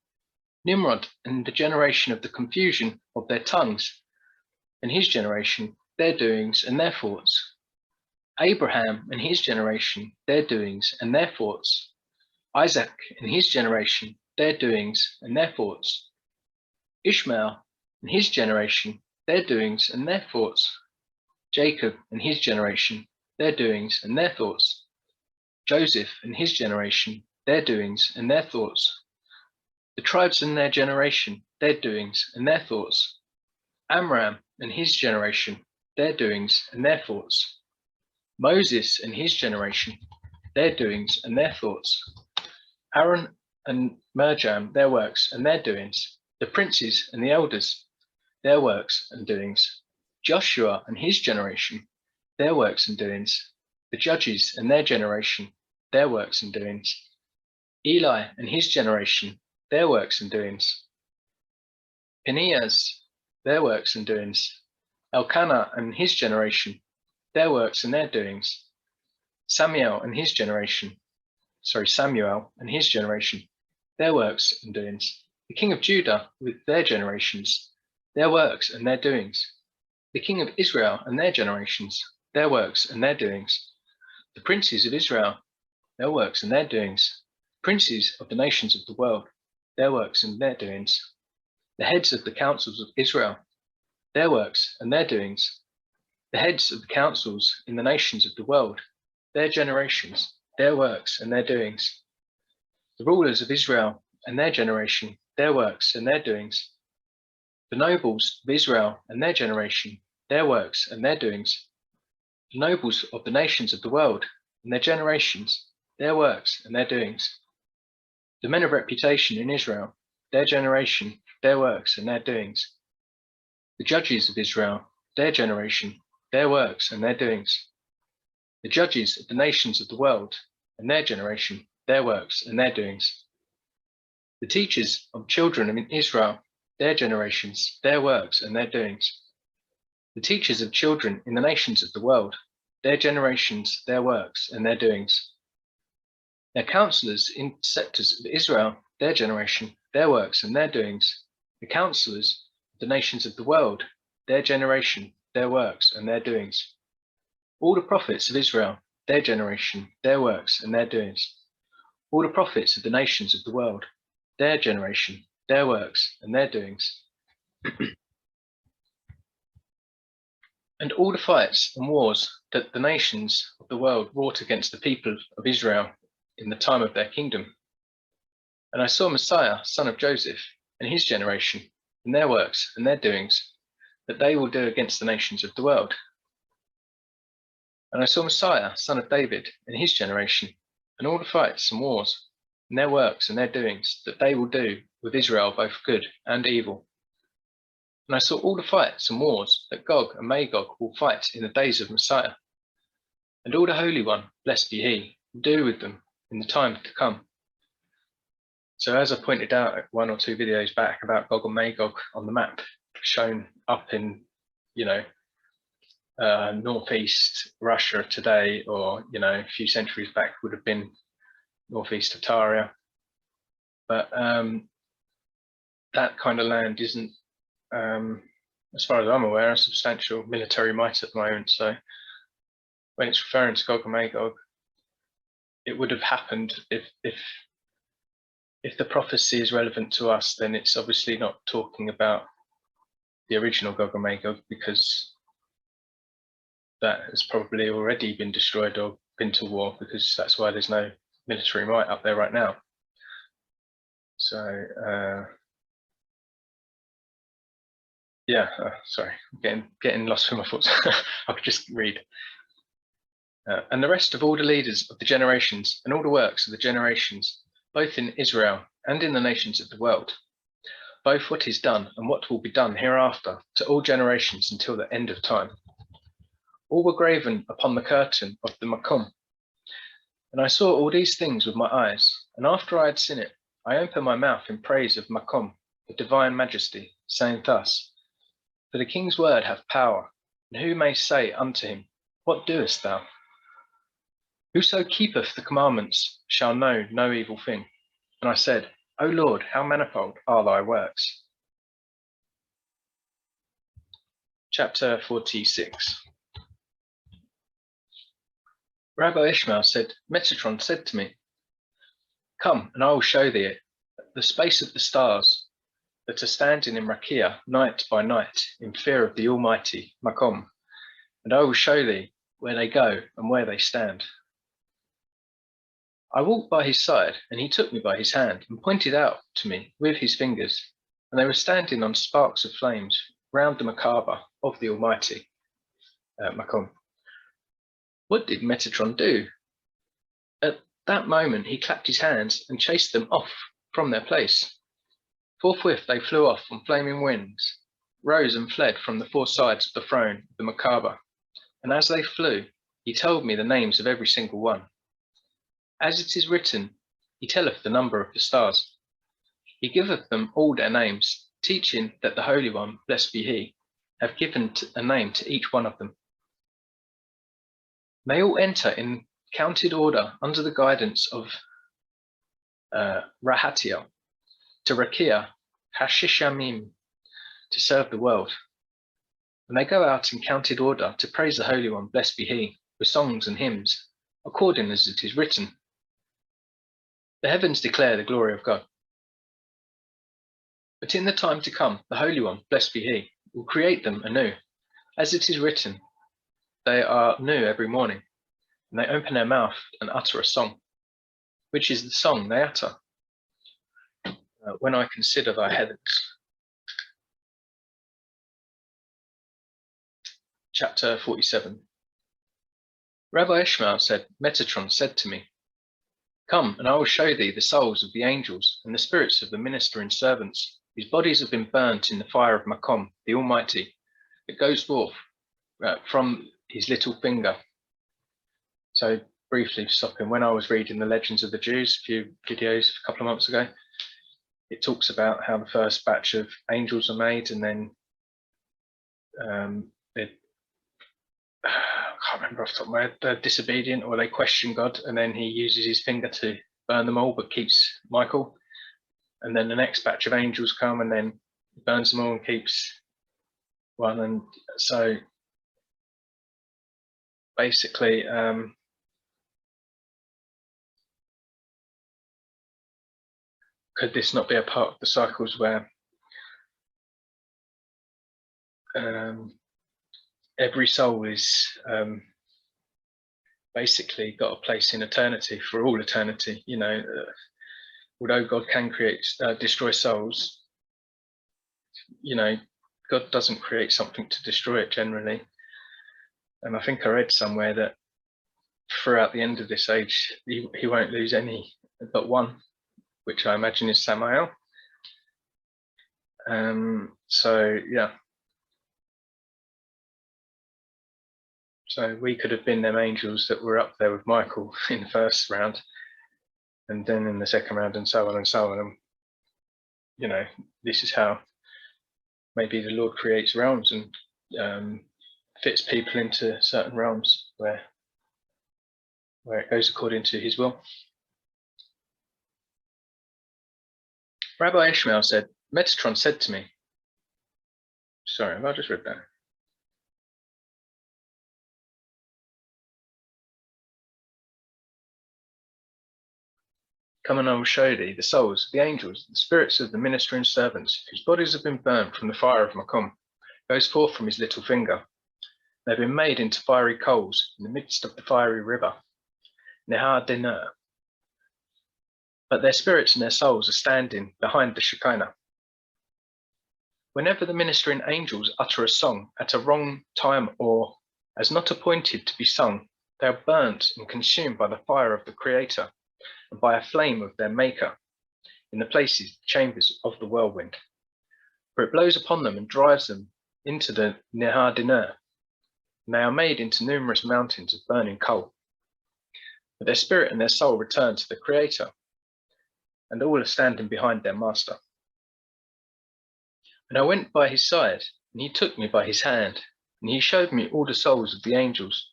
Nimrod and the generation of the confusion of their tongues, and his generation, their doings and their thoughts, Abraham and his generation, their doings and their thoughts, Isaac and his generation, their doings and their thoughts, Ishmael and his generation, their doings and their thoughts, Jacob and his generation, their doings and their thoughts, Joseph and his generation, their doings and their thoughts, the tribes and their generation, their doings and their thoughts, Amram and his generation, their doings and their thoughts, Moses and his generation, their doings and their thoughts, Aaron and Miriam, their works and their doings, the princes and the elders, their works and doings, Joshua and his generation, their works and doings, the judges and their generation, their works and doings, Eli and his generation, their works and doings, Phinehas, their works and doings, Elkanah and his generation, their works and their doings, Samuel and his generation, their works and doings, the king of Judah with their generations, their works and their doings, the king of Israel and their generations, their works and their doings, the princes of Israel, their works and their doings, princes of the nations of the world, their works and their doings, the heads of the councils of Israel, their works and their doings, the heads of the councils in the nations of the world, their generations, their works and their doings, the rulers of Israel and their generation, their works and their doings, the nobles of Israel and their generation, their works and their doings, the nobles of the nations of the world and their generations, their works and their doings, the men of reputation in Israel, their generation, their works and their doings, the judges of Israel, their generation, their works and their doings, the judges of the nations of the world and their generation, their works and their doings, the teachers of children in Israel, their generations, their works and their doings, the teachers of children in the nations of the world, their generations, their works and their doings, their counselors in scepters of Israel, their generation, their works and their doings, the counselors of the nations of the world, their generation, their works and their doings, all the prophets of Israel, their generation, their works and their doings, all the prophets of the nations of the world, their generation, their works and their doings, and all the fights and wars that the nations of the world wrought against the people of Israel in the time of their kingdom. And I saw Messiah, son of Joseph, and his generation, and their works and their doings, that they will do against the nations of the world. And I saw Messiah, son of David, in his generation, and all the fights and wars, and their works and their doings that they will do with Israel, both good and evil. And I saw all the fights and wars that Gog and Magog will fight in the days of Messiah. And all the Holy One, blessed be he, will do with them in the time to come. So as I pointed out at 1 or 2 videos back about Gog and Magog on the map, shown up in, northeast Russia today, or, a few centuries back would have been northeast of Taria. But that kind of land isn't, as far as I'm aware, a substantial military might at the moment. So when it's referring to Gog and Magog, it would have happened if the prophecy is relevant to us, then it's obviously not talking about the original Gog and Magog, because that has probably already been destroyed or been to war, because that's why there's no military might up there right now. So sorry, I'm getting lost with my thoughts. I could just read. And the rest of all the leaders of the generations and all the works of the generations, both in Israel and in the nations of the world, both what is done and what will be done hereafter to all generations until the end of time. All were graven upon the curtain of the Makom. And I saw all these things with my eyes, and after I had seen it, I opened my mouth in praise of Makom, the divine majesty, saying thus, for the king's word hath power, and who may say unto him, what doest thou? Whoso keepeth the commandments shall know no evil thing. And I said, O Lord, how manifold are thy works. Chapter 46. Rabbi Ishmael said, Metatron said to me, come, and I will show thee the space of the stars that are standing in Rakia night by night in fear of the Almighty, Makom, and I will show thee where they go and where they stand. I walked by his side, and he took me by his hand and pointed out to me with his fingers, and they were standing on sparks of flames round the Makaba of the Almighty, Makom. What did Metatron do? At that moment he clapped his hands and chased them off from their place. Forthwith they flew off on flaming wings, rose and fled from the four sides of the throne, the Makaba, and as they flew, he told me the names of every single one. As it is written, he telleth the number of the stars. He giveth them all their names, teaching that the Holy One, blessed be he, have given a name to each one of them. They all enter in counted order under the guidance of Rahatiel, to Rakia Hashishamim, to serve the world. And they go out in counted order to praise the Holy One, blessed be he, with songs and hymns, according as it is written. The heavens declare the glory of God. But in the time to come, the Holy One, blessed be he, will create them anew. As it is written, they are new every morning, and they open their mouth and utter a song, which is the song they utter. When I consider thy heavens. Chapter 47. Rabbi Ishmael said, Metatron said to me, come, and I will show thee the souls of the angels and the spirits of the ministering servants, whose bodies have been burnt in the fire of Makom, the Almighty, that goes forth from his little finger. So briefly stopping, when I was reading the Legends of the Jews, a few videos a couple of months ago, it talks about how the first batch of angels are made, and then I can't remember off the top of my head, they're disobedient or they question God, and then he uses his finger to burn them all but keeps Michael. And then the next batch of angels come and then he burns them all and keeps one. And so basically could this not be a part of the cycles where every soul is basically got a place in eternity for all eternity? Although God can destroy souls, God doesn't create something to destroy it generally. And I think I read somewhere that throughout the end of this age, he won't lose any but one, which I imagine is Samael. So yeah. So we could have been them angels that were up there with Michael in the first round, and then in the second round, and so on and so on. And, you know, this is how maybe the Lord creates realms and fits people into certain realms where it goes according to his will. Rabbi Ishmael said, Metatron said to me, sorry, have I just read that? Come and I will show thee the souls of the angels, the spirits of the ministering servants, whose bodies have been burned from the fire of Makom, goes forth from his little finger. They have been made into fiery coals in the midst of the fiery river, Nehar Dinur. But their spirits and their souls are standing behind the Shekinah. Whenever the ministering angels utter a song at a wrong time or as not appointed to be sung, they are burnt and consumed by the fire of the Creator and by a flame of their Maker in the places, chambers of the whirlwind. For it blows upon them and drives them into the Nehar Dinur, and they are made into numerous mountains of burning coal. But their spirit and their soul return to the Creator, and all are standing behind their Master. And I went by his side, and he took me by his hand, and he showed me all the souls of the angels,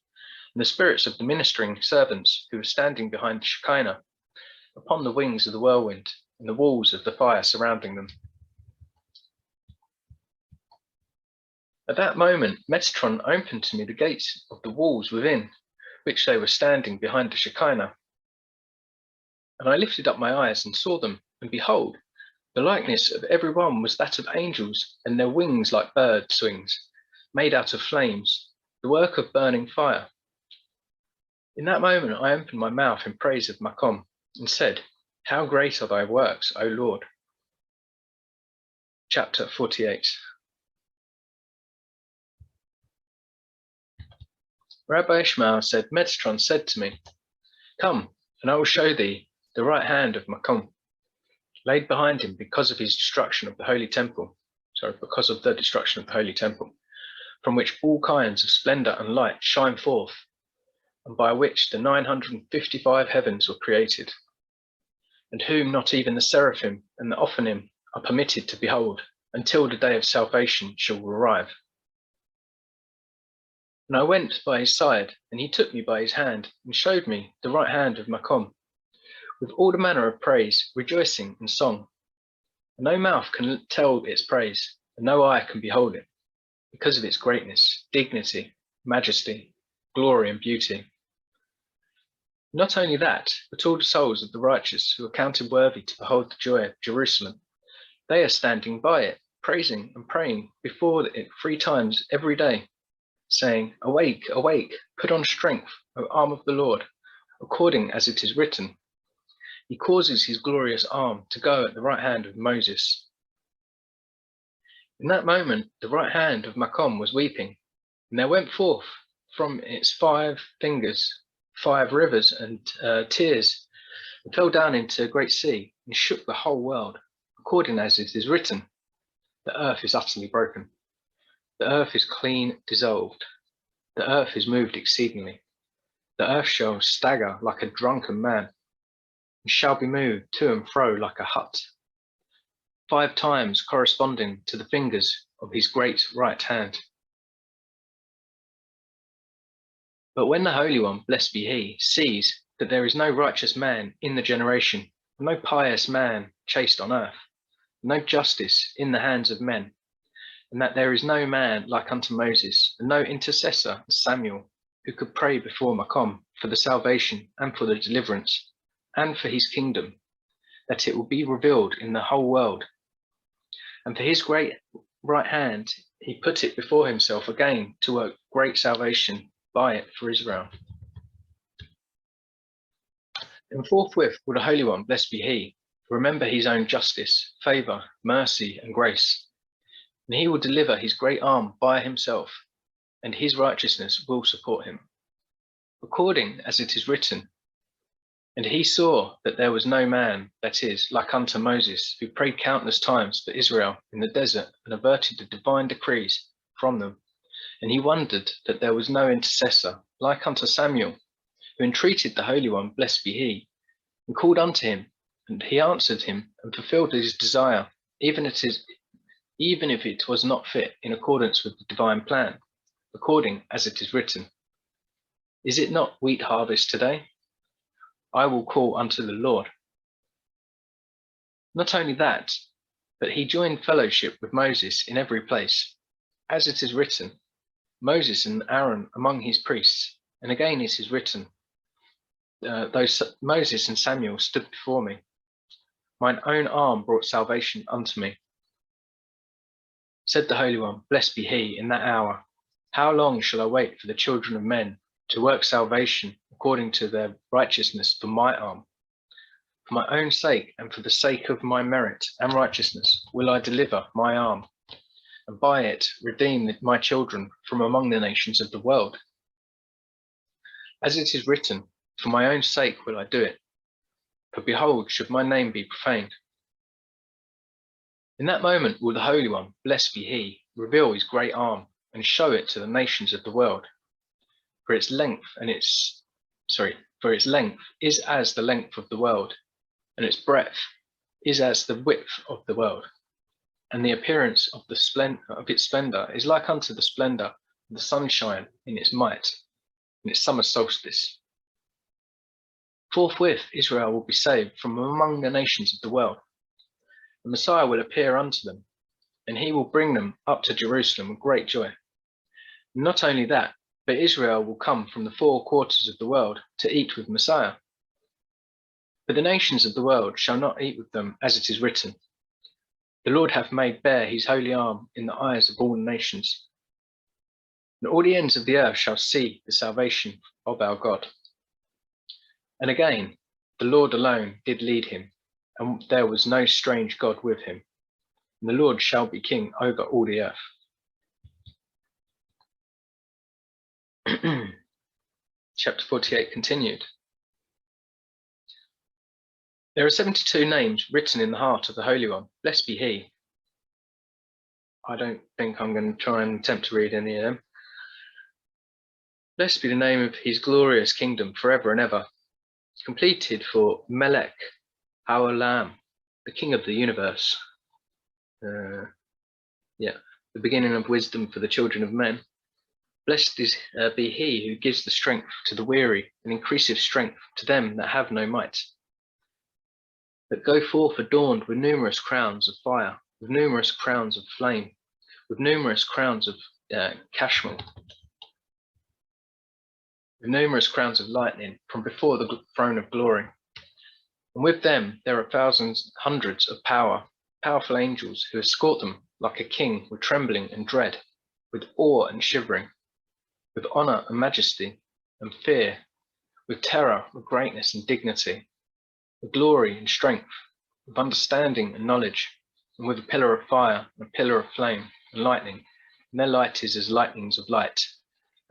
and the spirits of the ministering servants who were standing behind the Shekinah, upon the wings of the whirlwind, and the walls of the fire surrounding them. At that moment, Metatron opened to me the gates of the walls within, which they were standing behind the Shekinah. And I lifted up my eyes and saw them, and behold, the likeness of every one was that of angels, and their wings like birds' wings, made out of flames, the work of burning fire. In that moment I opened my mouth in praise of Makom, and said, How great are thy works, O Lord. Chapter 48. Rabbi Ishmael said, Metatron said to me, Come, and I will show thee the right hand of Makom, laid behind him because of his destruction of the holy temple, because of the destruction of the holy temple, from which all kinds of splendor and light shine forth, and by which the 955 heavens were created, and whom not even the seraphim and the Ophanim are permitted to behold, until the day of salvation shall arrive. And I went by his side, and he took me by his hand, and showed me the right hand of Makom, with all the manner of praise, rejoicing, and song. And no mouth can tell its praise, and no eye can behold it, because of its greatness, dignity, majesty, glory, and beauty. Not only that, but all the souls of the righteous who are counted worthy to behold the joy of Jerusalem, they are standing by it, praising and praying before it 3 times every day, saying, Awake, awake, put on strength, O arm of the Lord, according as it is written. He causes his glorious arm to go at the right hand of Moses. In that moment, the right hand of Makom was weeping, and there went forth from its 5 fingers 5 rivers and tears, and fell down into a great sea, and shook the whole world, according as it is written. The earth is utterly broken. The earth is clean dissolved. The earth is moved exceedingly. The earth shall stagger like a drunken man, and shall be moved to and fro like a hut, 5 times corresponding to the fingers of his great right hand. But when the Holy One, blessed be he, sees that there is no righteous man in the generation, no pious man chaste on earth, no justice in the hands of men, and that there is no man like unto Moses, and no intercessor as Samuel, who could pray before Makom for the salvation and for the deliverance, and for his kingdom, that it will be revealed in the whole world. And for his great right hand, he put it before himself again to work great salvation by it for Israel. And forthwith will the Holy One, blessed be he, remember his own justice, favour, mercy, and grace. And he will deliver his great arm by himself, and his righteousness will support him. according as it is written. And he saw that there was no man, that is, like unto Moses, who prayed countless times for Israel in the desert and averted the divine decrees from them. And he wondered that there was no intercessor, like unto Samuel, who entreated the Holy One, blessed be he, and called unto him, and he answered him and fulfilled his desire, even if it was not fit in accordance with the divine plan, according as it is written. Is it not wheat harvest today? I will call unto the Lord. Not only that, but he joined fellowship with Moses in every place, as it is written, Moses and Aaron among his priests. And again it is written, though Moses and Samuel stood before me, mine own arm brought salvation unto me. Said the Holy One, blessed be he, in that hour. How long shall I wait for the children of men to work salvation according to their righteousness for my arm? For my own sake and for the sake of my merit and righteousness will I deliver my arm, and by it redeem my children from among the nations of the world. As it is written, for my own sake will I do it, for behold, should my name be profaned. In that moment will the Holy One, blessed be he, reveal his great arm and show it to the nations of the world. For its length is as the length of the world, and its breadth is as the width of the world. And the appearance of its splendor is like unto the splendor of the sunshine in its might, in its summer solstice. Forthwith Israel will be saved from among the nations of the world. The Messiah will appear unto them, and he will bring them up to Jerusalem with great joy. And not only that, but Israel will come from the four quarters of the world to eat with Messiah. But the nations of the world shall not eat with them, as it is written, the Lord hath made bare his holy arm in the eyes of all the nations. And all the ends of the earth shall see the salvation of our God. And again, the Lord alone did lead him, and there was no strange God with him. And the Lord shall be king over all the earth. Chapter 48 continued. There are 72 names written in the heart of the Holy One. Blessed be he. I don't think I'm going to try and attempt to read any of them. Blessed be the name of his glorious kingdom forever and ever. Completed for Melech Haolam, the king of the universe. The beginning of wisdom for the children of men. Blessed be he who gives the strength to the weary and increaseth strength to them that have no might. That go forth adorned with numerous crowns of fire, with numerous crowns of flame, with numerous crowns of cashmere, with numerous crowns of lightning from before the throne of glory. And with them there are thousands, hundreds of powerful angels who escort them like a king with trembling and dread, with awe and shivering, with honor and majesty and fear, with terror, with greatness and dignity, with glory and strength, with understanding and knowledge, and with a pillar of fire and a pillar of flame and lightning, and their light is as lightnings of light,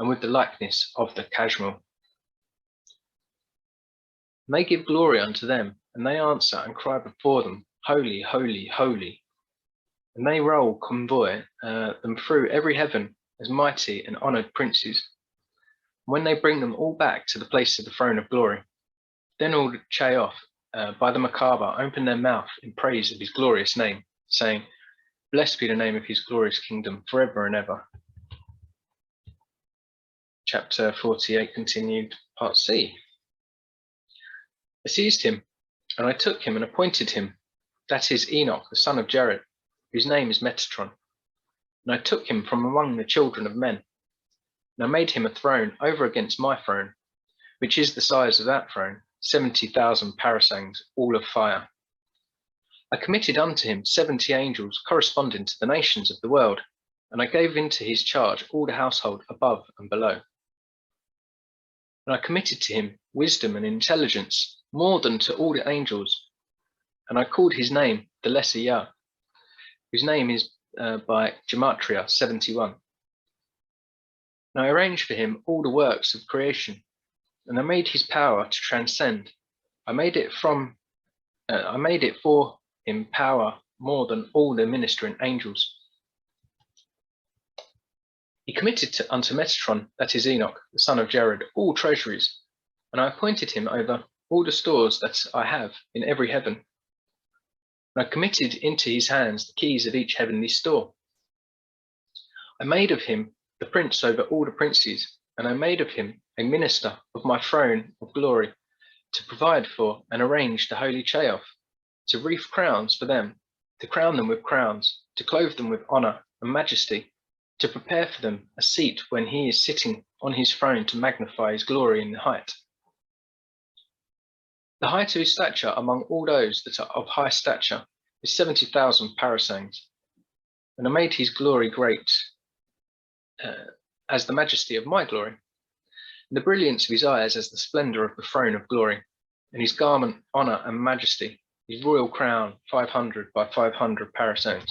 and with the likeness of the cashmere. And they give glory unto them, and they answer and cry before them, Holy, holy, holy. And they roll convoy them through every heaven as mighty and honoured princes. And when they bring them all back to the place of the throne of glory, then all the Chaoth by the Macabre open their mouth in praise of his glorious name, saying, Blessed be the name of his glorious kingdom forever and ever. Chapter 48 continued, part C. I seized him, and I took him and appointed him, that is Enoch, the son of Jared, whose name is Metatron. And I took him from among the children of men, and I made him a throne over against my throne, which is the size of that throne, 70,000 parasangs, all of fire. I committed unto him 70 angels corresponding to the nations of the world, and I gave into his charge all the household above and below. And I committed to him wisdom and intelligence more than to all the angels, and I called his name the Lesser Yah, whose name is by Gematria 71. And I arranged for him all the works of creation, and I made his power to transcend. I made it for him power more than all the ministering angels. He committed unto Metatron, that is Enoch, the son of Jared, all treasuries, and I appointed him over all the stores that I have in every heaven. And I committed into his hands the keys of each heavenly store. I made of him the prince over all the princes, and I made of him a minister of my throne of glory, to provide for and arrange the holy Chaoth, to wreath crowns for them, to crown them with crowns, to clothe them with honor and majesty, to prepare for them a seat when he is sitting on his throne to magnify his glory in the height. The height of his stature among all those that are of high stature is 70,000 parasangs, and I made his glory great as the majesty of my glory, and the brilliance of his eyes as the splendor of the throne of glory, and his garment honor and majesty, his royal crown 500 by 500 parasangs.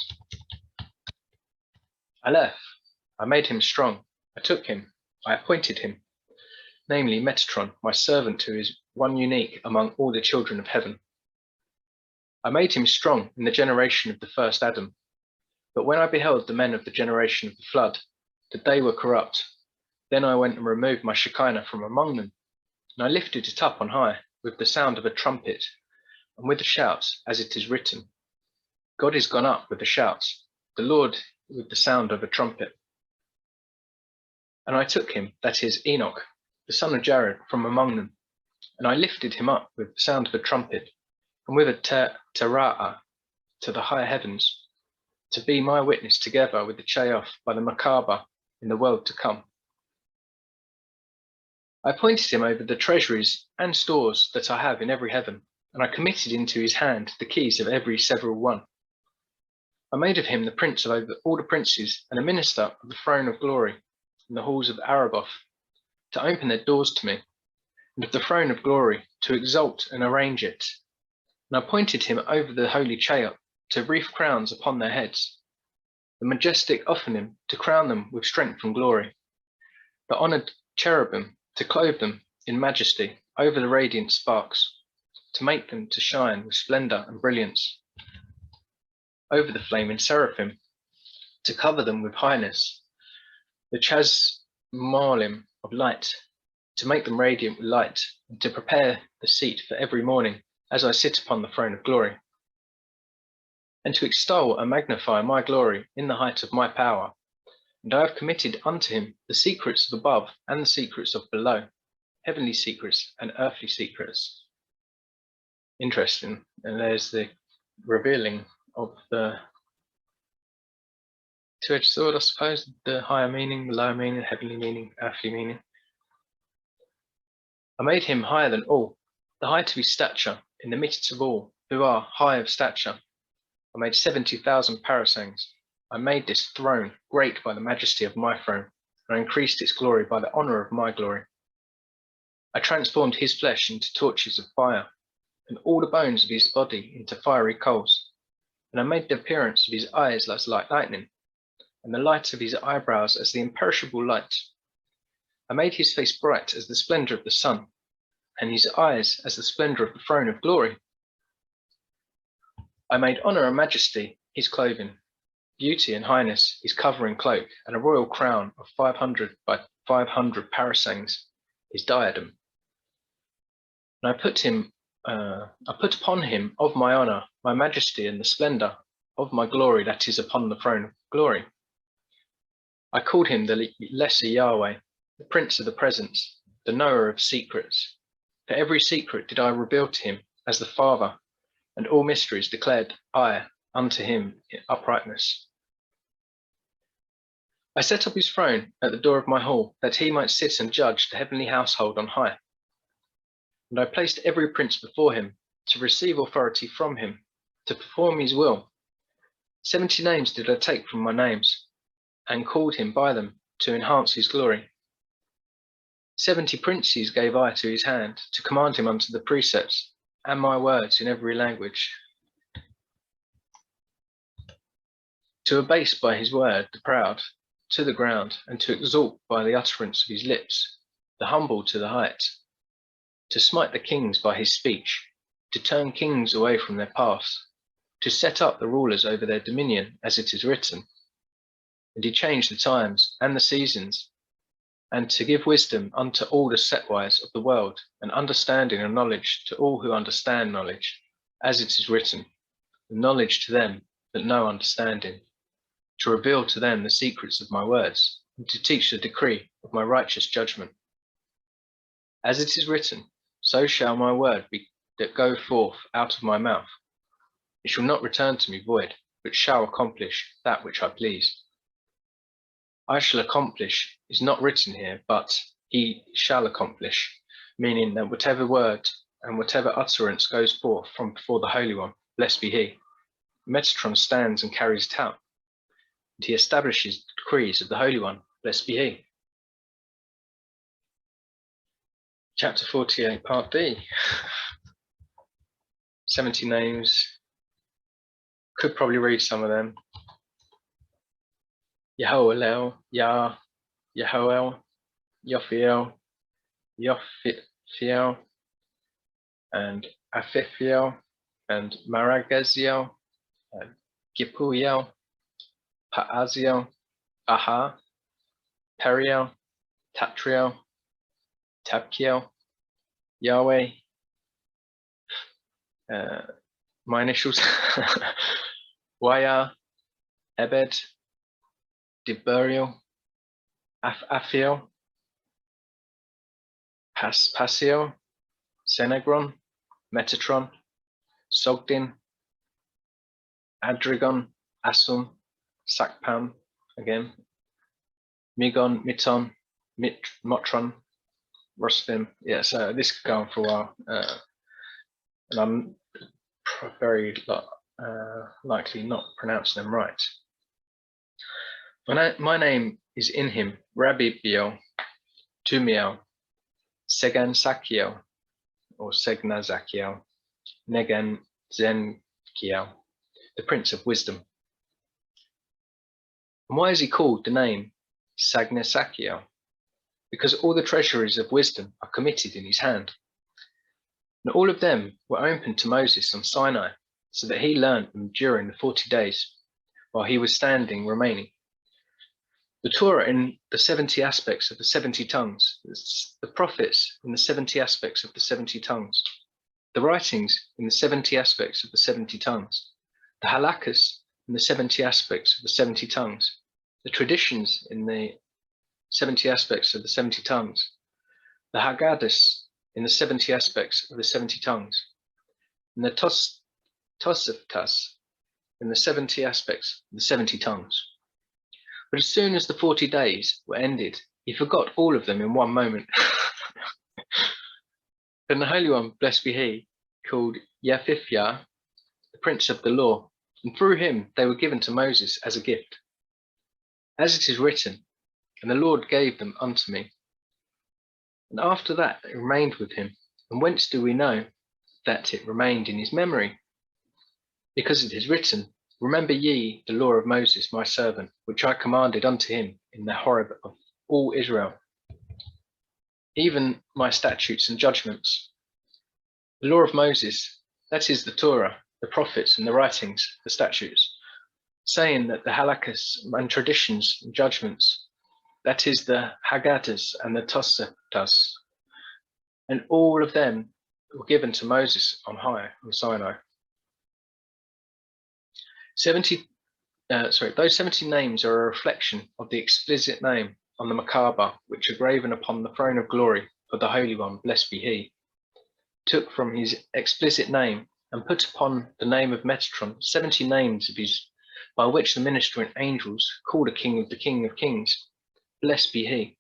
I made him strong, I took him, I appointed him, namely Metatron, my servant, who is one unique among all the children of heaven. I made him strong in the generation of the first Adam, but when I beheld the men of the generation of the flood, that they were corrupt, then I went and removed my Shekinah from among them, and I lifted it up on high with the sound of a trumpet, and with a shout, as it is written, God is gone up with a shout, the Lord with the sound of a trumpet. And I took him, that is Enoch, the son of Jared, from among them, and I lifted him up with the sound of a trumpet, and with a tera'ah to the high heavens, to be my witness together with the Chaoth by the Merkabah in the world to come. I appointed him over the treasuries and stores that I have in every heaven, and I committed into his hand the keys of every several one. I made of him the prince over all the princes, and a minister of the throne of glory in the halls of Araboth, to open their doors to me, and of the throne of glory to exalt and arrange it. And I appointed him over the holy Chaoth, to wreath crowns upon their heads, the majestic Ophanim to crown them with strength and glory, the honored cherubim to clothe them in majesty over the radiant sparks, to make them to shine with splendor and brilliance, over the flaming seraphim, to cover them with highness, the chasmalim of light, to make them radiant with light, and to prepare the seat for every morning as I sit upon the throne of glory, and to extol and magnify my glory in the height of my power. And I have committed unto him the secrets of above and the secrets of below, heavenly secrets and earthly secrets. Interesting. And there's the revealing of the two-edged sword, I suppose, the higher meaning, the lower meaning, heavenly meaning, earthly meaning. I made him higher than all, the height of his stature in the midst of all who are high of stature. I made 70,000 parasangs. I made this throne great by the majesty of my throne, and I increased its glory by the honor of my glory. I transformed his flesh into torches of fire, and all the bones of his body into fiery coals. And I made the appearance of his eyes as like lightning, and the light of his eyebrows as the imperishable light. I made his face bright as the splendor of the sun, and his eyes as the splendor of the throne of glory. I made honor and majesty his clothing, beauty and highness his covering cloak, and a royal crown of 500 by 500 parasangs his diadem. And I put upon him of my honor, my majesty, and the splendor of my glory that is upon the throne of glory. I called him the lesser Yahweh, the prince of the presence, the knower of secrets. For every secret did I reveal to him as the Father, and all mysteries declared I unto him in uprightness. I set up his throne at the door of my hall, that he might sit and judge the heavenly household on high. And I placed every prince before him, to receive authority from him, to perform his will. 70 names did I take from my names, and called him by them to enhance his glory. 70 princes gave I to his hand, to command him unto the precepts, and my words in every language. To abase by his word the proud to the ground, and to exalt by the utterance of his lips the humble to the height. to smite the kings by his speech, to turn kings away from their paths, to set up the rulers over their dominion, as it is written. And he changed the times and the seasons, and to give wisdom unto all the setwise of the world, and understanding and knowledge to all who understand knowledge, as it is written, and knowledge to them that know understanding, to reveal to them the secrets of my words, and to teach the decree of my righteous judgment. As it is written, so shall my word be that go forth out of my mouth. It shall not return to me void, but shall accomplish that which I please. I shall accomplish is not written here, but he shall accomplish, meaning that whatever word and whatever utterance goes forth from before the Holy One, blessed be he, Metatron stands and carries it out, and he establishes the decrees of the Holy One, blessed be he. Chapter 48, Part B. 70 names. Could probably read some of them. Yehoelel, Yah, Yehoel, Yophiel, Yophiel, and Aphiel, and Maragaziel, and Gipuel, Paaziel, Aha, Periel, Tatriel, Tabkiel, Yahweh, my initials, Waya, Ebed, Diburiel, Aphiel, Pasiel, Senegron, Metatron, Sogdin, Adrigon, Asum, Sakpam, again, Migon, Miton, Motron, Rosvim. Yeah, so this could go on for a while, and I'm very likely not pronouncing them right. My name is in him, Rabbi Biel, Tumiel, Segan Sakiel, or Segnazakiel, Negan Zenkiel, the Prince of Wisdom. And why is he called the name Sagnesakiel? Because all the treasuries of wisdom are committed in his hand. And all of them were opened to Moses on Sinai, so that he learnt them during the 40 days, while he was standing remaining. The Torah in the 70 aspects of the 70 tongues, the prophets in the 70 aspects of the 70 tongues, the writings in the 70 aspects of the 70 tongues, the halakkas in the 70 aspects of the 70 tongues, the traditions in the 70 aspects of the 70 tongues, the Haggadahs in the 70 aspects of the 70 tongues, and the Tosaftas in the 70 aspects of the 70 tongues. But as soon as the 40 days were ended, he forgot all of them in one moment. Then the Holy One, blessed be he, called Yaphithah, the Prince of the Law, and through him they were given to Moses as a gift. As it is written, and the Lord gave them unto me. And after that it remained with him. And whence do we know that it remained in his memory? Because it is written, remember ye the law of Moses my servant, which I commanded unto him in the Horeb of all Israel, even my statutes and judgments. The law of Moses, that is the Torah, the prophets and the writings, the statutes, saying that the halakkas and traditions and judgments, that is the Haggadahs and the Tosaftas, and all of them were given to Moses on high, on Sinai. Those 70 names are a reflection of the explicit name on the Macabre, which are graven upon the throne of glory of the Holy One, blessed be he, took from his explicit name and put upon the name of Metatron 70 names of his, by which the ministering angels called a king of the King of Kings, blessed be he,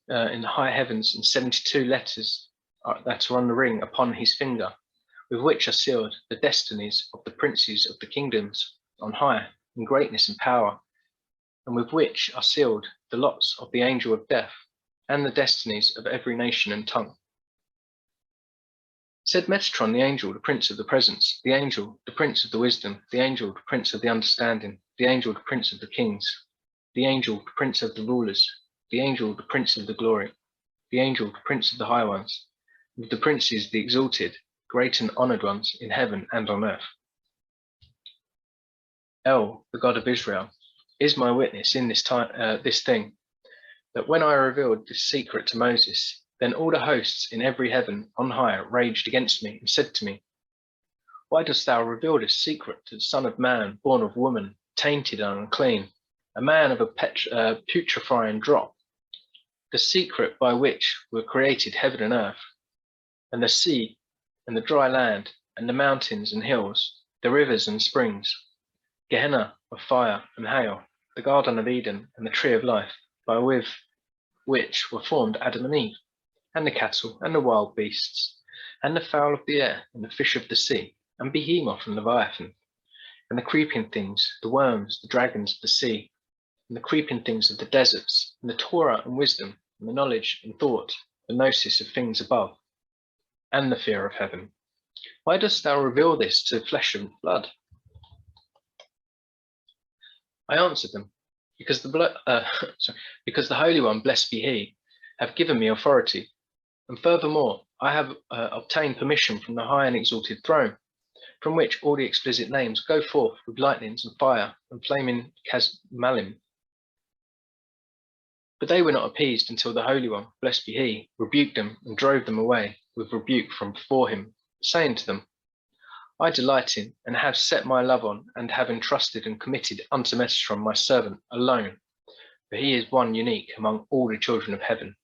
in the high heavens, and 72 letters that are on the ring upon his finger, with which are sealed the destinies of the princes of the kingdoms on high in greatness and power, and with which are sealed the lots of the angel of death and the destinies of every nation and tongue. Said Metatron, the angel, the prince of the presence, the angel, the prince of the wisdom, the angel, the prince of the understanding, the angel, the prince of the kings, the angel, the prince of the rulers, the angel, the prince of the glory, the angel, the prince of the high ones, with the princes, the exalted, great and honoured ones in heaven and on earth. El, the God of Israel, is my witness in this thing, that when I revealed this secret to Moses, then all the hosts in every heaven on high raged against me and said to me, why dost thou reveal this secret to the Son of Man, born of woman, tainted and unclean, a man of a putrefying drop, the secret by which were created heaven and earth, and the sea, and the dry land, and the mountains and hills, the rivers and springs, Gehenna of fire and hail, the Garden of Eden, and the tree of life, by which were formed Adam and Eve, and the cattle, and the wild beasts, and the fowl of the air, and the fish of the sea, and Behemoth and Leviathan, and the creeping things, the worms, the dragons of the sea, and the creeping things of the deserts, and the Torah and wisdom, and the knowledge and thought, the gnosis of things above, and the fear of heaven. Why dost thou reveal this to flesh and blood? I answered them, because the Holy One, blessed be He, have given me authority, and furthermore, I have obtained permission from the high and exalted throne, from which all the explicit names go forth with lightnings and fire and flaming chasmalim. But they were not appeased until the Holy One, blessed be He, rebuked them and drove them away with rebuke from before Him, saying to them, I delight in and have set my love on and have entrusted and committed unto Metatron my servant alone, for he is one unique among all the children of heaven.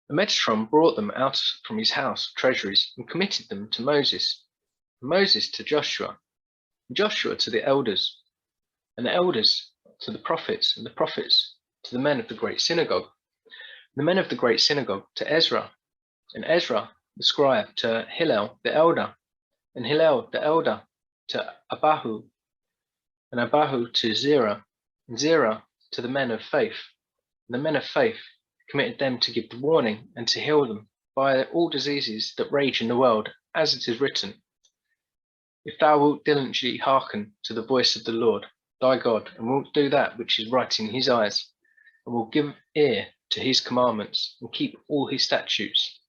And Metatron brought them out from his house of treasuries and committed them to Moses, and Moses to Joshua, and Joshua to the elders, and the elders to the prophets, and the prophets to the men of the great synagogue, and the men of the great synagogue to Ezra, and Ezra the scribe to Hillel the elder, and Hillel the elder to Abahu, and Abahu to Zerah, and Zerah to the men of faith. And the men of faith committed them to give the warning and to heal them by all diseases that rage in the world, as it is written, if thou wilt diligently hearken to the voice of the Lord thy God, and wilt do that which is right in his eyes, and will give ear to his commandments, and keep all his statutes,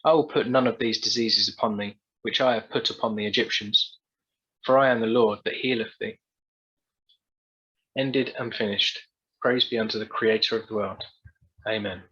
I will put none of these diseases upon thee, which I have put upon the Egyptians, for I am the Lord that healeth thee. Ended and finished. Praise be unto the Creator of the world. Amen.